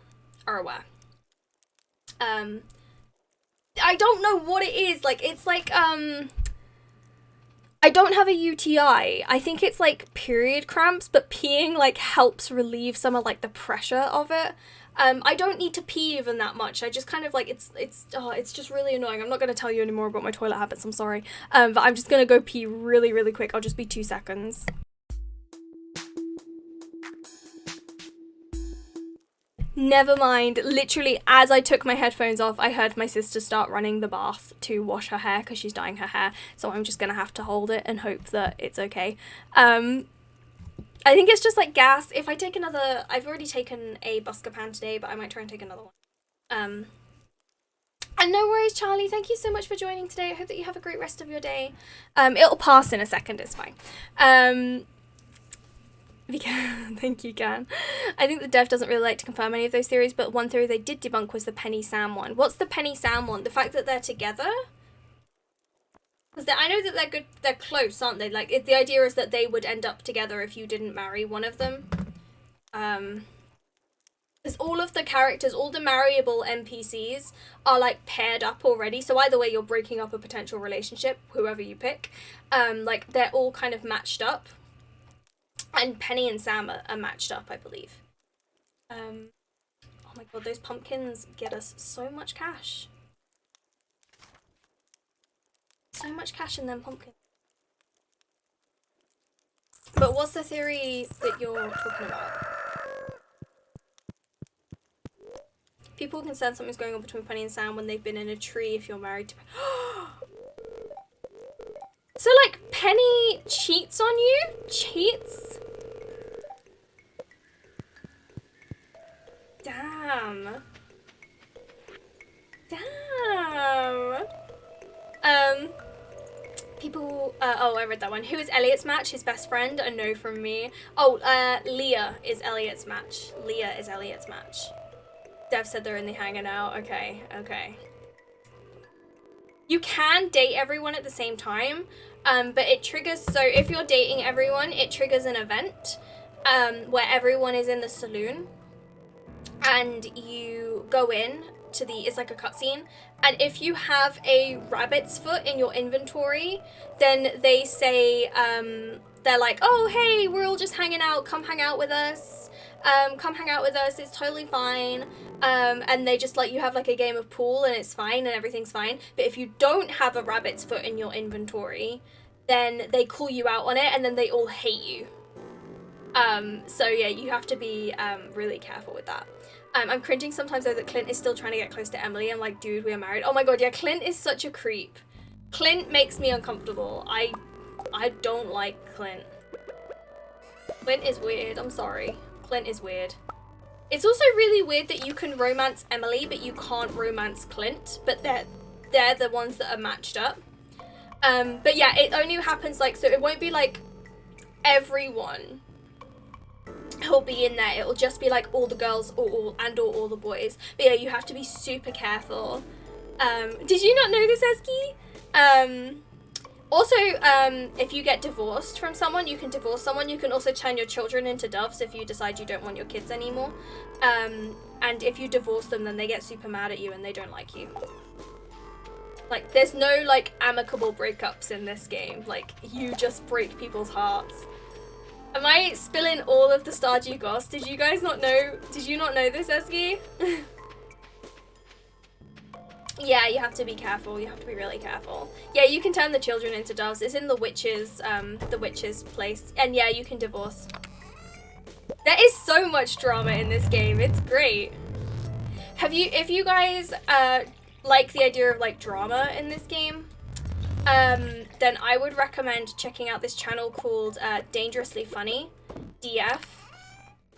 are aware. I don't know what it is. Like, it's like, I don't have a UTI. I think it's like period cramps, but peeing like helps relieve some of like the pressure of it. I don't need to pee even that much. I just kind of like, it's just really annoying. I'm not going to tell you anymore about my toilet habits. I'm sorry. But I'm just going to go pee really, really quick. I'll just be 2 seconds. Never mind. Literally, as I took my headphones off, I heard my sister start running the bath to wash her hair because she's dyeing her hair. So I'm just going to have to hold it and hope that it's okay. I think it's just like gas. If I take another, I've already taken a Buscopan today, but I might try and take another one. And no worries, Charlie. Thank you so much for joining today. I hope that you have a great rest of your day. It'll pass in a second. It's fine. Thank you, Gan. I think the dev doesn't really like to confirm any of those theories, but one theory they did debunk was the Penny Sam one. What's the Penny Sam one? The fact that they're together? Because I know that they're good, they're close, aren't they? Like, the idea is that they would end up together if you didn't marry one of them. Because all of the characters, all the marryable NPCs are, like, paired up already. So either way, you're breaking up a potential relationship, whoever you pick. Like, they're all kind of matched up. And Penny and Sam are matched up, I believe. Oh my god, those pumpkins get us so much cash. So much cash in them pumpkins. But what's the theory that you're talking about? People can sense something's going on between Penny and Sam when they've been in a tree if you're married to... So, like, Penny cheats on you? Cheats? Damn. Damn. People, oh, I read that one. Who is Elliot's match? His best friend? A no from me. Oh, Leah is Elliot's match. Leah is Elliot's match. Dev said they're only hanging out. Okay, okay. You can date everyone at the same time, but it triggers, so if you're dating everyone, it triggers an event, where everyone is in the saloon, and you go in to the, it's like a cutscene, and if you have a rabbit's foot in your inventory, then they say, they're like, oh, hey, we're all just hanging out, come hang out with us, it's totally fine. And they just let you have like a game of pool and it's fine and everything's fine. But if you don't have a rabbit's foot in your inventory, then they call you out on it and then they all hate you. So yeah, you have to be really careful with that. I'm cringing sometimes though that Clint is still trying to get close to Emily. I'm like, dude, we are married. Oh my god, yeah, Clint is such a creep. Clint makes me uncomfortable. I don't like Clint. Clint is weird, I'm sorry. Clint is weird. It's also really weird that you can romance Emily, but you can't romance Clint, but they're the ones that are matched up. But yeah, it only happens like, so it won't be like everyone who'll be in there. It'll just be like all the girls or all the boys. But yeah, you have to be super careful. Did you not know this, Eski? Also, if you get divorced from someone, you can divorce someone. You can also turn your children into doves if you decide you don't want your kids anymore. And if you divorce them, then they get super mad at you and they don't like you. Like, there's no, like, amicable breakups in this game. Like, you just break people's hearts. Am I spilling all of the Stardew goss? Did you guys not know? Did you not know this, Ezgi? Yeah, you have to be careful. You have to be really careful. Yeah, you can turn the children into doves. It's in the witch's place. And yeah, you can divorce. There is so much drama in this game. It's great. If you guys like the idea of like drama in this game, then I would recommend checking out this channel called Dangerously Funny, DF.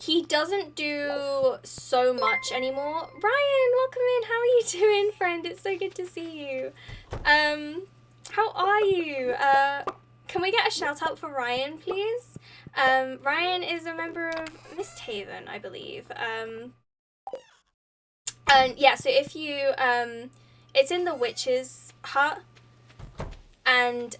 He doesn't do so much anymore. Ryan, welcome in. How are you doing, friend? It's so good to see you. How are you? Can we get a shout out for Ryan, please? Ryan is a member of Misthaven, I believe. And yeah, so if you, it's in the witch's hut, and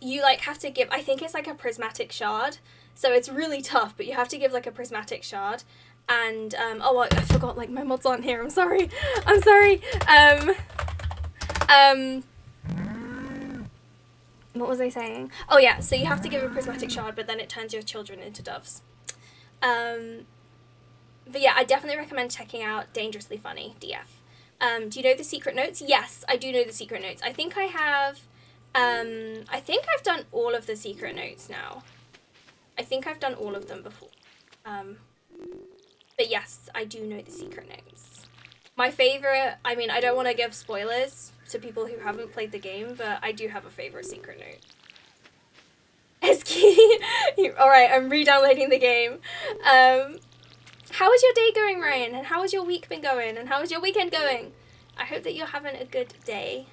you like have to give, I think it's like a prismatic shard, so it's really tough, but you have to give like a prismatic shard, and oh, I forgot, like my mods aren't here, I'm sorry, what was I saying? Oh yeah, so you have to give a prismatic shard, but then it turns your children into doves. But yeah, I definitely recommend checking out Dangerously Funny, DF. Do you know the secret notes? Yes, I do know the secret notes. I think I have, I think I've done all of the secret notes now. I think I've done all of them before. But yes, I do know the secret notes. My favorite, I mean, I don't want to give spoilers to people who haven't played the game, but I do have a favorite secret note. Eski, alright, I'm re-downloading the game. How is your day going, Ryan? And how has your week been going? And how is your weekend going? I hope that you're having a good day.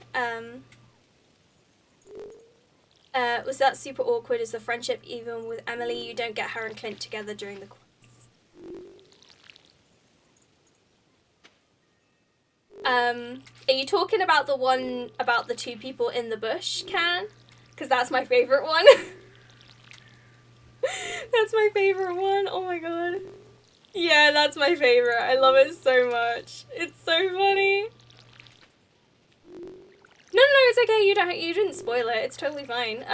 Was that super awkward? Is the friendship even with Emily? You don't get her and Clint together during the quiz. Are you talking about the one about the two people in the bush, Can? Because that's my favorite one. That's my favorite one. Oh my god. Yeah, that's my favorite. I love it so much. It's so funny. No, it's okay. You didn't spoil it. It's totally fine.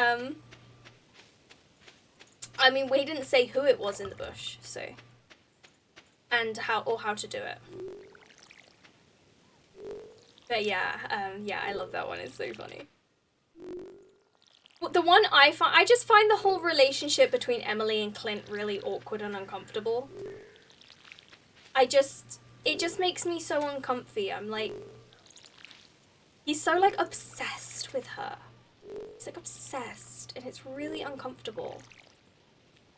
I mean, we didn't say who it was in the bush, so, and how to do it. But yeah, yeah, I love that one. It's so funny. The one I just find the whole relationship between Emily and Clint really awkward and uncomfortable. It just makes me so uncomfy. I'm like, he's so like obsessed with her. He's like obsessed, and it's really uncomfortable.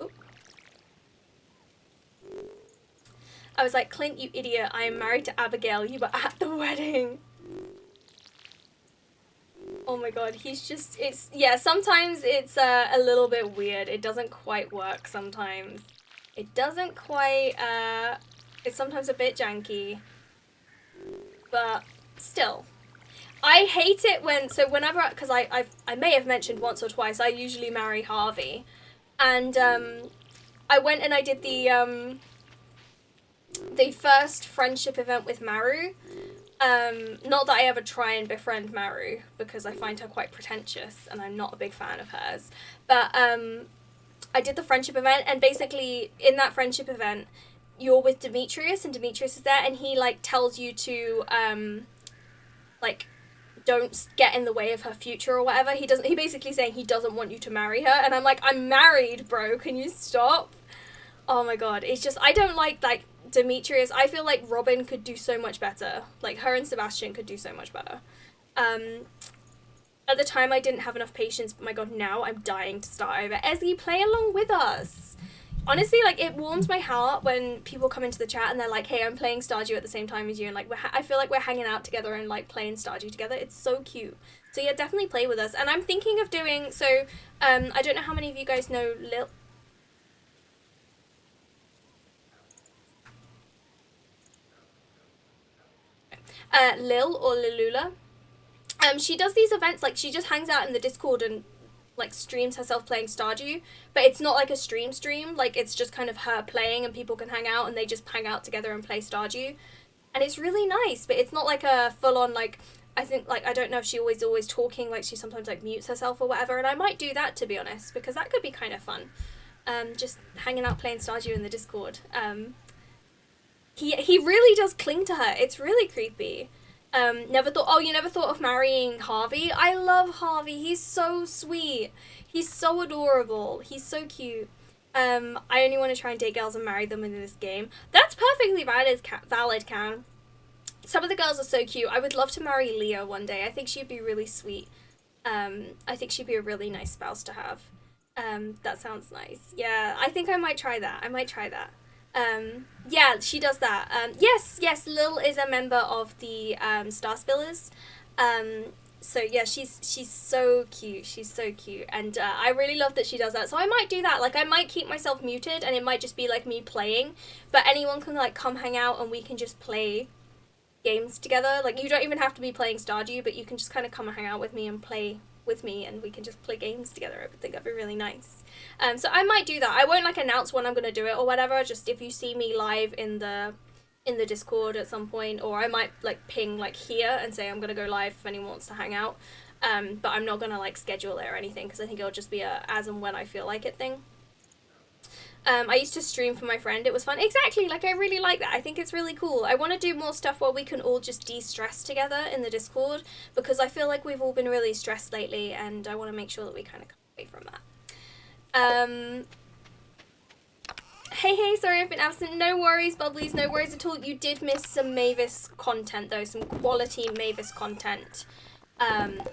Oop. I was like, Clint, you idiot, I am married to Abigail, you were at the wedding. Oh my god, yeah, sometimes it's a little bit weird. It doesn't quite work sometimes. It doesn't quite, it's sometimes a bit janky. But still. I hate it whenever, because I may have mentioned once or twice, I usually marry Harvey. And I went and I did the first friendship event with Maru. Not that I ever try and befriend Maru, because I find her quite pretentious, and I'm not a big fan of hers. But I did the friendship event, and basically, in that friendship event, you're with Demetrius, and Demetrius is there, and he, like, tells you to, like, don't get in the way of her future or whatever. He basically saying he doesn't want you to marry her, and I'm like, I'm married, bro, can you stop? Oh my god, it's just, I don't like Demetrius. I feel like Robin could do so much better. Like, her and Sebastian could do so much better. At the time, I didn't have enough patience, but my god, now I'm dying to start over. Ezzy, play along with us! Honestly, like, it warms my heart when people come into the chat and they're like, hey, I'm playing Stardew at the same time as you, and, like, I feel like we're hanging out together and, like, playing Stardew together. It's so cute. So, yeah, definitely play with us. And I'm thinking of doing, so, I don't know how many of you guys know Lil... Lil, or Lilula. She does these events, like, she just hangs out in the Discord and, like, streams herself playing Stardew, but it's not like a stream, like, it's just kind of her playing and people can hang out and they just hang out together and play Stardew, and it's really nice, but it's not like a full-on, like, I think, like, I don't know if she always talking, like she sometimes like mutes herself or whatever, and I might do that, to be honest, because that could be kind of fun. Just hanging out playing Stardew in the Discord. He really does cling to her. It's really creepy. Never thought. Oh, you never thought of marrying Harvey? I love Harvey. He's so sweet. He's so adorable. He's so cute. I only want to try and date girls and marry them in this game. That's perfectly valid, Can. Some of the girls are so cute. I would love to marry Leah one day. I think she'd be really sweet. I think she'd be a really nice spouse to have. That sounds nice. Yeah, I think I might try that. Yeah, she does that. Yes, Lil is a member of the Star Spillers. So yeah, she's so cute. She's so cute, and I really love that she does that. So I might do that. Like, I might keep myself muted, and it might just be like me playing, but anyone can like come hang out, and we can just play games together. Like, you don't even have to be playing Stardew, but you can just kind of come and hang out with me and play with me, and we can just play games together. I think that'd be really nice. So I might do that. I won't like announce when I'm gonna do it or whatever. Just if you see me live in the Discord at some point, or I might like ping like here and say I'm gonna go live if anyone wants to hang out. But I'm not gonna like schedule it or anything, because I think it'll just be a as and when I feel like it thing. I used to stream for my friend. It was fun. Exactly, like, I really like that. I think it's really cool. I want to do more stuff where we can all just de-stress together in the Discord, because I feel like we've all been really stressed lately, and I want to make sure that we kind of come away from that. Hey, sorry I've been absent. No worries, Bubblies, no worries at all. You did miss some Mavis content, though, some quality Mavis content.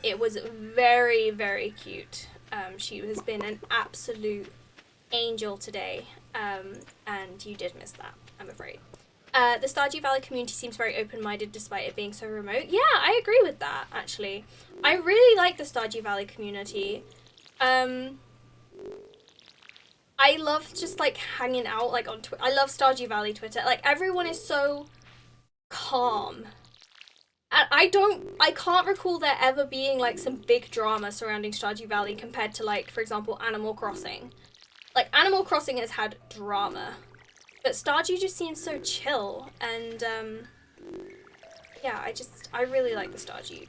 It was very, very cute. She has been an absolute angel today, and you did miss that, I'm afraid. The Stardew Valley community seems very open-minded despite it being so remote. Yeah, I agree with that, actually. I really like the Stardew Valley community. I love just, like, hanging out, like, on Twitter. I love Stardew Valley Twitter. Like, everyone is so calm. And I can't recall there ever being, like, some big drama surrounding Stardew Valley compared to, like, for example, Animal Crossing. Like, Animal Crossing has had drama, but Stardew just seems so chill, and, yeah, I really like the Stardew.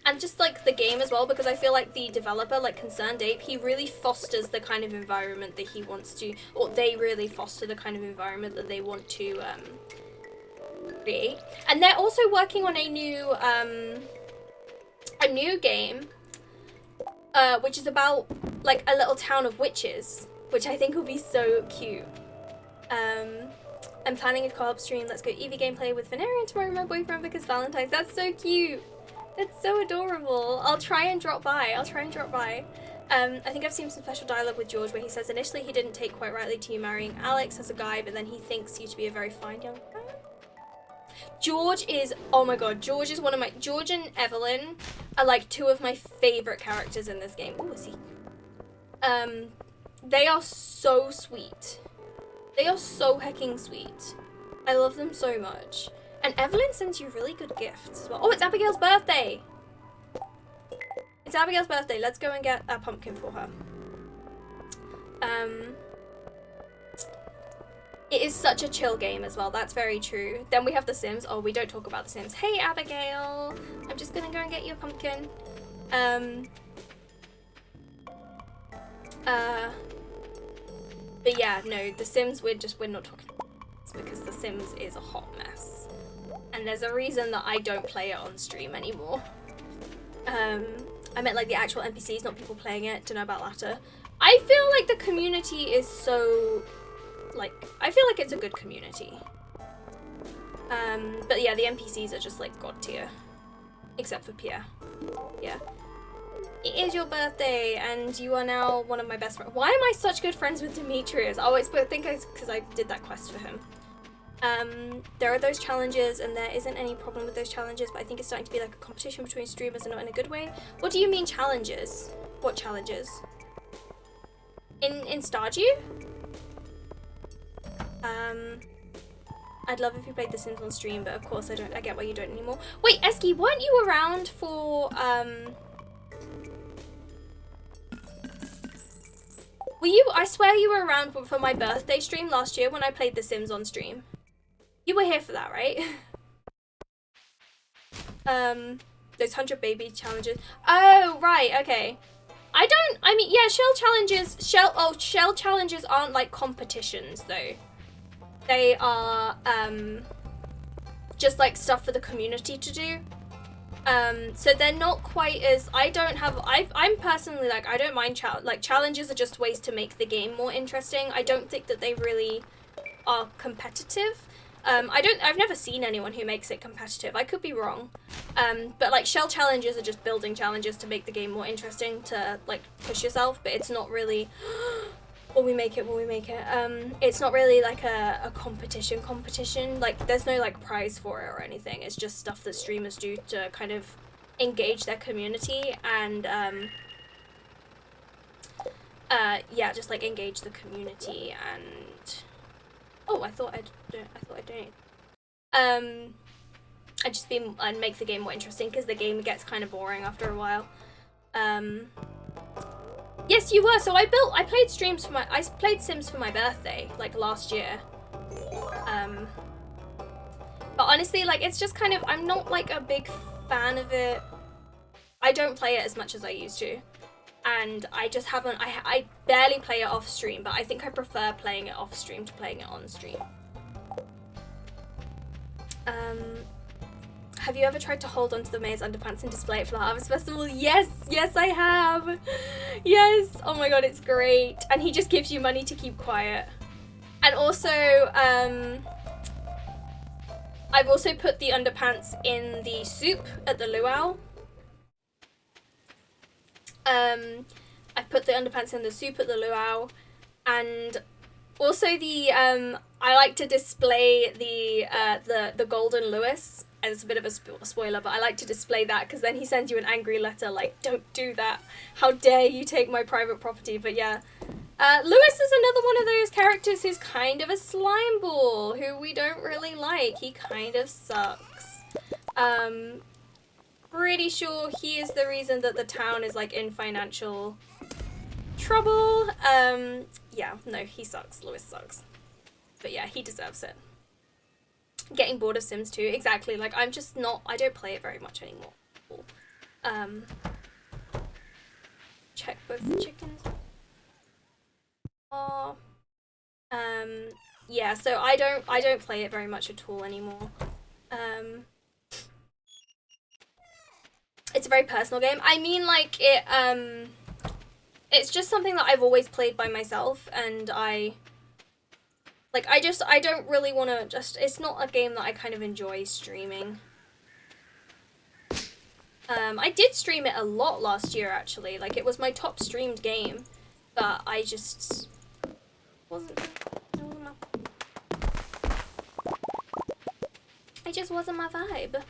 And just, like, the game as well, because I feel like the developer, like Concerned Ape, he really fosters the kind of environment that he wants to, or they really foster the kind of environment that they want to, create. And they're also working on a new game, which is about, like, a little town of witches, which I think will be so cute. I'm planning a co-op stream. Let's go Eevee gameplay with Venerian tomorrow with my boyfriend because Valentine's. That's so cute. That's so adorable. I'll try and drop by. I think I've seen some special dialogue with George where he says initially he didn't take quite rightly to you marrying Alex as a guy, but then he thinks you to be a very fine young guy. George is, oh my god, George and Evelyn are like two of my favorite characters in this game. Ooh, is he? They are so sweet. They are so hecking sweet. I love them so much. And Evelyn sends you really good gifts as well. Oh, it's Abigail's birthday! It's Abigail's birthday. Let's go and get a pumpkin for her. It is such a chill game as well. That's very true. Then we have The Sims. Oh, we don't talk about The Sims. Hey, Abigail. I'm just gonna go and get you a pumpkin. But yeah, no, The Sims, we're not talking about this because The Sims is a hot mess. And there's a reason that I don't play it on stream anymore. I meant like the actual NPCs, not people playing it. Don't know about latter. I feel like the community is so, like, I feel like it's a good community. But yeah, the NPCs are just like god tier. Except for Pierre. Yeah. It is your birthday, and you are now one of my best friends. Why am I such good friends with Demetrius? Oh, I think it's because I did that quest for him. There are those challenges, and there isn't any problem with those challenges, but I think it's starting to be like a competition between streamers and not in a good way. What do you mean challenges? What challenges? In Stardew? I'd love if you played The Sims on stream, but of course I don't. I get why you don't anymore. Wait, Eski, weren't you around for, were you, I swear you were around for my birthday stream last year when I played The Sims on stream. You were here for that, right? Those 100 baby challenges. Oh, right, okay. I mean, yeah, shell challenges aren't like competitions though. They are, just like stuff for the community to do. So they're not quite as, I'm personally like, I don't mind challenges are just ways to make the game more interesting. I don't think that they really are competitive. I've never seen anyone who makes it competitive. I could be wrong. But like shell challenges are just building challenges to make the game more interesting, to like push yourself, but it's not really, will we make it? It's not really like a competition. Like there's no like prize for it or anything. It's just stuff that streamers do to kind of engage their community and, yeah, just like engage the community and, oh, I thought I'd donate. And make the game more interesting because the game gets kind of boring after a while. Yes, you were. So I played Sims for my birthday, like last year. But honestly, like it's just kind of, I'm not like a big fan of it. I don't play it as much as I used to. And I just haven't, I barely play it off stream, but I think I prefer playing it off stream to playing it on stream. Have you ever tried to hold onto the mayor's underpants and display it for the Harvest Festival? Yes, I have. Yes, oh my god, it's great. And he just gives you money to keep quiet. And also, I've also put the underpants in the soup at the luau. I've put the underpants in the soup at the luau, and also I like to display the golden Lewis. And it's a bit of a spoiler, but I like to display that because then he sends you an angry letter like, don't do that. How dare you take my private property? But yeah. Lewis is another one of those characters who's kind of a slime ball, who we don't really like. He kind of sucks. Pretty sure he is the reason that the town is like in financial trouble. Yeah, no, he sucks. Lewis sucks. But yeah, he deserves it. Getting bored of Sims 2, exactly. Like I'm just not, I don't play it very much anymore. Check both the chickens. Oh. Yeah, so I don't play it very much at all anymore. It's a very personal game. I mean, like it's just something that I've always played by myself, and I don't really want to it's not a game that I kind of enjoy streaming. I did stream it a lot last year, actually. Like, it was my top streamed game, but I just wasn't my vibe.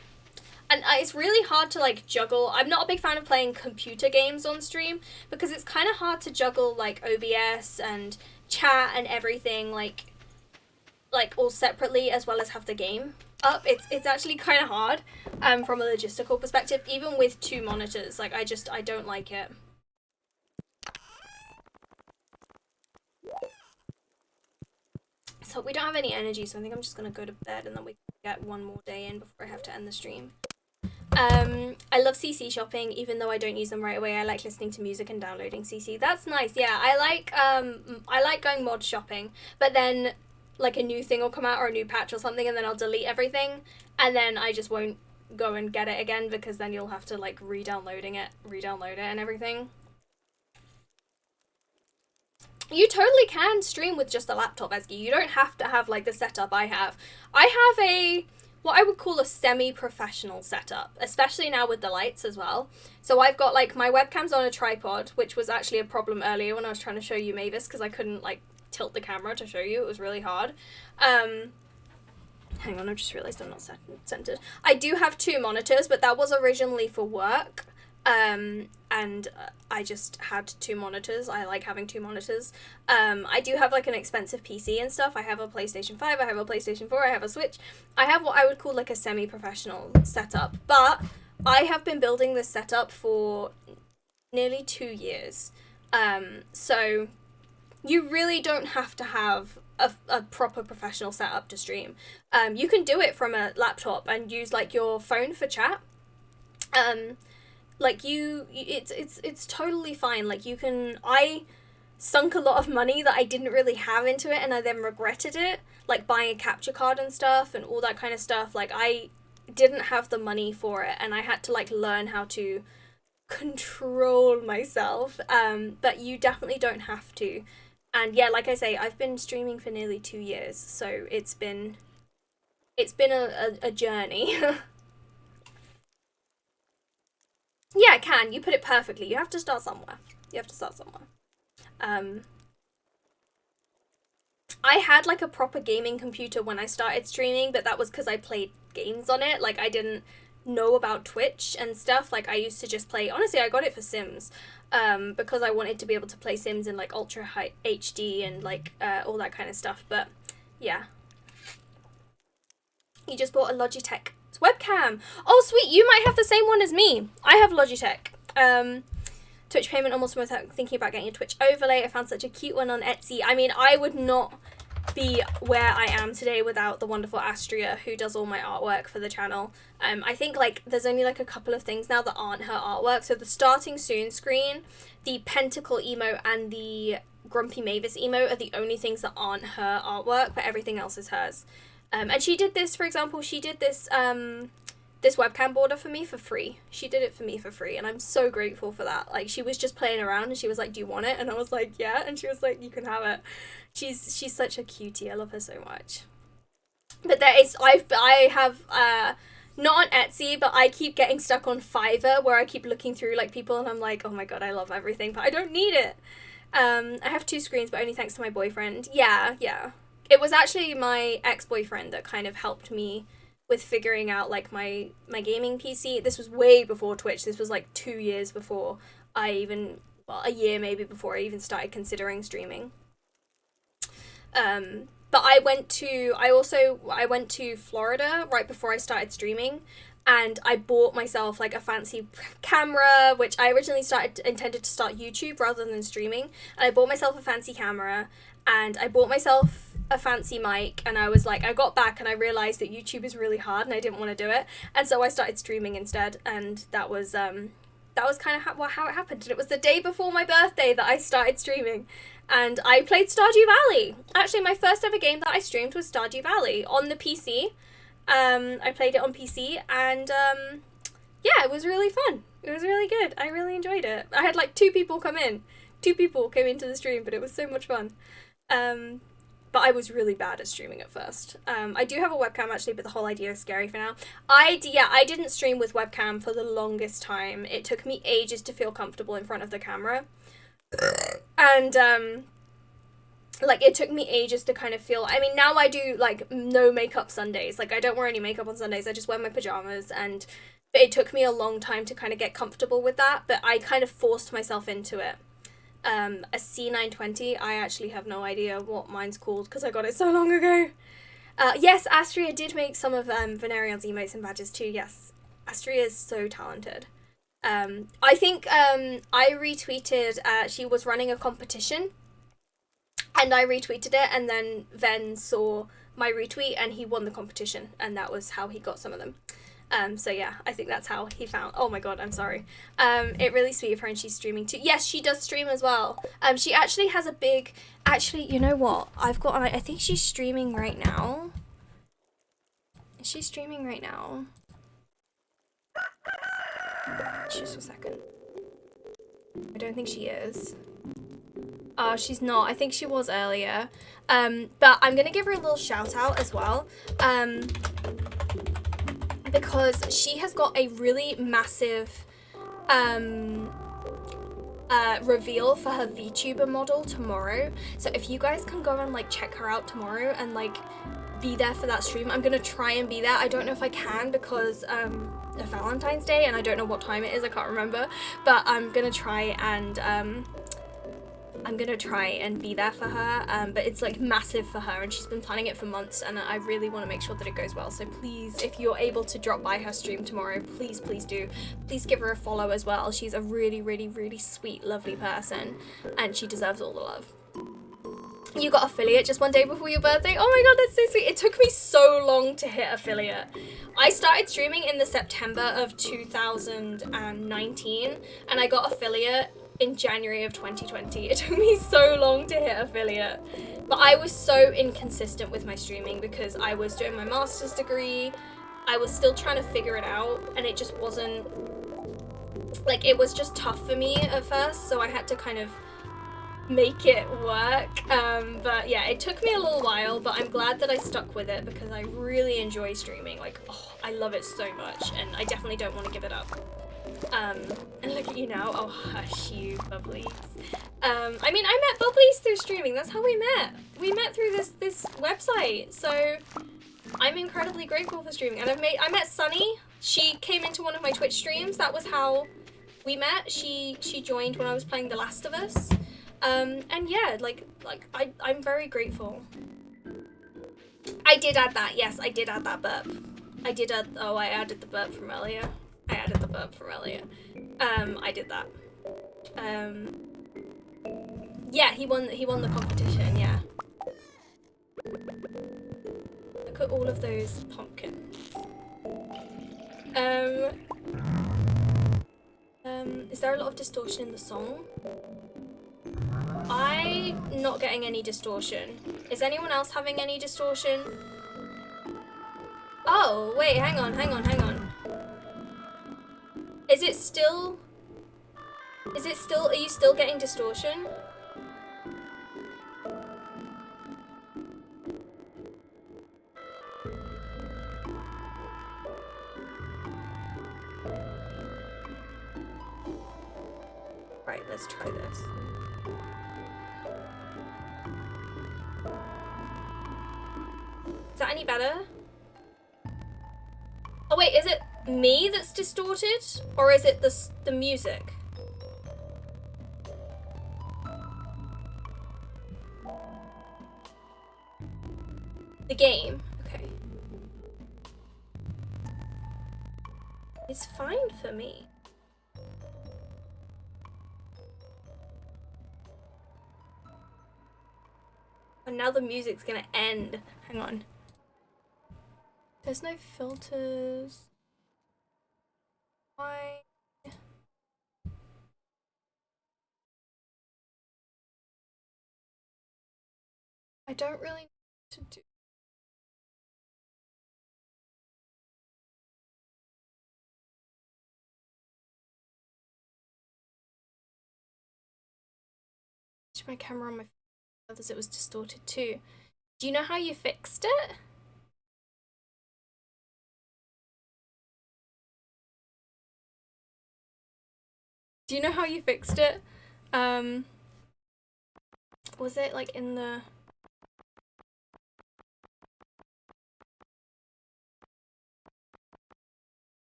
And it's really hard to, like, juggle. I'm not a big fan of playing computer games on stream, because it's kind of hard to juggle, like, OBS and chat and everything, like all separately, as well as have the game up. It's actually kind of hard from a logistical perspective, even with 2 monitors. Like, I don't like it. So we don't have any energy, so I think I'm just gonna go to bed, and then we can get one more day in before I have to end the stream. I love CC shopping, even though I don't use them right away. I like listening to music and downloading CC. That's nice. Yeah, I like going mod shopping, but then like a new thing will come out or a new patch or something, and then I'll delete everything, and then I just won't go and get it again, because then you'll have to like re-download it and everything. You totally can stream with just a laptop, Ezgi. You don't have to have like the setup I have. I have a what I would call a semi-professional setup, especially now with the lights as well. So I've got like my webcam's on a tripod, which was actually a problem earlier when I was trying to show you Mavis, because I couldn't like tilt the camera to show you. It was really hard. Hang on, I just realized I'm not centered. I do have 2 monitors, but that was originally for work. And I just had 2 monitors. I like having 2 monitors. I do have like an expensive PC and stuff. I have a PlayStation 5, I have a PlayStation 4, I have a Switch. I have what I would call like a semi-professional setup, but I have been building this setup for nearly 2 years. So you really don't have to have a proper professional setup to stream. You can do it from a laptop and use like your phone for chat. Like it's totally fine. Like I sunk a lot of money that I didn't really have into it, and I then regretted it, like buying a capture card and stuff and all that kind of stuff. Like I didn't have the money for it, and I had to like learn how to control myself. But you definitely don't have to. And yeah, like I say, I've been streaming for nearly 2 years, so it's been a journey. Yeah, it can. You put it perfectly. You have to start somewhere. I had like a proper gaming computer when I started streaming, but that was because I played games on it. Like I didn't know about Twitch and stuff. Like I used to just play, honestly, I got it for Sims, because I wanted to be able to play Sims in like ultra high HD and like all that kind of stuff. But yeah. You just bought a Logitech webcam. Oh, sweet. You might have the same one as me. I have Logitech. Twitch payment almost without thinking about getting a Twitch overlay. I found such a cute one on Etsy. I mean, I would not be where I am today without the wonderful Astria, who does all my artwork for the channel. I think like there's only like a couple of things now that aren't her artwork. So the starting soon screen, the pentacle emote, and the Grumpy Mavis emote are the only things that aren't her artwork, but everything else is hers. And she did this, for example, this webcam border for me for free. She did it for me for free, and I'm so grateful for that. Like, she was just playing around, and she was like, do you want it? And I was like, yeah. And she was like, you can have it. She's such a cutie. I love her so much. But I have, not on Etsy, but I keep getting stuck on Fiverr, where I keep looking through, like, people, and I'm like, oh my god, I love everything, but I don't need it. I have 2 screens, but only thanks to my boyfriend. Yeah. It was actually my ex-boyfriend that kind of helped me with figuring out like my gaming PC. This was way before Twitch. This was like 2 years before a year maybe before I even started considering streaming. But I went to Florida right before I started streaming, and I bought myself like a fancy camera, which I originally intended to start YouTube rather than streaming. And I bought myself a fancy camera, and I bought myself a fancy mic, and I was like, I got back and I realized that YouTube is really hard and I didn't want to do it, and so I started streaming instead. And that was kind of how it happened. And it was the day before my birthday that I started streaming, and I played Stardew Valley. Actually, my first ever game that I streamed was Stardew Valley on the PC. I played it on PC, and yeah, it was really fun. It was really good. I really enjoyed it. I had like 2 people come in. 2 people came into the stream, but it was so much fun. But I was really bad at streaming at first. I do have a webcam actually, but the whole idea is scary for now. I didn't stream with webcam for the longest time. It took me ages to feel comfortable in front of the camera. And, like, it took me ages to kind of feel... I mean, now I do, like, no makeup Sundays. Like, I don't wear any makeup on Sundays. I just wear my pajamas, and... But it took me a long time to kind of get comfortable with that, but I kind of forced myself into it. A C920, I actually have no idea what mine's called because I got it so long ago. Yes, Astria did make some of Venerion's emotes and badges too, yes. Astria is so talented. I think I retweeted, she was running a competition, and I retweeted it, and then Ven saw my retweet and he won the competition, and that was how he got some of them. So yeah, I think that's how he found... Oh my god, I'm sorry. It really sweet of her, and she's streaming too. Yes, she does stream as well. She actually has a big... Actually, you know what? I think she's streaming right now. Is she streaming right now? Just a second. I don't think she is. Oh, she's not. I think she was earlier. But I'm gonna give her a little shout out as well. Because she has got a really massive reveal for her VTuber model tomorrow. So if you guys can go and like check her out tomorrow and like be there for that stream, I'm gonna try and be there. I don't know if I can because of Valentine's Day, and I don't know what time it is, I can't remember, but I'm gonna try and be there for her, but it's like massive for her, and she's been planning it for months, and I really want to make sure that it goes well. So please, if you're able to drop by her stream tomorrow, please do. Please give her a follow as well. She's a really, really, really sweet, lovely person, and she deserves all the love. You got affiliate just one day before your birthday? Oh my god, that's so sweet. It took me so long to hit affiliate. I started streaming in the September of 2019, and I got affiliate in January of 2020. It took me so long to hit affiliate, but I was so inconsistent with my streaming because I was doing my master's degree. I was still trying to figure it out, and it just wasn't, like, it was just tough for me at first, so I had to kind of make it work. But yeah, it took me a little while, but I'm glad that I stuck with it because I really enjoy streaming. Like, oh, I love it so much, and I definitely don't want to give it up. And look at you now. Oh, hush you, Bubblies. I mean, I met Bubblies through streaming. That's how we met. We met through this website. So I'm incredibly grateful for streaming. And I met Sunny. She came into one of my Twitch streams. That was how we met. She joined when I was playing The Last of Us. And yeah, I'm very grateful. I did add that. Yes, I did add that burp. I added the burp from earlier. I did that. Yeah, he won the competition, yeah. Look at all of those pumpkins. Is there a lot of distortion in the song? I'm not getting any distortion. Is anyone else having any distortion? Oh, wait, hang on. Is it still, are you still getting distortion? Right, let's try this. Is that any better? Oh wait, is it me that's distorted? Or is it the music? The game? Okay. It's fine for me. And now the music's gonna end. Hang on. There's no filters. Why? I don't really need to do. My camera on my phone, others it was distorted too. Do you know how you fixed it? Do you know how you fixed it? Was it like in the...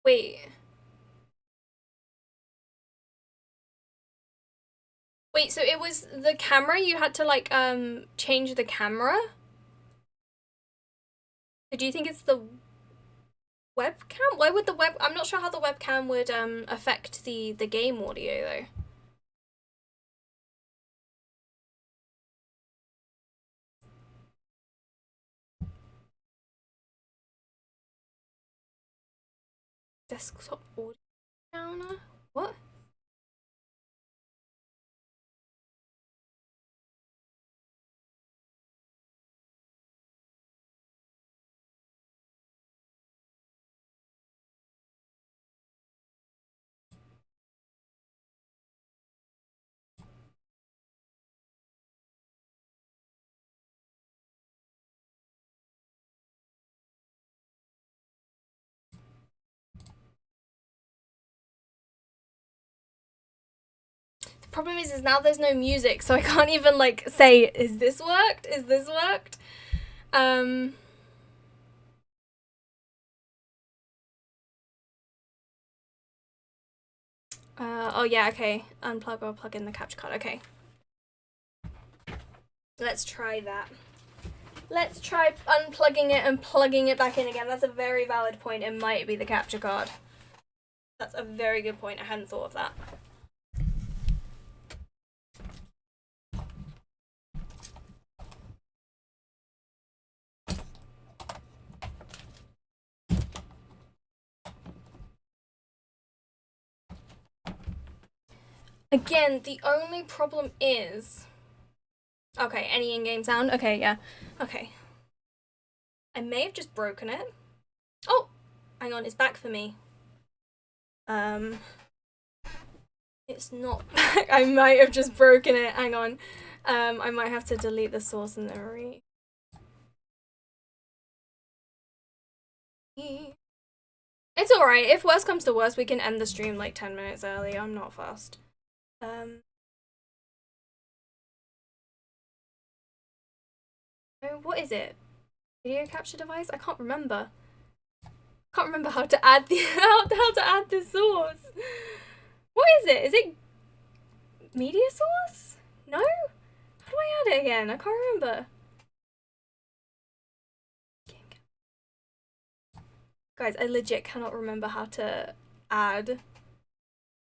Wait. Wait, so it was the camera? You had to like change the camera? Or do you think it's the webcam? Why would the web... I'm not sure how the webcam would affect the game audio though. Desktop audio counter? What? Problem is now there's no music, so I can't even like say, is this worked? Is this worked? Oh yeah, okay. Unplug or plug in the capture card, okay. Let's try that. Let's try unplugging it and plugging it back in again. That's a very valid point. It might be the capture card. That's a very good point. I hadn't thought of that. Again, the only problem is... Okay, any in-game sound? Okay, yeah. Okay. I may have just broken it. Oh! Hang on, it's back for me. It's not back. I might have just broken it. Hang on. I might have to delete the source and then re... It's alright. If worst comes to worst, we can end the stream like 10 minutes early. I'm not fast. Oh, what is it? Video capture device? I can't remember. Can't remember how to add the how to add the source. What is it? Is it media source? No? How do I add it again? I can't remember. Guys, I legit cannot remember how to add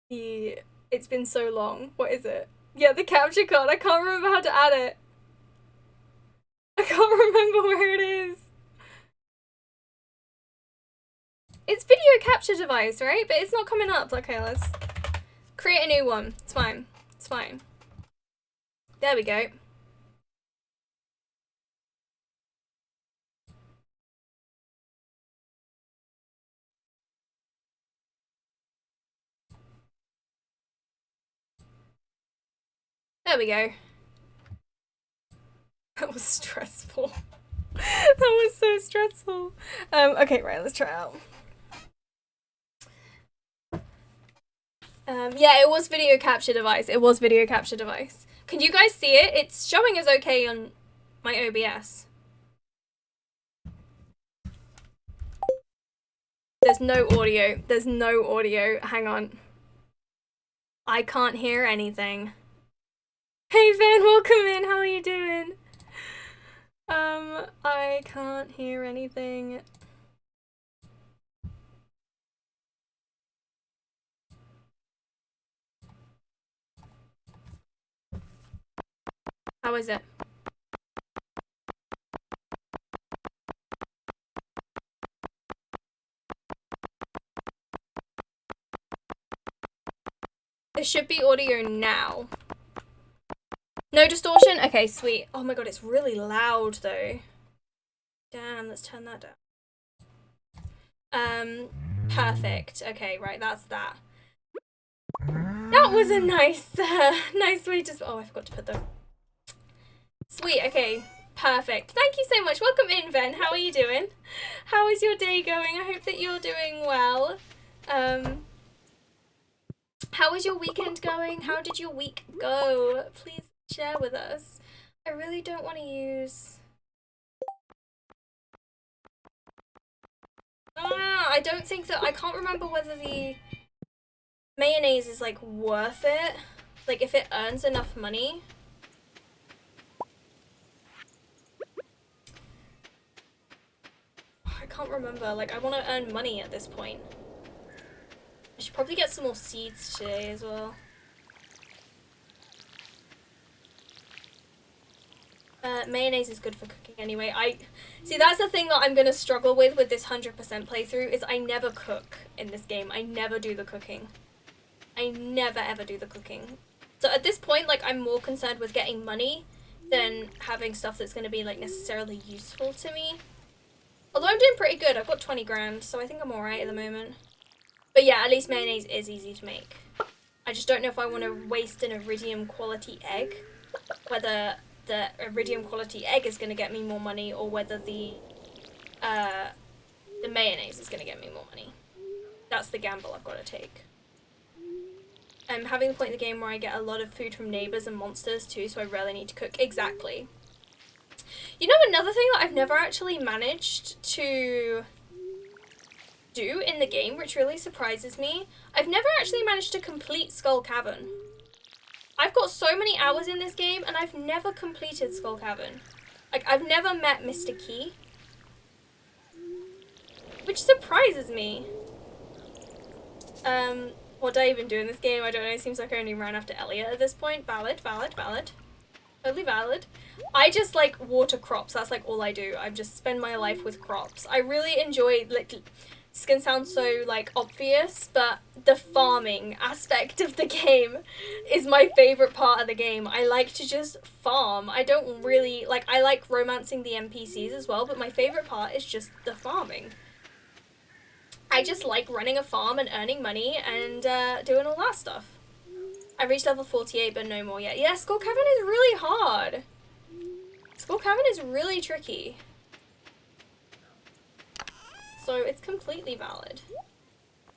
the... It's been so long. What is it? Yeah, the capture card. I can't remember how to add it. I can't remember where it is. It's video capture device, right? But it's not coming up. Okay, let's create a new one. It's fine. It's fine. There we go. There we go. That was stressful. That was so stressful. Okay, right, let's try it out. Yeah, it was video capture device. It was video capture device. Can you guys see it? It's showing as okay on my OBS. There's no audio. There's no audio. Hang on. I can't hear anything. Hey Van, welcome in. How are you doing? I can't hear anything. How is it? There should be audio now. No distortion? Okay, sweet. Oh my god, it's really loud though. Damn, let's turn that down. Perfect. Okay, right, that's that. That was a nice, nice way to... Oh, I forgot to put the... Sweet, okay. Perfect. Thank you so much. Welcome in, Ben. How are you doing? How is your day going? I hope that you're doing well. How is your weekend going? How did your week go? Please share with us. I really don't want to use... I don't think that... I can't remember whether the mayonnaise is, like, worth it. Like, if it earns enough money. I can't remember. Like, I want to earn money at this point. I should probably get some more seeds today as well. Mayonnaise is good for cooking anyway. See, that's the thing that I'm going to struggle with this 100% playthrough, is I never cook in this game. I never do the cooking. I never ever do the cooking. So at this point, like, I'm more concerned with getting money than having stuff that's going to be, like, necessarily useful to me. Although I'm doing pretty good. I've got 20 grand, so I think I'm alright at the moment. But yeah, at least mayonnaise is easy to make. I just don't know if I want to waste an iridium quality egg. Whether the iridium quality egg is going to get me more money, or whether the mayonnaise is going to get me more money. That's the gamble I've got to take. I'm having the point in the game where I get a lot of food from neighbours and monsters too, so I rarely need to cook. Exactly. You know, another thing that I've never actually managed to do in the game, which really surprises me, I've never actually managed to complete Skull Cavern. I've got so many hours in this game, and I've never completed Skull Cavern. Like, I've never met Mr. Key. Which surprises me. What did I even do in this game? I don't know. It seems like I only ran after Elliot at this point. Valid, valid, valid. Totally valid. I just like water crops. That's like all I do. I just spend my life with crops. I really enjoy, like, this can sound so like obvious, but the farming aspect of the game is my favorite part of the game. I like to just farm. I don't really, like, I like romancing the NPCs as well, but my favorite part is just the farming. I just like running a farm and earning money and doing all that stuff. I reached level 48, but no more yet. Yeah, Skull Cavern is really hard. Skull Cavern is really tricky. So it's completely valid.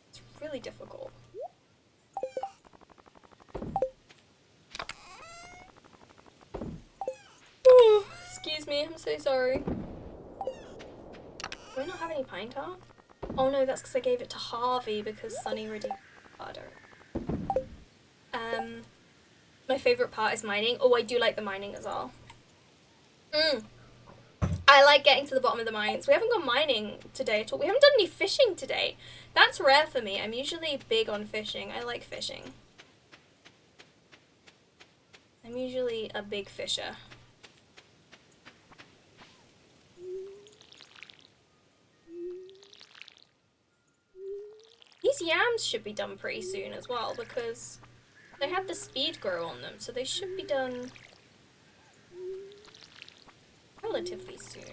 It's really difficult. Ooh, excuse me, I'm so sorry. Do I not have any pine tar? Oh no, that's because I gave it to Harvey because Sunny redeemed harder. My favourite part is mining. Oh, I do like the mining as well. I like getting to the bottom of the mines. We haven't gone mining today at all. We haven't done any fishing today. That's rare for me. I'm usually big on fishing. I like fishing. I'm usually a big fisher. These yams should be done pretty soon as well because they had the speed grow on them, so they should be done relatively soon.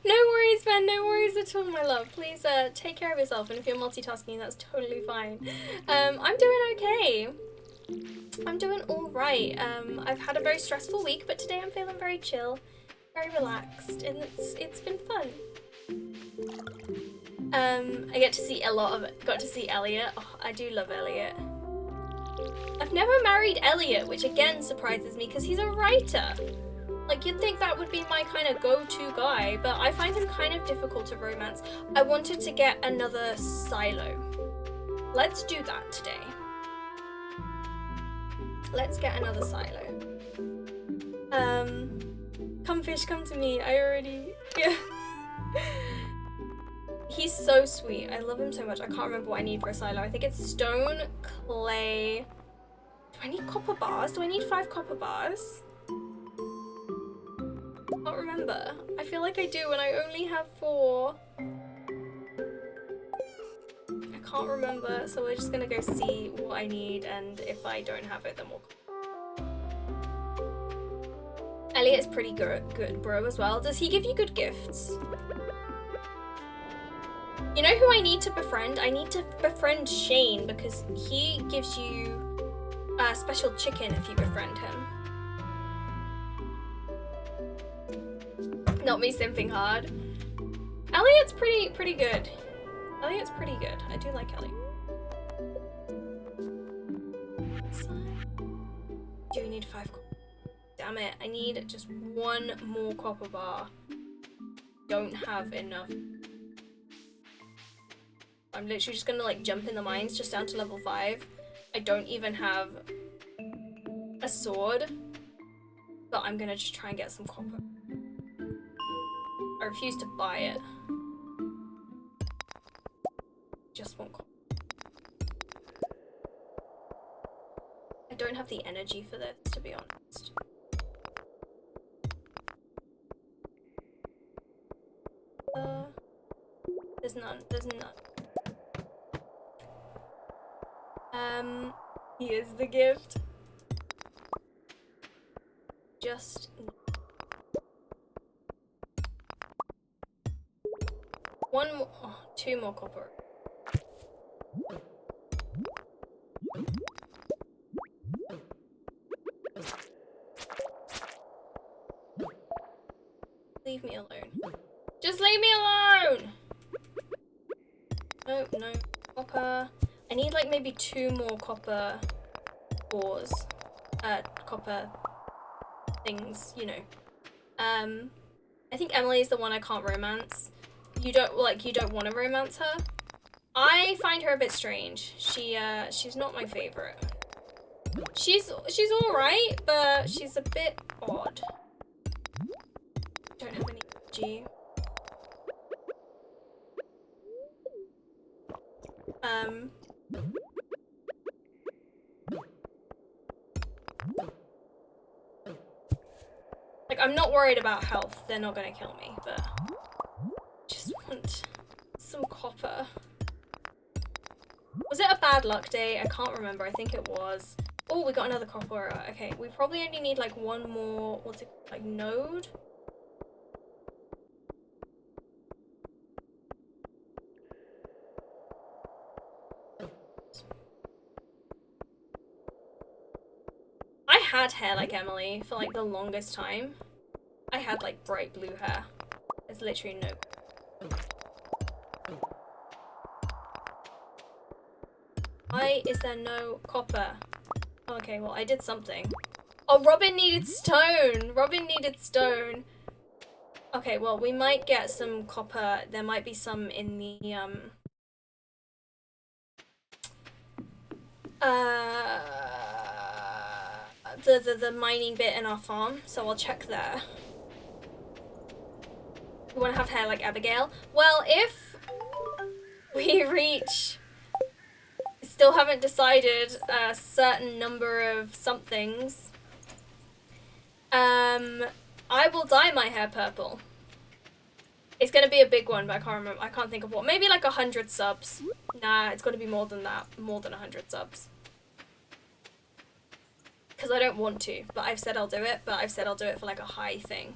No worries, Ben. No worries at all, my love. Please take care of yourself, and if you're multitasking, that's totally fine. I'm doing okay. I'm doing all right. I've had a very stressful week, but today I'm feeling very chill, very relaxed, and it's been fun. I get to see a lot of it. Got to see Elliot. Oh, I do love Elliot. I've never married Elliot, which again surprises me because he's a writer. Like, you'd think that would be my kind of go-to guy, but I find him kind of difficult to romance. I wanted to get another silo. Let's do that today. Let's get another silo. Come fish, come to me. I already... Yeah. He's so sweet. I love him so much. I can't remember what I need for a silo. I think it's stone, clay... Do I need copper bars? Do I need 5 copper bars? I can't remember. I feel like I do and I only have 4. I can't remember, so we're just gonna go see what I need, and if I don't have it, then we'll... Elliot's pretty good bro as well. Does he give you good gifts? You know who I need to befriend? I need to befriend Shane because he gives you a special chicken if you befriend him. Not me simping hard. Elliot's pretty good. Elliot's pretty good. I do like Elliot. Do we need 5 copper? Damn it, I need just 1 more copper bar. Don't have enough. I'm literally just gonna like jump in the mines just down to level 5. I don't even have a sword, but I'm gonna just try and get some copper. I refuse to buy it. Just want copper. I don't have the energy for this, to be honest. There's none. There's none. Here's the gift. Just... One more... Oh, 2 more copper. Leave me alone. Just leave me alone! No, no. Copper. I need like maybe 2 more copper ores. Copper things, you know. I think Emily is the one I can't romance. You don't want to romance her? I find her a bit strange. She's not my favorite. She's alright, but she's a bit odd. Don't have any G. Like, I'm not worried about health. They're not gonna kill me, but just want some copper. Was it a bad luck day? I can't remember. I think it was. Oh, we got another copper. Okay, we probably only need like one more, what's it called? Like node? I had hair like Emily for like the longest time. I had like bright blue hair. There's literally no. Why is there no copper? Okay, well, I did something. Oh, Robin needed stone! Robin needed stone. Okay, well, we might get some copper. There might be some in the mining bit in our farm, so I'll check there. We want to have hair like Abigail. Well, if we reach... Still haven't decided a certain number of somethings. I will dye my hair purple. It's gonna be a big one, but I can't remember. I can't think of what. Maybe like 100 subs. Nah, it's gotta be more than that. More than 100 subs. Because I don't want to, but I've said I'll do it. But I've said I'll do it for like a high thing.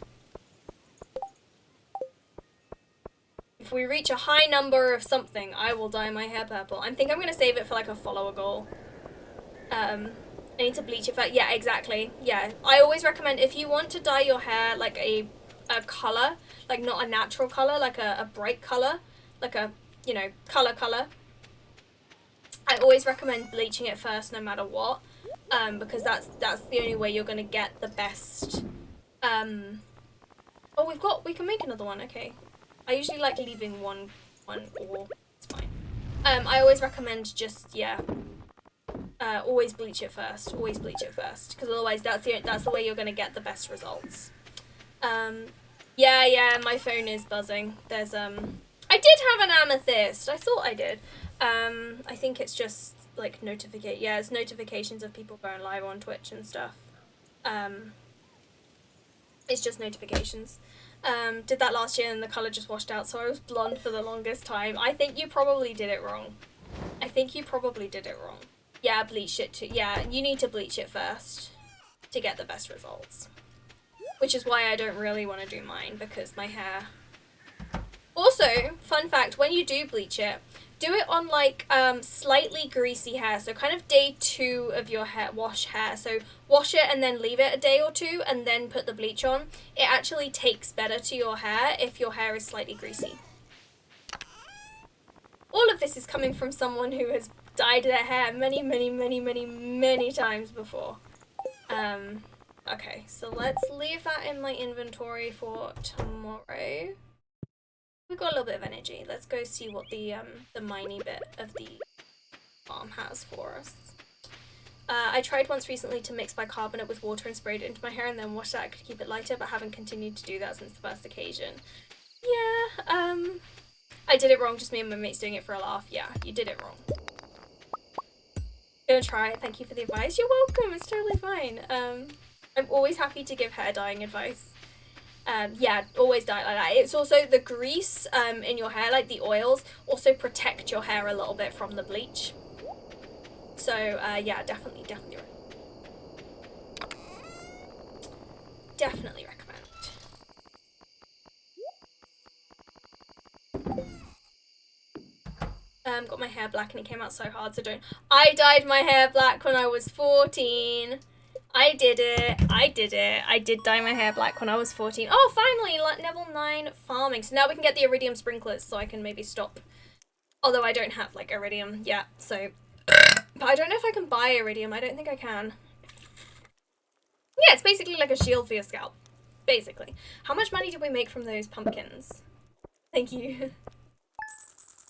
If we reach a high number of something, I will dye my hair purple. I think I'm gonna save it for like a follower goal. I need to bleach it first. Yeah, exactly. Yeah, I always recommend if you want to dye your hair like a color, like not a natural color, like a bright color, like a, you know, color. I always recommend bleaching it first, no matter what, because that's the only way you're gonna get the best. Oh, we can make another one. Okay. I usually like leaving one or it's fine. I always recommend just, yeah, always bleach it first. Always bleach it first, because otherwise that's the way you're gonna get the best results. Yeah, my phone is buzzing. There's I did have an amethyst. I thought I did. I think it's just like yeah, it's notifications of people going live on Twitch and stuff. It's just notifications. Did that last year and the colour just washed out, so I was blonde for the longest time. I think you probably did it wrong. Yeah, bleach it too. Yeah, you need to bleach it first to get the best results. Which is why I don't really want to do mine, because my hair... Also, fun fact, when you do bleach it, do it on like slightly greasy hair, so kind of day 2 of your wash hair. So wash it and then leave it a day or 2 and then put the bleach on. It actually takes better to your hair if your hair is slightly greasy. All of this is coming from someone who has dyed their hair many times before. Okay, so let's leave that in my inventory for tomorrow. We've got a little bit of energy. Let's go see what the miney bit of the farm has for us. I tried once recently to mix bicarbonate with water and sprayed it into my hair and then washed it out to keep it lighter, but haven't continued to do that since the first occasion. Yeah, I did it wrong, just me and my mates doing it for a laugh. Yeah, you did it wrong. Gonna try it. Thank you for the advice. You're welcome. It's totally fine. I'm always happy to give hair dyeing advice. Yeah, always dye it like that. It's also the grease in your hair, like the oils, also protect your hair a little bit from the bleach. So, yeah, definitely recommend. Definitely recommend. Got my hair black and it came out so hard, so don't. I dyed my hair black when I was 14. I did it. I did dye my hair black when I was 14. Oh, finally, level 9 farming. So now we can get the iridium sprinklers, so I can maybe stop. Although I don't have, like, iridium yet, so... But I don't know if I can buy iridium. I don't think I can. Yeah, it's basically like a shield for your scalp. Basically. How much money did we make from those pumpkins? Thank you.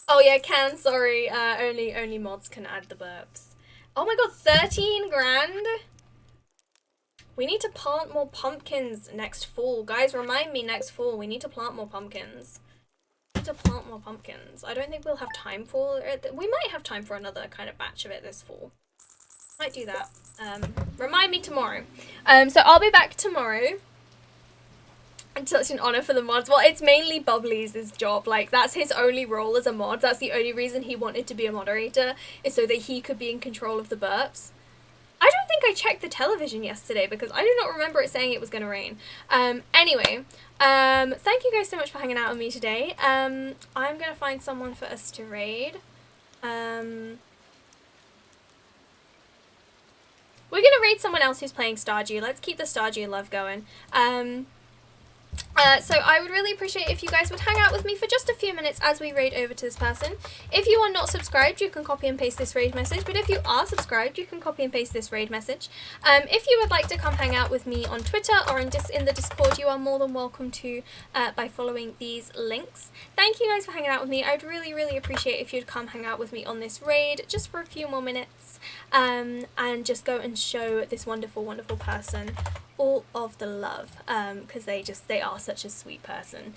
Oh yeah, can, sorry. Only mods can add the burps. Oh my god, 13 grand? We need to plant more pumpkins next fall. Guys, remind me next fall. We need to plant more pumpkins. We need to plant more pumpkins. I don't think we'll have time for it. We might have time for another kind of batch of it this fall. Might do that. Remind me tomorrow. So I'll be back tomorrow. It's such an honour for the mods. Well, it's mainly Bubbly's job. Like, that's his only role as a mod. That's the only reason he wanted to be a moderator, is so that he could be in control of the burps. I don't think I checked the television yesterday because I do not remember it saying it was going to rain. Anyway, thank you guys so much for hanging out with me today. I'm going to find someone for us to raid. We're going to raid someone else who's playing Stardew. Let's keep the Stardew love going. So I would really appreciate if you guys would hang out with me for just a few minutes as we raid over to this person. If you are not subscribed, you can copy and paste this raid message, but if you are subscribed, you can copy and paste this raid message. If you would like to come hang out with me on Twitter or in the Discord, you are more than welcome to by following these links. Thank you guys for hanging out with me. I'd really, really appreciate if you'd come hang out with me on this raid just for a few more minutes, and just go and show this wonderful, wonderful person all of the love, because they are such a sweet person.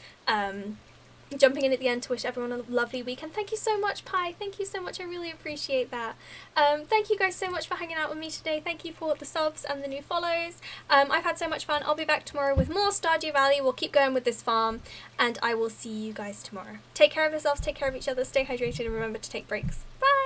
Jumping in at the end to wish everyone a lovely weekend. Thank you so much, Pi. Thank you so much. I really appreciate that. Thank you guys so much for hanging out with me today. Thank you for the subs and the new follows. I've had so much fun. I'll be back tomorrow with more Stardew Valley. We'll keep going with this farm, and I will see you guys tomorrow. Take care of yourselves, take care of each other, stay hydrated, and remember to take breaks. Bye!